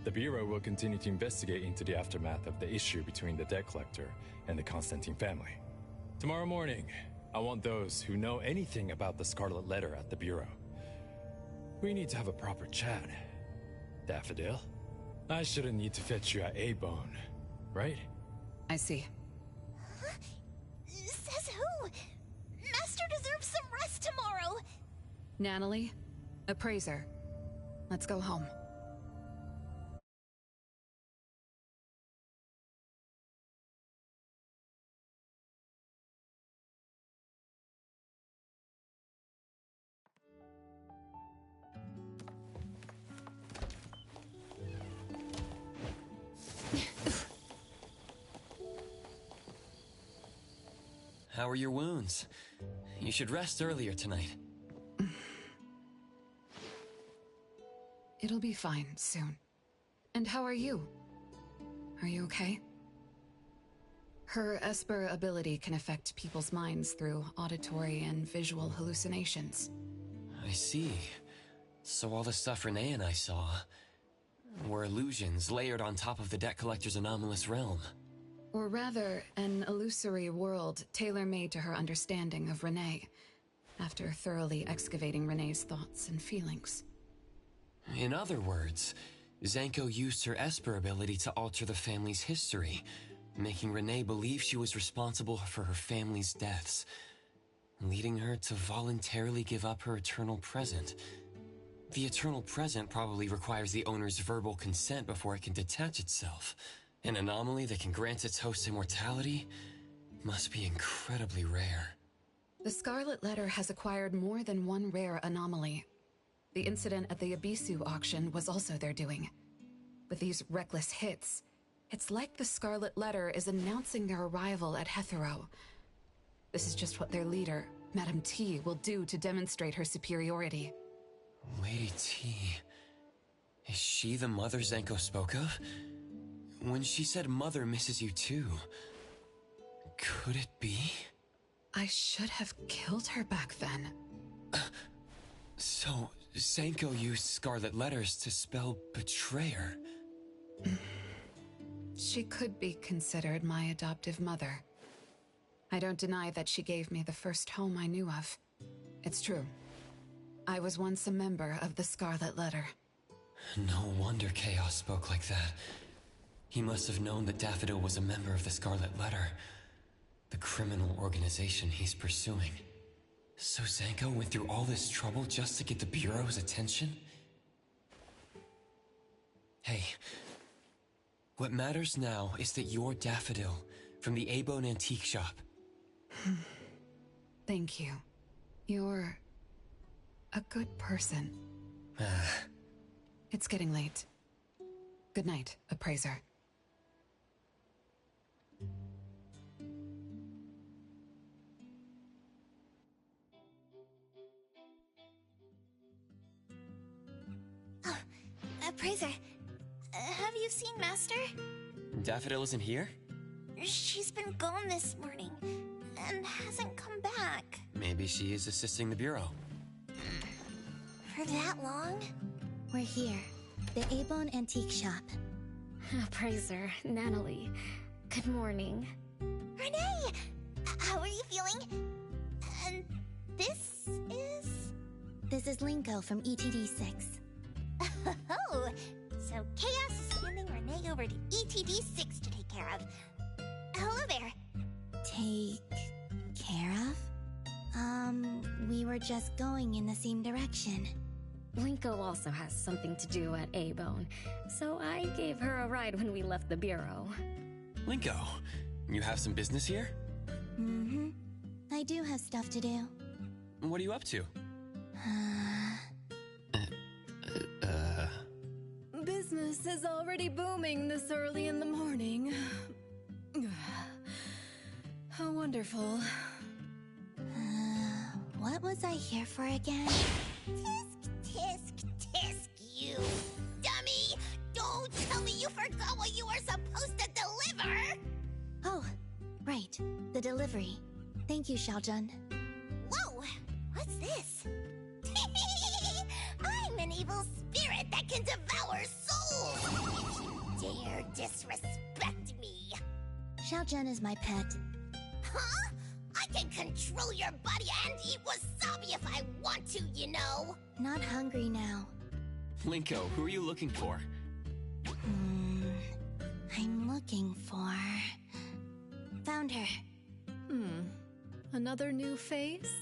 The Bureau will continue to investigate into the aftermath of the issue between the debt collector and the Constantine family. Tomorrow morning, I want those who know anything about the Scarlet Letter at the Bureau. We need to have a proper chat. Daffodil? I shouldn't need to fetch you at A-Bone, right? I see. Huh? Says who? Master deserves some rest tomorrow. Natalie, appraiser. Let's go home. How are your wounds? You should rest earlier tonight. It'll be fine soon. And how are you? Are you okay? Her Esper ability can affect people's minds through auditory and visual hallucinations. I see. So all the stuff Renne and I saw were illusions layered on top of the debt collector's anomalous realm. Or rather, an illusory world tailor-made to her understanding of Renne, after thoroughly excavating Renne's thoughts and feelings. In other words, Zanko used her Esper ability to alter the family's history, making Renne believe she was responsible for her family's deaths, leading her to voluntarily give up her eternal present. The eternal present probably requires the owner's verbal consent before it can detach itself. An anomaly that can grant its host immortality must be incredibly rare. The Scarlet Letter has acquired more than one rare anomaly. The incident at the Abisu auction was also their doing. With these reckless hits, it's like the Scarlet Letter is announcing their arrival at Hethero. This is just what their leader, Madame T, will do to demonstrate her superiority. Lady T... Is she the mother Zanko spoke of? When she said Mother misses you too, could it be? I should have killed her back then. So, Zanko used Scarlet Letters to spell betrayer. She could be considered my adoptive mother. I don't deny that she gave me the first home I knew of. It's true. I was once a member of the Scarlet Letter. No wonder Chaos spoke like that. He must have known that Daffodil was a member of the Scarlet Letter, the criminal organization he's pursuing. So Zanko went through all this trouble just to get the Bureau's attention? Hey, what matters now is that you're Daffodil from the A-Bone Antique Shop. Thank you. You're a good person. It's getting late. Good night, appraiser. Appraiser, have you seen Master? Daffodil isn't here? She's been gone this morning, and hasn't come back. Maybe she is assisting the Bureau. For that long? We're here. The A-Bone Antique Shop. Appraiser, Natalie. Good morning. Renne! How are you feeling? And this is... This is Linko from ETD6. Oh, so Chaos is handing Renne over to ETD6 to take care of. Hello there. Take care of? We were just going in the same direction. Linko also has something to do at A-Bone, so I gave her a ride when we left the bureau. Linko, you have some business here? Mm-hmm. I do have stuff to do. What are you up to? Business is already booming this early in the morning. How wonderful. What was I here for again? Tisk, you dummy! Don't tell me you forgot what you were supposed to deliver! Oh, right. The delivery. Thank you, Xiaojun. Whoa! What's this? I'm an evil spirit that can devour souls! If you dare disrespect me! Xiaojun is my pet. Huh? I can control your body and eat wasabi if I want to, you know! Not hungry now. Linko, who are you looking for? I'm looking for... Found her. Another new face?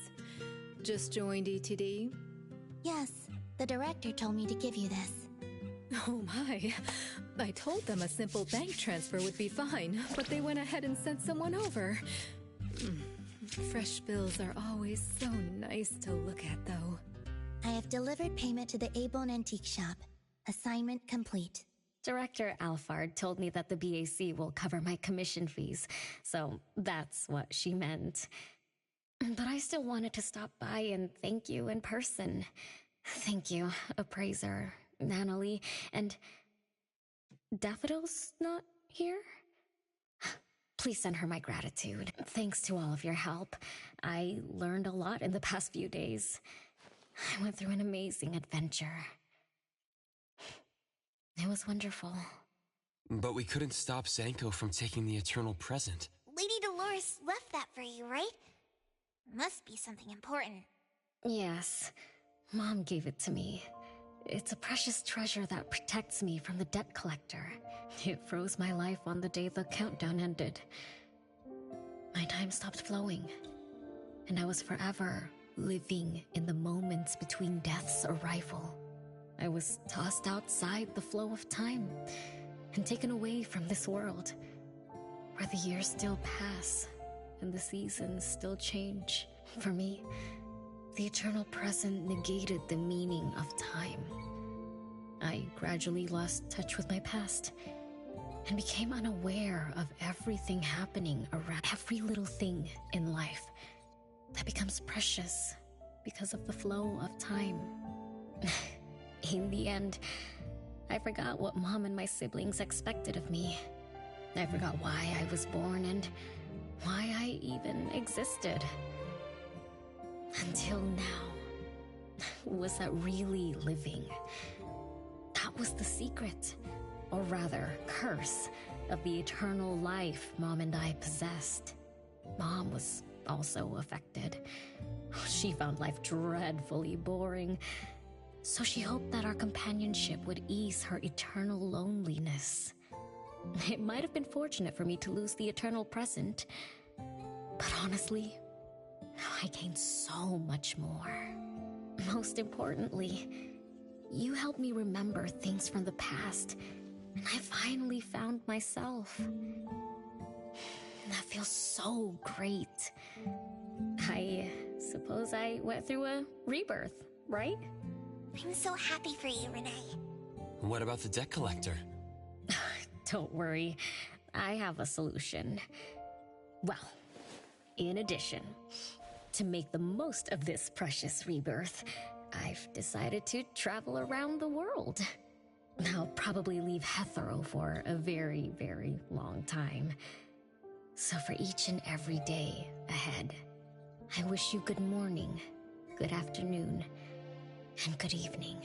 Just joined ETD? Yes, the director told me to give you this. Oh my. I told them a simple bank transfer would be fine, but they went ahead and sent someone over. Fresh bills are always so nice to look at, though. I have delivered payment to the A-Bone Antique Shop. Assignment complete. Director Alfard told me that the BAC will cover my commission fees, so that's what she meant. But I still wanted to stop by and thank you in person. Thank you, Appraiser, Natalie, and... Daffodil's not here? Please send her my gratitude. Thanks to all of your help. I learned a lot in the past few days. I went through an amazing adventure. It was wonderful. But we couldn't stop Zanko from taking the eternal present. Lady Dolores left that for you, right? Must be something important. Yes. Mom gave it to me. It's a precious treasure that protects me from the debt collector. It froze my life on the day the countdown ended. My time stopped flowing, and I was forever living in the moments between death's arrival. I was tossed outside the flow of time and taken away from this world, where the years still pass and the seasons still change. For me, the eternal present negated the meaning of time. I gradually lost touch with my past and became unaware of everything happening around. Every little thing in life that becomes precious because of the flow of time. In the end, I forgot what Mom and my siblings expected of me. I forgot why I was born and why I even existed. Until now. Was that really living? That was the secret, or rather, curse, of the eternal life Mom and I possessed. Mom was also affected. She found life dreadfully boring, so she hoped that our companionship would ease her eternal loneliness. It might have been fortunate for me to lose the eternal present, but honestly, I gained so much more. Most importantly, you helped me remember things from the past, and I finally found myself. That feels so great. I suppose I went through a rebirth, right? I'm so happy for you, Renne. What about the debt collector? Don't worry, I have a solution. Well, in addition, to make the most of this precious rebirth, I've decided to travel around the world. I'll probably leave Hethero for a very, very long time. So for each and every day ahead, I wish you good morning, good afternoon, and good evening.